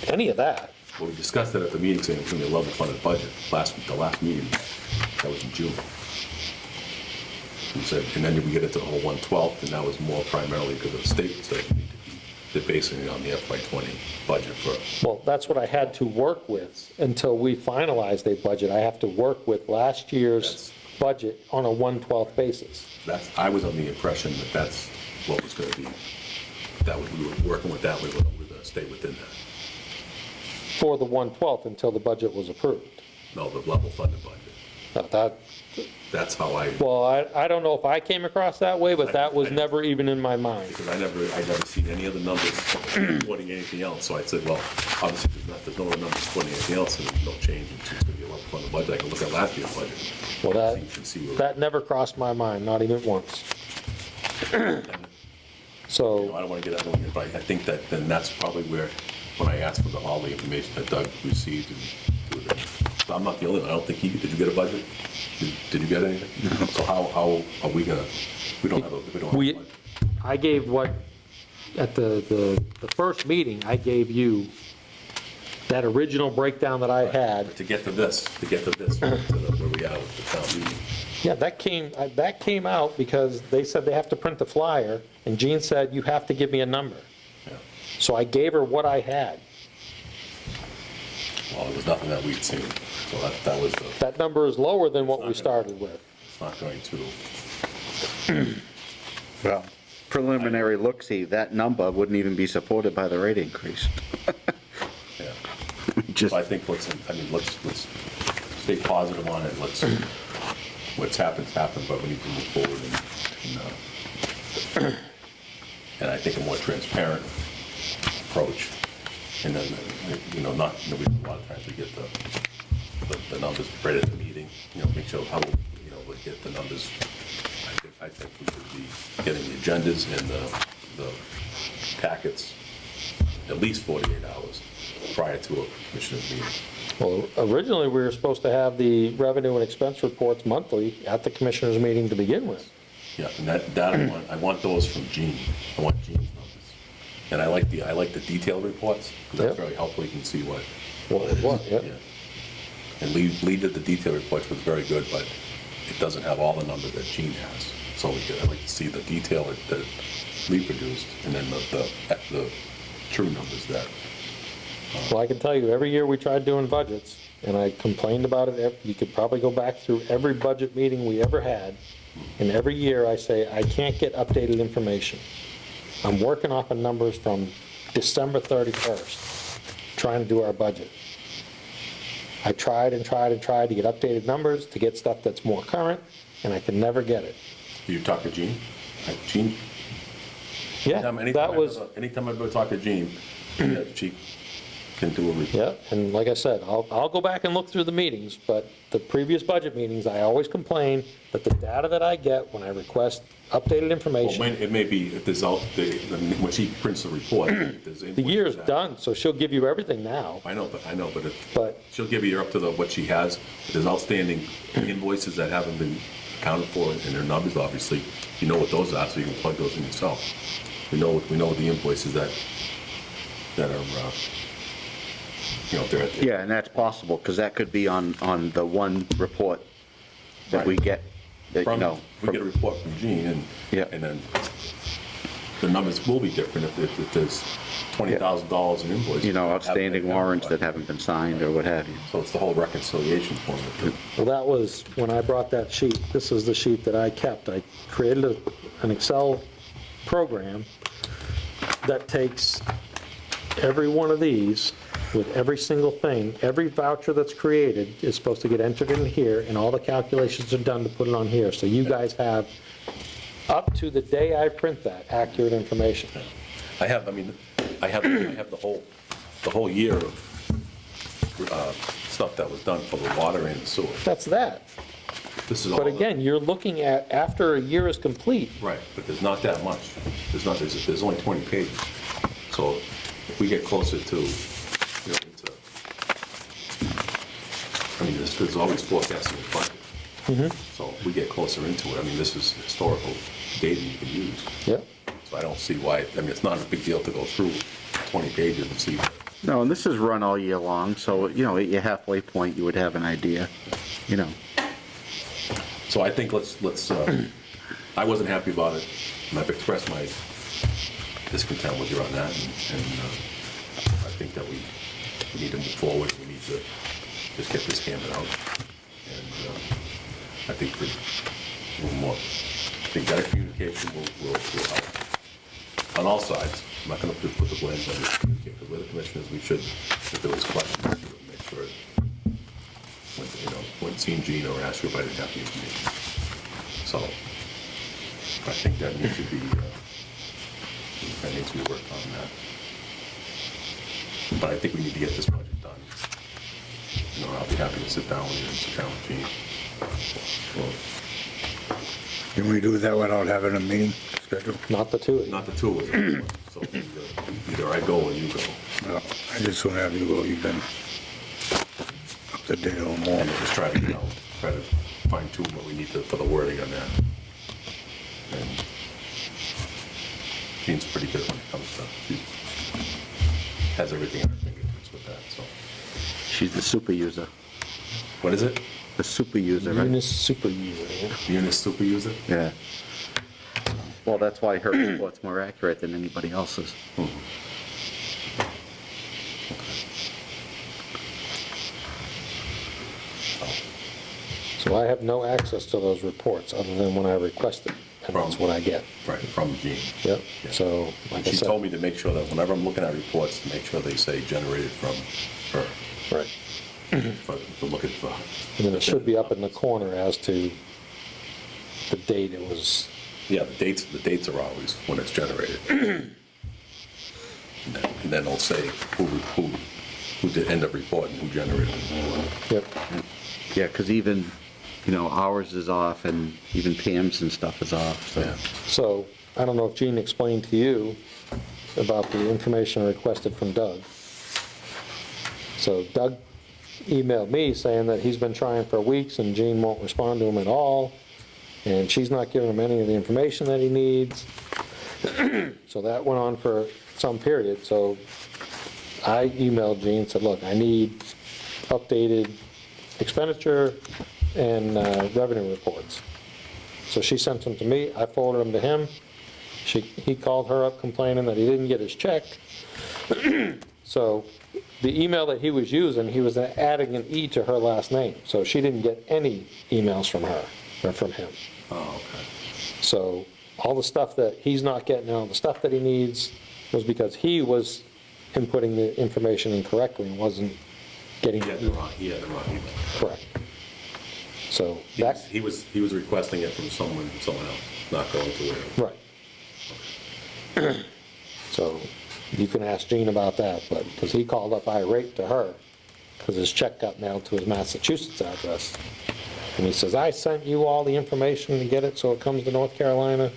any of that. well, we discussed that at the meeting, saying it was gonna be a level funded budget, the last meeting, that was in June. We said, and then we get into the whole 1/12, and that was more primarily because the state said they're basing it on the FY '20 budget for, Well, that's what I had to work with until we finalized a budget. I have to work with last year's budget on a 1/12 basis. I was under the impression that that's what was gonna be, that was, we were working with that, we were gonna stay within that. For the 1/12 until the budget was approved. No, the level funded budget. Now, That's how I, well, I don't know if I came across that way, but that was never even in my mind. because I never seen any of the numbers supporting anything else, so I said, well, obviously, there's no other numbers supporting anything else, and there's no change, and it's gonna be a level funded budget, I can look at last year's budget. Well, So you can see where, that never crossed my mind, not even once. So, I don't wanna get everyone here, but I think that, then that's probably where, when I asked for all the information that Doug received, and I'm not the only one, I don't think did you get a budget? Did you get anything? So how are we gonna, we don't have a budget. I gave what, at the first meeting, I gave you that original breakdown that I had. To get to this, to where we are with the town meeting. Yeah, that came out because they said they have to print the flyer, and Jean said, you have to give me a number. Yeah. So I gave her what I had. Well, there was nothing that we'd seen, so that was the, That number is lower than what we started with. it's not going to, Well, preliminary look-see, that number wouldn't even be supported by the rate increase. yeah. Just, So I think let's stay positive on it, what's happened, but we need to move forward and I think a more transparent approach. And then, a lot of times we get the numbers right at the meeting, make sure how, we get the numbers. I think we should be getting the agendas and the packets at least 48 hours prior to a commissioner's meeting. Well, originally, we were supposed to have the revenue and expense reports monthly at the commissioners' meeting to begin with. Yeah, and that I want those from Gene. I want Gene's numbers. And I like the detailed reports, because that's Yep. very helpful, you can see what. What it was, yeah. And Lee did the detailed reports, was very good, but it doesn't have all the numbers that Gene has. So I'd like to see the detail that Lee produced, and then the true numbers that. Well, I can tell you, every year we tried doing budgets, and I complained about it, you could probably go back through every budget meeting we ever had, and every year I say, I can't get updated information. I'm working off of numbers from December 31st, trying to do our budget. I tried and tried and tried to get updated numbers, to get stuff that's more current, and I could never get it. Do you talk to Gene? Gene? Yeah, that was, Anytime I go talk to Gene, she can do a report. yeah, and like I said, I'll go back and look through the meetings, but the previous budget meetings, I always complain that the data that I get when I request updated Well, information, it may be, if there's when she prints the report, if there's the invoices year's that- done, so she'll give you everything now, I know, but but, she'll give you up to what she has. If there's outstanding invoices that haven't been accounted for in their numbers, obviously, you know what those are, so you can plug those in yourself. We know the invoices that are, if they're at. yeah, and that's possible, because that could be on the one report that we get, that, We get a report from Gene, Yeah. and then the numbers will be different if there's $20,000 in invoices. outstanding warrants that haven't been signed or what have you. So it's the whole reconciliation format. well, that was, when I brought that sheet, this is the sheet that I kept. I created an Excel program that takes every one of these with every single thing, every voucher that's created is supposed to get entered in here, and all the calculations are done to put it on here. So you guys have, up to the day I print that, accurate information. I have the whole the whole year of stuff that was done for the water and the sewer. That's that. This is all. But again, you're looking at, after a year is complete, Right, but there's not that much. There's only 20 pages. So if we get closer to, there's always forecasting the budget. So if we get closer into it, this is historical data you can use. yeah. So I don't see why, it's not a big deal to go through 20 pages and see. No, and this is run all year long, so, at your halfway point, you would have an idea, So I think let's, I wasn't happy about it, and I've expressed my discontent with you on that, and I think that we need to move forward, we need to just get this hammered out. And I think a little more, I think better communication will help on all sides. I'm not gonna put the blame on the communication, but we're the commissioners, we should, if there was questions, we should make sure, when seeing Gene or ask you if I didn't have the information. So, I think that needs to be worked on that. But I think we need to get this budget done. I'll be happy to sit down with you and sit down with Gene. Can we do that without having a meeting scheduled? Not the two of you. Not the two of us, so either I go or you go. No, I just want to have you go, you've been up to date a little more. And we'll just try to, try to fine tune what we need to, for the wording on that. And Gene's pretty good when it comes to, she has everything at her fingertips with that, so. She's the super user, What is it? the super user, right? Munis super user, yeah. Munis super user? Yeah. Well, that's why her report's more accurate than anybody else's. So I have no access to those reports other than when I request it, and that's what I get. Right, from Gene. Yep, Yeah. so, like I She said. told me to make sure that whenever I'm looking at reports, to make sure they say generated from her, Right. to look at the. And then it should be up in the corner as to the date it was, Yeah, the dates are always when it's generated. And then it'll say who did end up reporting, who generated it. yep, Yeah, because even, ours is off, and even Pam's and stuff is off, so. Yeah. so, I don't know if Gene explained to you about the information requested from Doug. So Doug emailed me saying that he's been trying for weeks and Gene won't respond to him at all, and she's not giving him any of the information that he needs. So that went on for some period, so I emailed Gene and said, look, I need updated expenditure and revenue reports. So she sent them to me, I forwarded them to him. He called her up complaining that he didn't get his check. So the email that he was using, he was adding an E to her last name, so she didn't get any emails from her, or from him. Oh, okay. So all the stuff that he's not getting, all the stuff that he needs was because he was inputting the information incorrectly and wasn't getting He had the wrong email. correct. So that, He was requesting it from someone else, not going to where. right. So you can ask Gene about that, but, because he called up irate to her, because his check got mailed to his Massachusetts address. And he says, I sent you all the information to get it so it comes to North Carolina.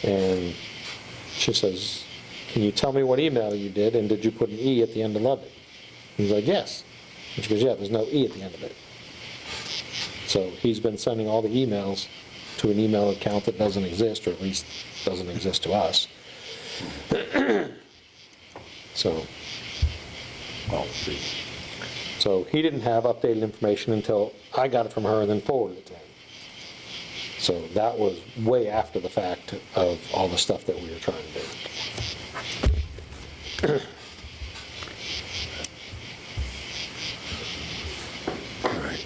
And she says, can you tell me what email you did, and did you put an E at the end of it? He's like, yes. And she goes, yeah, there's no E at the end of it. So he's been sending all the emails to an email account that doesn't exist, or at least doesn't exist to us. So, Well, see. so he didn't have updated information until I got it from her and then forwarded it to him. So that was way after the fact of all the stuff that we were trying to do. All right.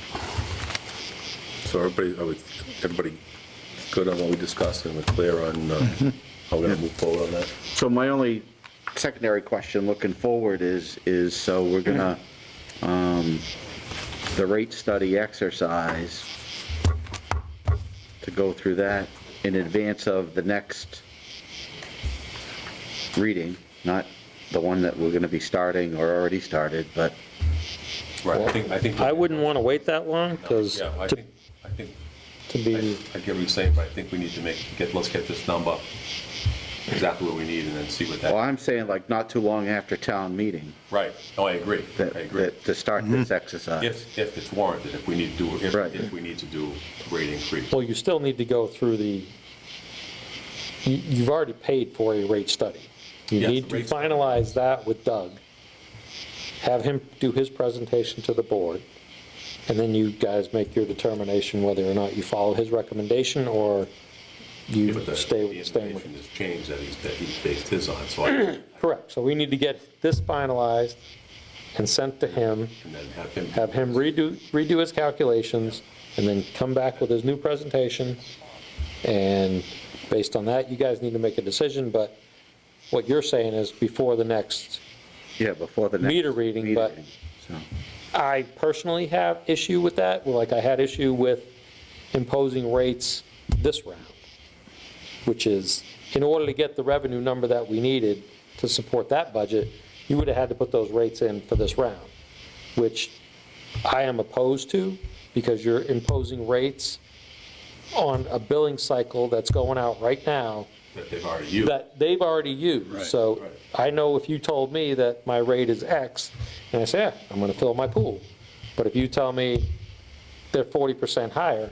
So everybody good on what we discussed, and we're clear on how we're gonna move forward on that? So my only secondary question looking forward is so we're gonna, the rate study exercise, to go through that in advance of the next reading, not the one that we're gonna be starting or already started, but, Right, I think. I wouldn't want to wait that long, because Yeah, I to think, be, I get what you're saying, but I think we need to let's get this number exactly what we need and then see what well, that, I'm saying like not too long after town meeting, right, oh, I agree, I agree. that to start this exercise. If it's warranted, if we need to do, Right. if we need to do a rate increase. well, you still need to go through you've already paid for a rate study. You Yes, need to rate study. finalize that with Doug, have him do his presentation to the board, and then you guys make your determination whether or not you follow his recommendation or Yeah, you but the stay with. information has changed that he based his on, so I, Correct, so we need to get this finalized and sent to him, and then have him. have him redo his calculations, and then come back with his new presentation. And based on that, you guys need to make a decision, but what you're saying is before the next, Yeah, before the next. Meter reading, but- So, I personally have issue with that, like I had issue with imposing rates this round, which is, in order to get the revenue number that we needed to support that budget, you would have had to put those rates in for this round, which I am opposed to, because you're imposing rates on a billing cycle that's going out right now That they've already used. that they've already used. So right. I know if you told me that my rate is X, and I say, yeah, I'm gonna fill my pool. But if you tell me they're 40% higher,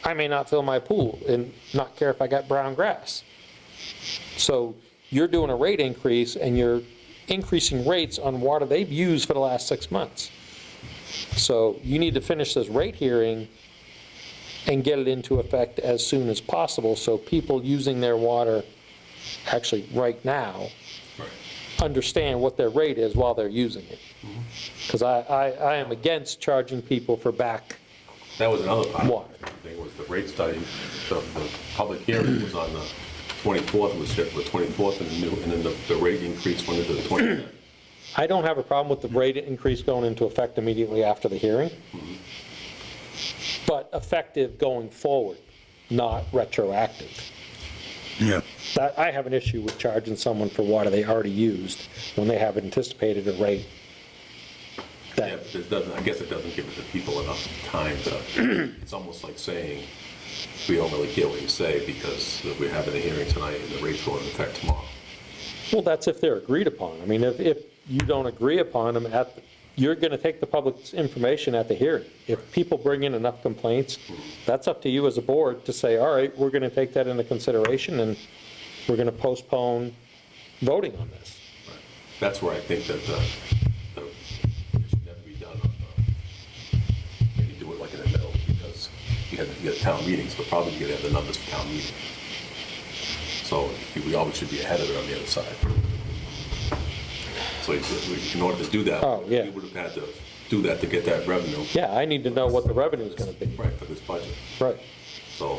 I may not fill my pool and not care if I got brown grass. So you're doing a rate increase, and you're increasing rates on water they've used for the last 6 months. So you need to finish this rate hearing and get it into effect as soon as possible, so people using their water actually right now Right. understand what their rate is while they're using it. Because I am against charging people for back That was another part. Water. The thing was the rate study, the public hearing was on the 24th, was scheduled for the 24th, and then the rate increase went into the 29th. I don't have a problem with the rate increase going into effect immediately after the hearing, but effective going forward, not retroactive. Yeah. That, I have an issue with charging someone for water they already used when they haven't anticipated a rate. Yeah, but it doesn't, I guess it doesn't give the people enough time to, it's almost like saying, we don't really care what you say because we're having a hearing tonight and the rate's going into effect tomorrow. Well, that's if they're agreed upon. I mean, if you don't agree upon them you're going to take the public's information at the hearing. If people bring in enough complaints, that's up to you as a board to say, all right, we're going to take that into consideration, and we're going to postpone voting on this. That's where I think that it should never be done on maybe do it like in the middle, because you get town meetings, but probably you gotta have the numbers for town meeting. So we always should be ahead of it on the other side. So in order to do that, Oh, yeah. we would have had to do that to get that revenue. Yeah, I need to know what the revenue is going to be. Right, for this budget. Right. So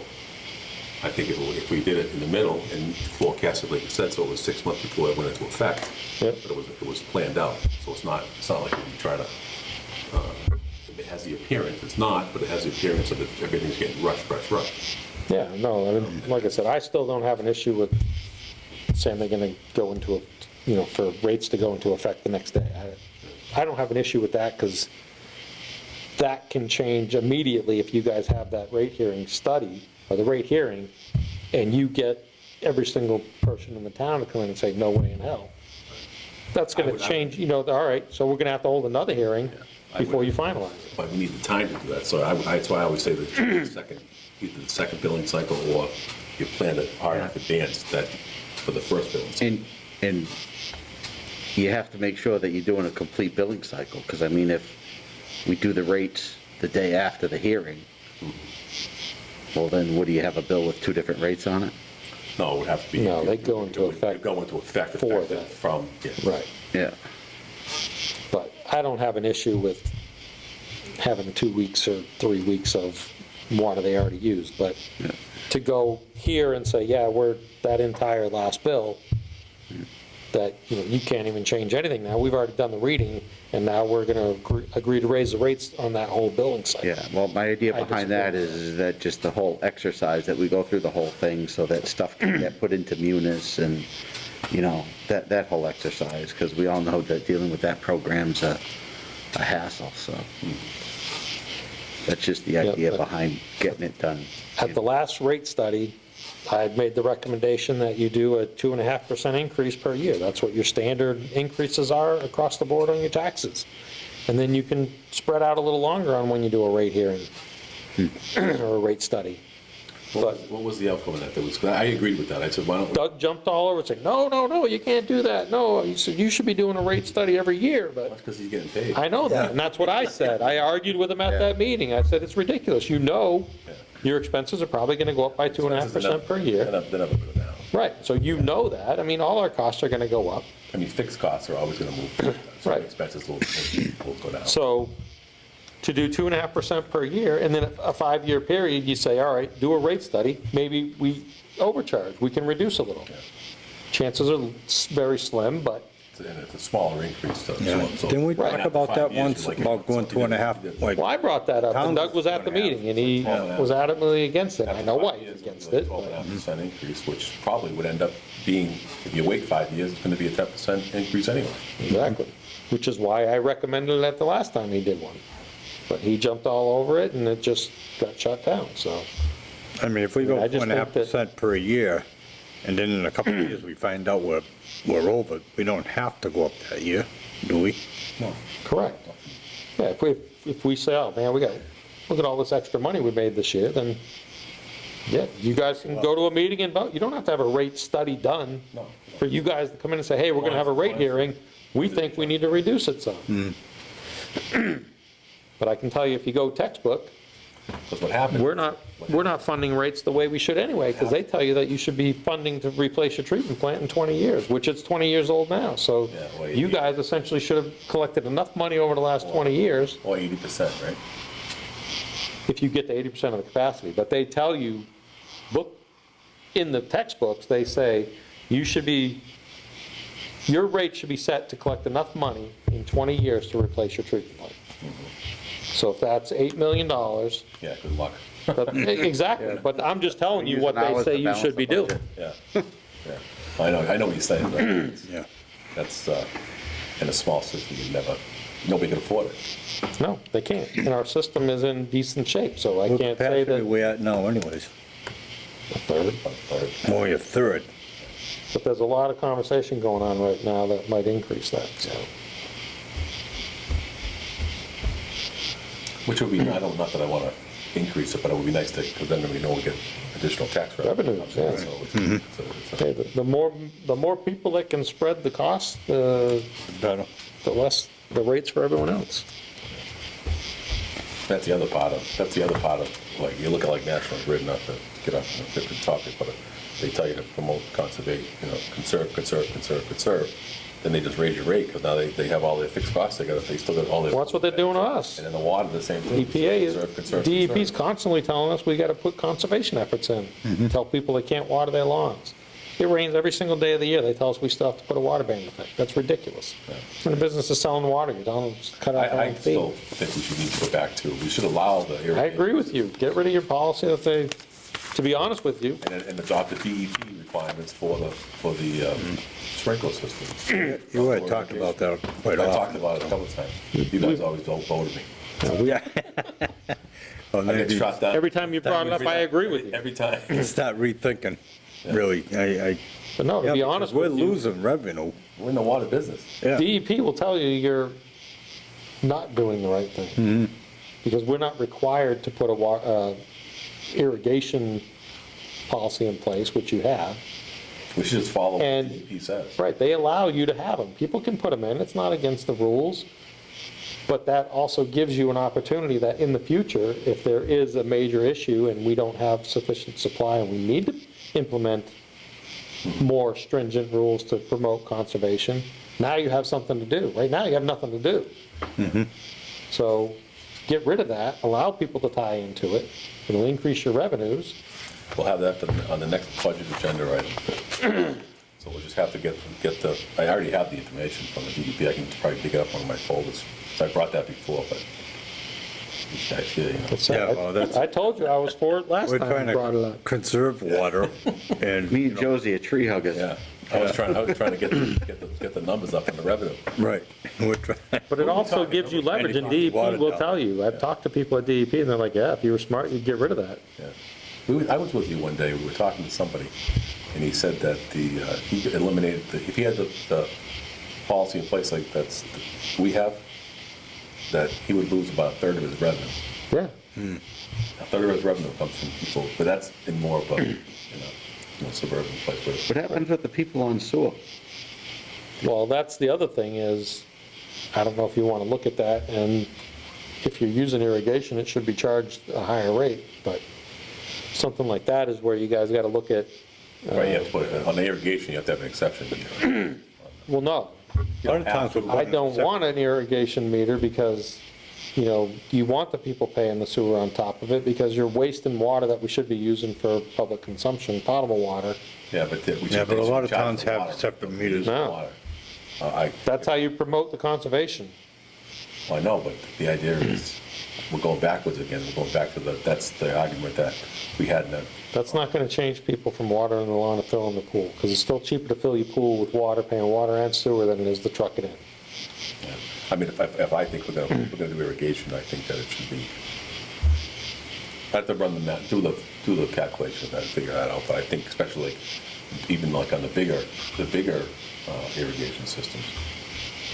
I think if we did it in the middle and forecasted, like you said, so it was 6 months before it went into effect. Yep. But it was planned out, so it's not like we try to, it has the appearance, it's not, but it has the appearance of everything's getting rushed. Yeah, no, I mean, like I said, I still don't have an issue with saying they're going to go into, for rates to go into effect the next day. I don't have an issue with that, because that can change immediately if you guys have that rate hearing study, or the rate hearing, and you get every single person in the town to come in and say, no way in hell. That's going to change, all right, so we're going to have to hold another hearing before you finalize it. But we need the time to do that, so that's why I always say that either the second billing cycle, or you plan it hard enough advance that for the first billing cycle. And you have to make sure that you're doing a complete billing cycle, because I mean, if we do the rates the day after the hearing, well, then would you have a bill with two different rates on it? No, it would have to be. No, they go into effect They go into effect for effective that. from, yeah. Right. Yeah. But I don't have an issue with having 2 weeks or 3 weeks of water they already used, but to go here and say, yeah, we're that entire last bill, that, you can't even change anything now, we've already done the reading, and now we're going to agree to raise the rates on that whole billing cycle. Yeah, well, my idea I behind that is that just the whole exercise, that we go through the whole thing so that stuff can get put into munis, and you know, that whole exercise, because we all know that dealing with that program's a hassle, so. That's just the Yeah, idea but- behind getting it done. At the last rate study, I made the recommendation that you do a 2.5% increase per year. That's what your standard increases are across the board on your taxes. And then you can spread out a little longer on when you do a rate hearing or a rate study. But What was the outcome of that? That was, I agreed with that. I said, why don't we? Doug jumped all over and said, no, you can't do that. No, he said, you should be doing a rate study every year, but That's because he's getting paid. I know that, and that's what I said. I argued with him at that meeting. I said, it's ridiculous. You know your expenses are probably going to go up by 2.5% per year. They're never going to go down. Right, so you know that. I mean, all our costs are going to go up. I mean, fixed costs are always going to move. So Right. expenses will go down. So to do 2.5% per year, and then a 5-year period, you say, all right, do a rate study, maybe we overcharge, we can reduce a little. Chances are very slim, but And it's a smaller increase. So- Yeah, so- didn't we Right. talk about that 5 years, once, you're like, about going something 2.5, different. like, well, I brought that up, and Towns Doug was at the meeting, and he was adamantly against it. I know why he's against it. but- 12.5% increase, which probably would end up being, if you wait 5 years, it's going to be a 10% increase anyway. Exactly, which is why I recommended it the last time he did one. But he jumped all over it, and it just got shut down, so. I mean, if we go I just think that- 2.5% per year, and then in a couple of years we find out we're over, we don't have to go up that year, do we? No. Correct. Yeah, if we say, oh, man, look at all this extra money we made this year, then, yeah, you guys can go to a meeting and vote. You don't have to have a rate study done No. for you guys to come in and say, hey, we're gonna have a rate hearing, we think we need to reduce it some. But I can tell you, if you go textbook, Because what happened. we're not funding rates the way we should anyway, because they tell you that you should be funding to replace your treatment plant in 20 years, which it's 20 years old now. So Yeah, well, you guys essentially should have collected enough money over the last 20 years Or 80%, right? if you get to 80% of the capacity. But they tell you, in the textbooks, they say you should be, your rate should be set to collect enough money in 20 years to replace your treatment plant. So if that's $8 million, Yeah, good luck. exactly, but I'm just telling you what they say you should be doing. Yeah, yeah. I know what you're saying, but it's- Yeah. that's, in a small system, nobody can afford it. No, they can't, and our system is in decent shape, so I What can't say capacity that we at now anyways? a third. Only a third. But there's a lot of conversation going on right now that might increase that, so. Which would be, I don't, not that I want to increase it, but it would be nice to, because then we know we get additional tax revenue. Revenues, yeah. So it's a- Okay, the more people that can spread the cost, the Better. less the rates for everyone else. That's the other part of, like, you look at like National Grid, not to get off on a different topic, but they tell you to promote conservation, conserve. Then they just raise your rate, because now they have all their fixed costs, they still got all their. Well, that's what they're doing to us. And in the water, the same thing. EPA, Conserve. DEP's constantly telling us we got to put conservation efforts in. Tell people they can't water their lawns. It rains every single day of the year. They tell us we still have to put a water ban in effect. That's ridiculous. In the business of selling water, you don't just cut out our I own still fee. think we should need to go back to, we should allow the irrigation. I agree with you. Get rid of your policy that they, to be honest with you, And adopt the DEP requirements for the sprinkler system. You had talked about that I quite talked often. about it a couple of times. You guys always don't vote me. Yeah. Well, I get maybe shot down. every time you brought it up, I agree with you. Every time. start rethinking, really. But no, to be honest We're with you, losing revenue. We're in the water business. Yeah. DEP will tell you you're not doing the right thing. Because we're not required to put a irrigation policy in place, which you have. We should just follow what And- DEP says. Right, they allow you to have them. People can put them in, it's not against the rules. But that also gives you an opportunity that in the future, if there is a major issue and we don't have sufficient supply and we need to implement more stringent rules to promote conservation, now you have something to do. Right now, you have nothing to do. So get rid of that, allow people to tie into it, it'll increase your revenues. We'll have that on the next budget agenda item. So we'll just have to get the, I already have the information from the DEP. I can probably dig it up on my folders. So I brought that before, but these guys here, you know. It's, Yeah, well, that's- I told you I was for it last We're time trying I brought it to up. conserve water and. Me and Josie are tree huggers. Yeah. I was trying to get the numbers up on the revenue. Right. We're trying. But it also gives you leverage, and DEP will tell you. I've talked to people at DEP, and they're like, yeah, if you were smart, you'd get rid of that. Yeah. I was with you one day, we were talking to somebody, and he said that he could eliminate, if he had the policy in place like we have, that he would lose about a third of his revenue. Yeah. A third of his revenue comes from people, but that's in more of a, suburban place. What happens with the people on sewer? Well, that's the other thing is, I don't know if you want to look at that, and if you're using irrigation, it should be charged a higher rate, but something like that is where you guys got to look at, Right, you have to put, on the irrigation, you have to have an exception. well, no, A lot of times we're I putting don't separate- want an irrigation meter because, you want the people paying the sewer on top of it because you're wasting water that we should be using for public consumption, potable water. Yeah, but Yeah, but a lot of towns have separate meters. No. That's how you promote the conservation. I know, but the idea is, we're going backwards again, we're going back to that's the argument that we had in the, That's not going to change people from watering the lawn to filling the pool, because it's still cheaper to fill your pool with water, paying water and sewer, than it is to truck it in. I mean, if I think we're gonna do irrigation, I think that it should be, I have to run the math, do the calculation and figure that out, but I think especially, even like on the bigger irrigation systems,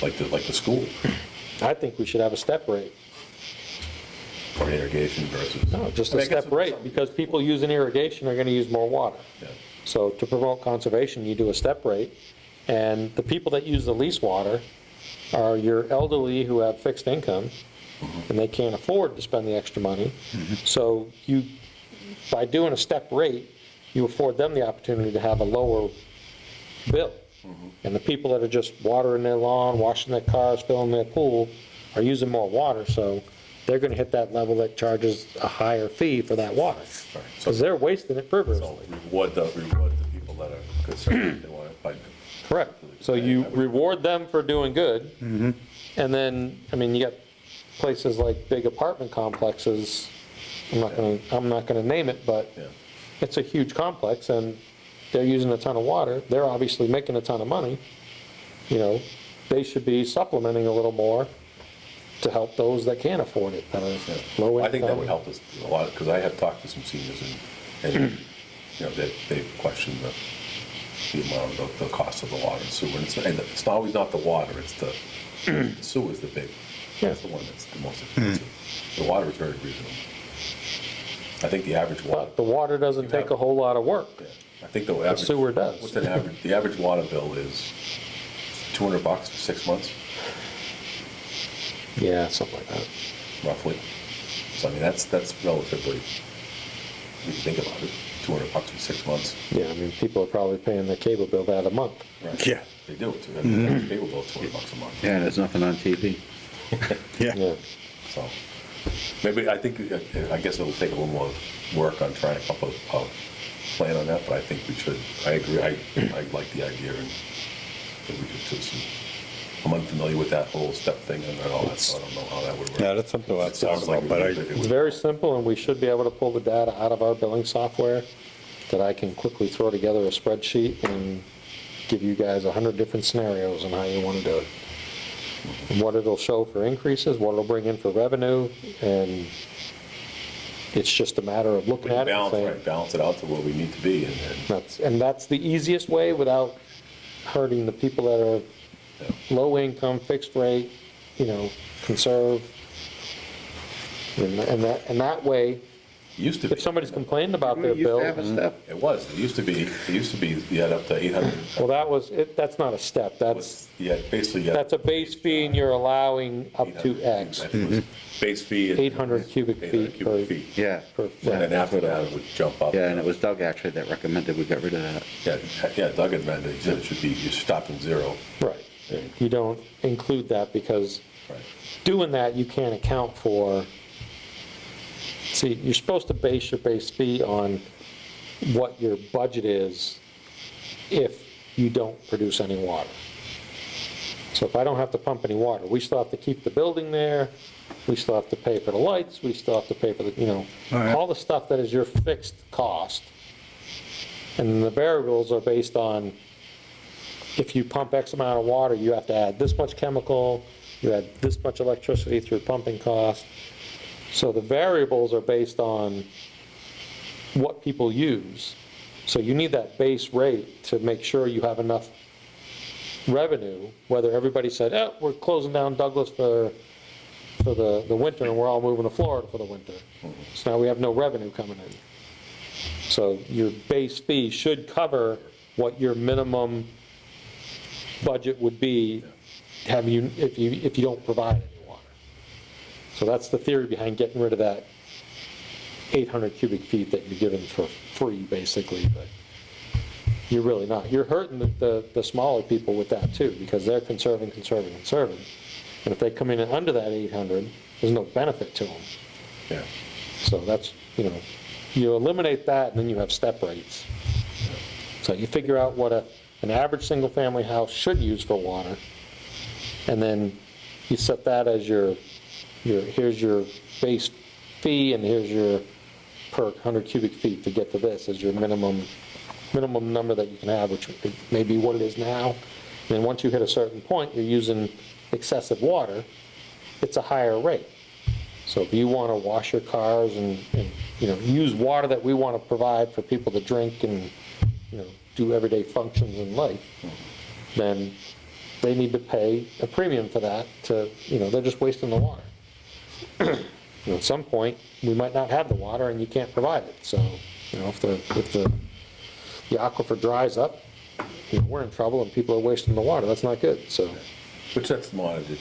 like the school, I think we should have a step rate. for irrigation versus. No, just I a mean, I guess step rate, because people using irrigation are going to use more water. Yeah. So to promote conservation, you do a step rate, and the people that use the least water are your elderly who have fixed income, and they can't afford to spend the extra money. So by doing a step rate, you afford them the opportunity to have a lower bill. And the people that are just watering their lawn, washing their cars, filling their pool, are using more water, so they're gonna hit that level that charges a higher fee for that water. Right. Because they're wasting it frivolously. So reward the people that are concerned, they want it, but. Correct. So you reward them for doing good, and then, I mean, you got places like big apartment complexes, I'm not gonna name it, but Yeah. it's a huge complex, and they're using a ton of water, they're obviously making a ton of money, they should be supplementing a little more to help those that can't afford it, that are low income. I think that would help us a lot, because I have talked to some seniors and they question the amount of the cost of the water and sewer. And it's always not the water, it's the sewer is the big, that's the one that's the most expensive. The water is very reasonable. I think the average water. But the water doesn't take a whole lot of work. Yeah, I think the average. sewer does. What's an average, the average water bill is $200 for 6 months, Yeah, something like that. roughly. So I mean, that's relatively, if you think about it, $200 for 6 months. Yeah, I mean, people are probably paying their cable bill that a month. Right. Yeah. They do, too. I mean, the cable bill's $200 a month. Yeah, there's nothing on TV. Yeah. Yeah. So, maybe, I guess it'll take a little more work on trying to come up with a plan on that, but I think we should, I agree, I like the idea, and that we should do some, I'm unfamiliar with that whole step thing and all that, so I don't know how that would work. Yeah, that's something I've It sounds thought like about, but I, It's very simple, and we should be able to pull the data out of our billing software, that I can quickly throw together a spreadsheet and give you guys 100 different scenarios on how you want to do it. And what it'll show for increases, what it'll bring in for revenue, and it's just a matter of looking at it and saying, Balance it out to where we need to be, and that's the easiest way without hurting the people that are low income, fixed rate, conserve. And that way, used to be. if somebody's complaining about their We used bill, to have a step. It was, it used to be, you had up to 800. well, that's not a step, that's Yeah, basically, yeah. a base fee, and you're allowing up to X, I think it was Base fee. is 800 cubic 800 feet cubic per- feet. Yeah. per, And yeah. then after that, it would jump up. Yeah, and it was Doug actually that recommended we got rid of that. Yeah, Doug had meant it said it should be, you stop in zero. Right. You don't include that, because Right. doing that, you can't account for, see, you're supposed to base your base fee on what your budget is if you don't produce any water. So if I don't have to pump any water, we still have to keep the building there, we still have to pay for the lights, we still have to pay for the, All right. all the stuff that is your fixed cost. And the variables are based on if you pump X amount of water, you have to add this much chemical, you add this much electricity through pumping cost. So the variables are based on what people use. So you need that base rate to make sure you have enough revenue, whether everybody said, oh, we're closing down Douglas for the winter and we're all moving to Florida for the winter. So now we have no revenue coming in. So your base fee should cover what your minimum budget would be if you don't provide any water. So that's the theory behind getting rid of that 800 cubic feet that you're given for free, basically, but you're really not. You're hurting the smaller people with that too, because they're conserving. And if they come in under that 800, there's no benefit to them. Yeah. So that's, you eliminate that and then you have step rates. So you figure out what an average single-family house should use for water, and then you set that as here's your base fee, and here's your per 100 cubic feet to get to this as your minimum number that you can have, which may be what it is now. And then once you hit a certain point, you're using excessive water, it's a higher rate. So if you want to wash your cars and use water that we want to provide for people to drink and do everyday functions in life, then they need to pay a premium for that. They're just wasting the water. At some point, we might not have the water and you can't provide it. So if the aquifer dries up, we're in trouble and people are wasting the water. That's not good. So Which that's monitored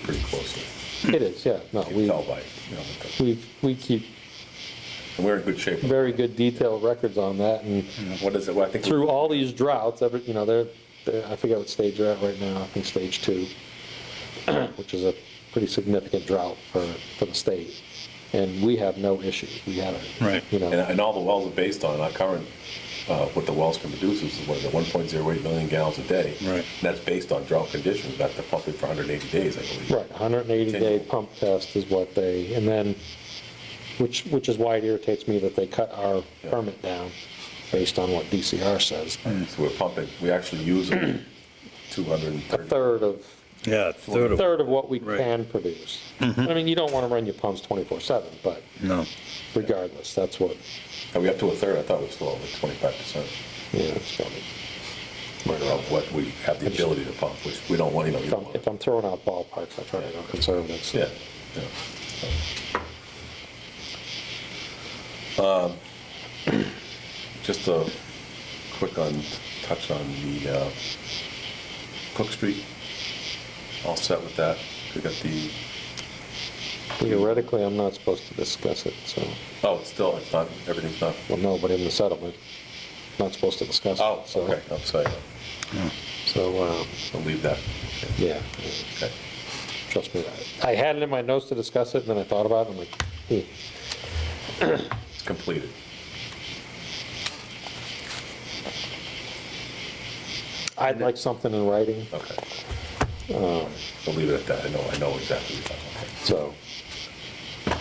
pretty closely. it is, yeah. No, You can tell by, we keep and we're in good shape. very good detailed records on that, and What is it? Well, I think through all these droughts, they're I forget what stage they're at right now. I think stage 2, which is a pretty significant drought for the state, and we have no issues. We haven't. Right. And all the wells are based on our current, what the wells can produce is, 1.08 million gallons a day. Right. And that's based on drought conditions, back to pumping for 180 days, I believe. Right, 180-day pump test is what and then, which is why it irritates me that they cut our permit down based on what DCR says. So we're pumping, we actually use A 230. third of Yeah, third of what we Right. can produce. I mean, you don't want to run your pumps 24/7, but No. regardless, that's what, Are we up to a third? I thought it was still over 25%. it's probably. Right around what we have the ability to pump, which we don't want, you don't want. If I'm throwing out ballparks, I try to go conservative. so. Yeah. Just a quick touch on the Cook Street. All set with that? We got the, Theoretically, I'm not supposed to discuss it, so, it's not, everything's not. well, no, but in the settlement, not supposed to discuss it. Oh, so- okay, I'm sorry. So, I'll leave that. yeah, Okay. trust me. I had it in my notes to discuss it, and then I thought about it, and I'm like, It's completed. I'd like something in writing, Okay. I'll leave it at that. I know exactly what you're talking so. about.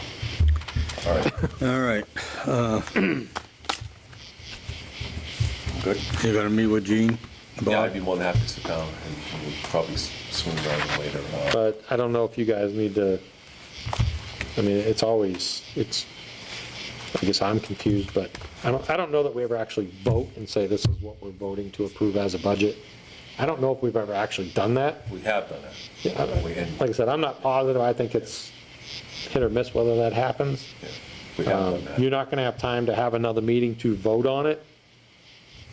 All right, All right. good? You're gonna meet with Gene? Yeah, I'd Bob? be more than happy to sit down and we'll probably sooner rather than later. But I don't know if you guys need to, I mean, I guess I'm confused, but I don't know that we ever actually vote and say this is what we're voting to approve as a budget. I don't know if we've ever actually done that. We have done that. Yeah, And- Like I said, I'm not positive. I think it's hit or miss whether that happens. yeah, We have done that. You're not going to have time to have another meeting to vote on it.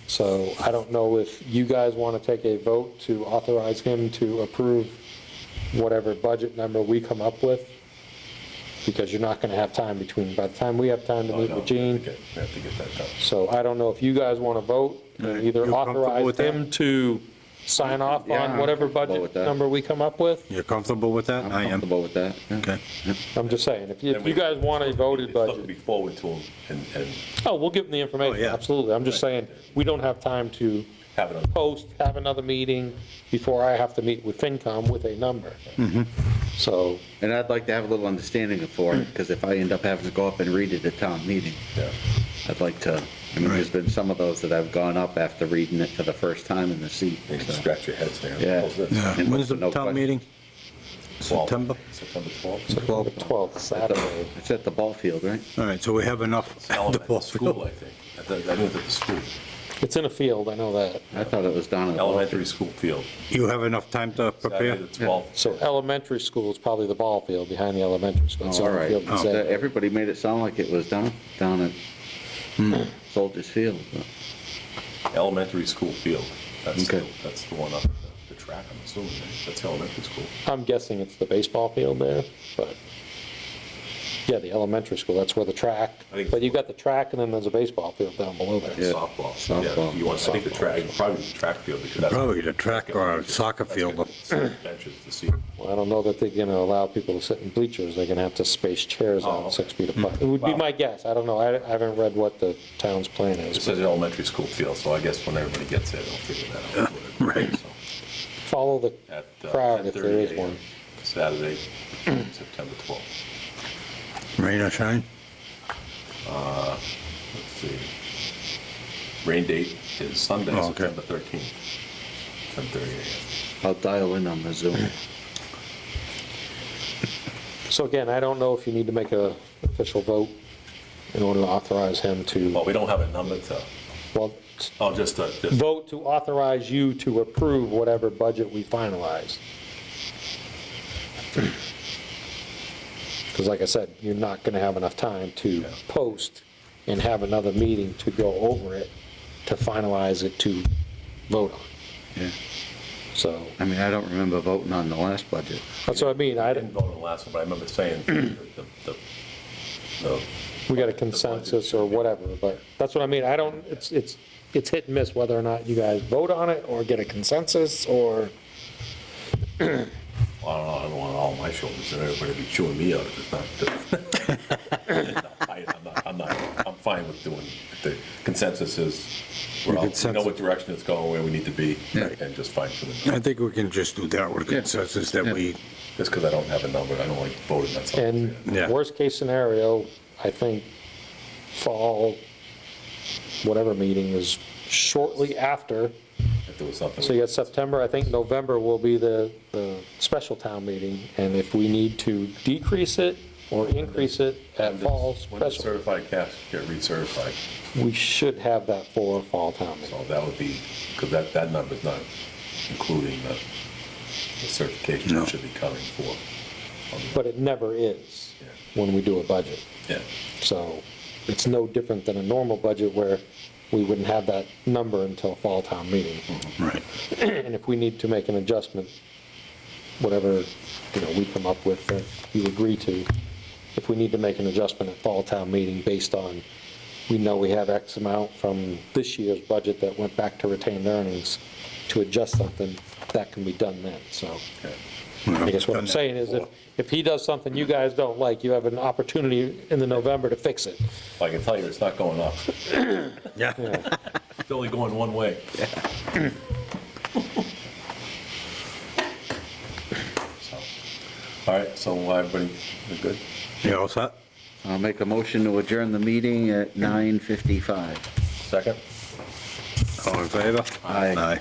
So I don't know if you guys want to take a vote to authorize him to approve whatever budget number we come up with, because you're not going to have time by the time we have time to Oh, meet no, with Gene. We have to get that done. So I don't know if you guys want to vote and either You comfortable authorize with that? him to sign off Yeah, on I'm whatever comfortable with budget that. number we come up with. You're comfortable with that? I'm I am. comfortable with that. yeah. Okay. I'm just saying, if And we- you guys want a voted It's looking budget, be forward to him and oh, we'll give them the information, yeah. absolutely. I'm just saying, we don't have time to have it on. post, have another meeting before I have to meet with FinCom with a number. So, And I'd like to have a little understanding for it, because if I end up having to go up and read it at town meeting, Yeah. I'd like to I mean, there's been some of those that I've gone up after reading it for the first time in the seat. You can so. scratch your head saying, Yeah. "How's this?" Yeah. And When's the no town question. meeting? 12th. September? September 12th. September 12th, Saturday. It's at the ball field, right? All right, so we have enough. It's at the elementary ball school, field. I think. I think it's at the school. It's in a field, I know that. I thought it was down at the ball Elementary field. school field. You have enough time to Saturday prepare? the 12th. So elementary school is probably the ball field behind the elementary school. It's Oh, on all the right. field Oh, beside it. Everybody made it sound like it was down at Soldiers Field. but- Elementary school field. That's Okay. that's the one up at the track, I'm assuming. Right? That's elementary school. I'm guessing it's the baseball field there, but, yeah, the elementary school, that's where the track, I think- but you've got the track and then there's a baseball field down below there. Yeah. Softball. Softball. Yeah, you want, I think the track, probably the track field. Because that's- Probably the track or soccer that's field. got some benches to see. Well, I don't know that they're gonna allow people to sit in bleachers, they're gonna have to space chairs Oh, out okay. 6 feet apart. It would be Wow. my guess, I don't know, I haven't read what the town's plan It is. says elementary school field, so I guess when everybody gets there, they'll figure that out. Right. So, Follow the at, crowd if there 10:30 is a.m. one. Saturday, September 12th. Rain or shine? Let's see. Rain date is Sunday, Oh, okay. September 13th, 10:30 a.m. I'll dial in on the Zoom. So again, I don't know if you need to make a official vote in order to authorize him to, Well, we don't have a number to, well, just vote to authorize you to approve whatever budget we finalize. Because like I said, you're not going to have enough time to Yeah. post and have another meeting to go over it, to finalize it, to vote on. Yeah. So, I mean, I don't remember voting on the last budget. that's what I mean, I didn't vote on the last one, but I remember saying the we got a consensus or whatever, but that's what I mean, I don't, it's hit and miss whether or not you guys vote on it, or get a consensus, or, Well, I don't want all my shoulders and everybody be chewing me out if it's not. I'm fine with doing, if the consensus is, we know what direction it's going, where we need to be, and just fine tuning. I think we can just do that with consensus that we, Just because I don't have a number, I don't like voting on something. and Yeah. worst case scenario, I think fall, whatever meeting is shortly after. If there was something. So you got September, I think November will be the special town meeting, and if we need to decrease it or increase it at fall When does special, certified cash get recertified? we should have that for fall town meeting. So that would be, because that number's not including the certification that should be coming for. But it never is Yeah. when we do a budget. Yeah. So it's no different than a normal budget where we wouldn't have that number until fall town meeting. right. And if we need to make an adjustment, whatever, we come up with that you agree to, if we need to make an adjustment at fall town meeting based on, we know we have X amount from this year's budget that went back to retained earnings to adjust something, that can be done then, so. I guess what I'm saying is if he does something you guys don't like, you have an opportunity in the November to fix it. I can tell you, it's not going up. Yeah. It's only going one way. So, all right, so everybody, we're good? You all set? I'll make a motion to adjourn the meeting at 9:55. Second? All in favor? Aye. Aye.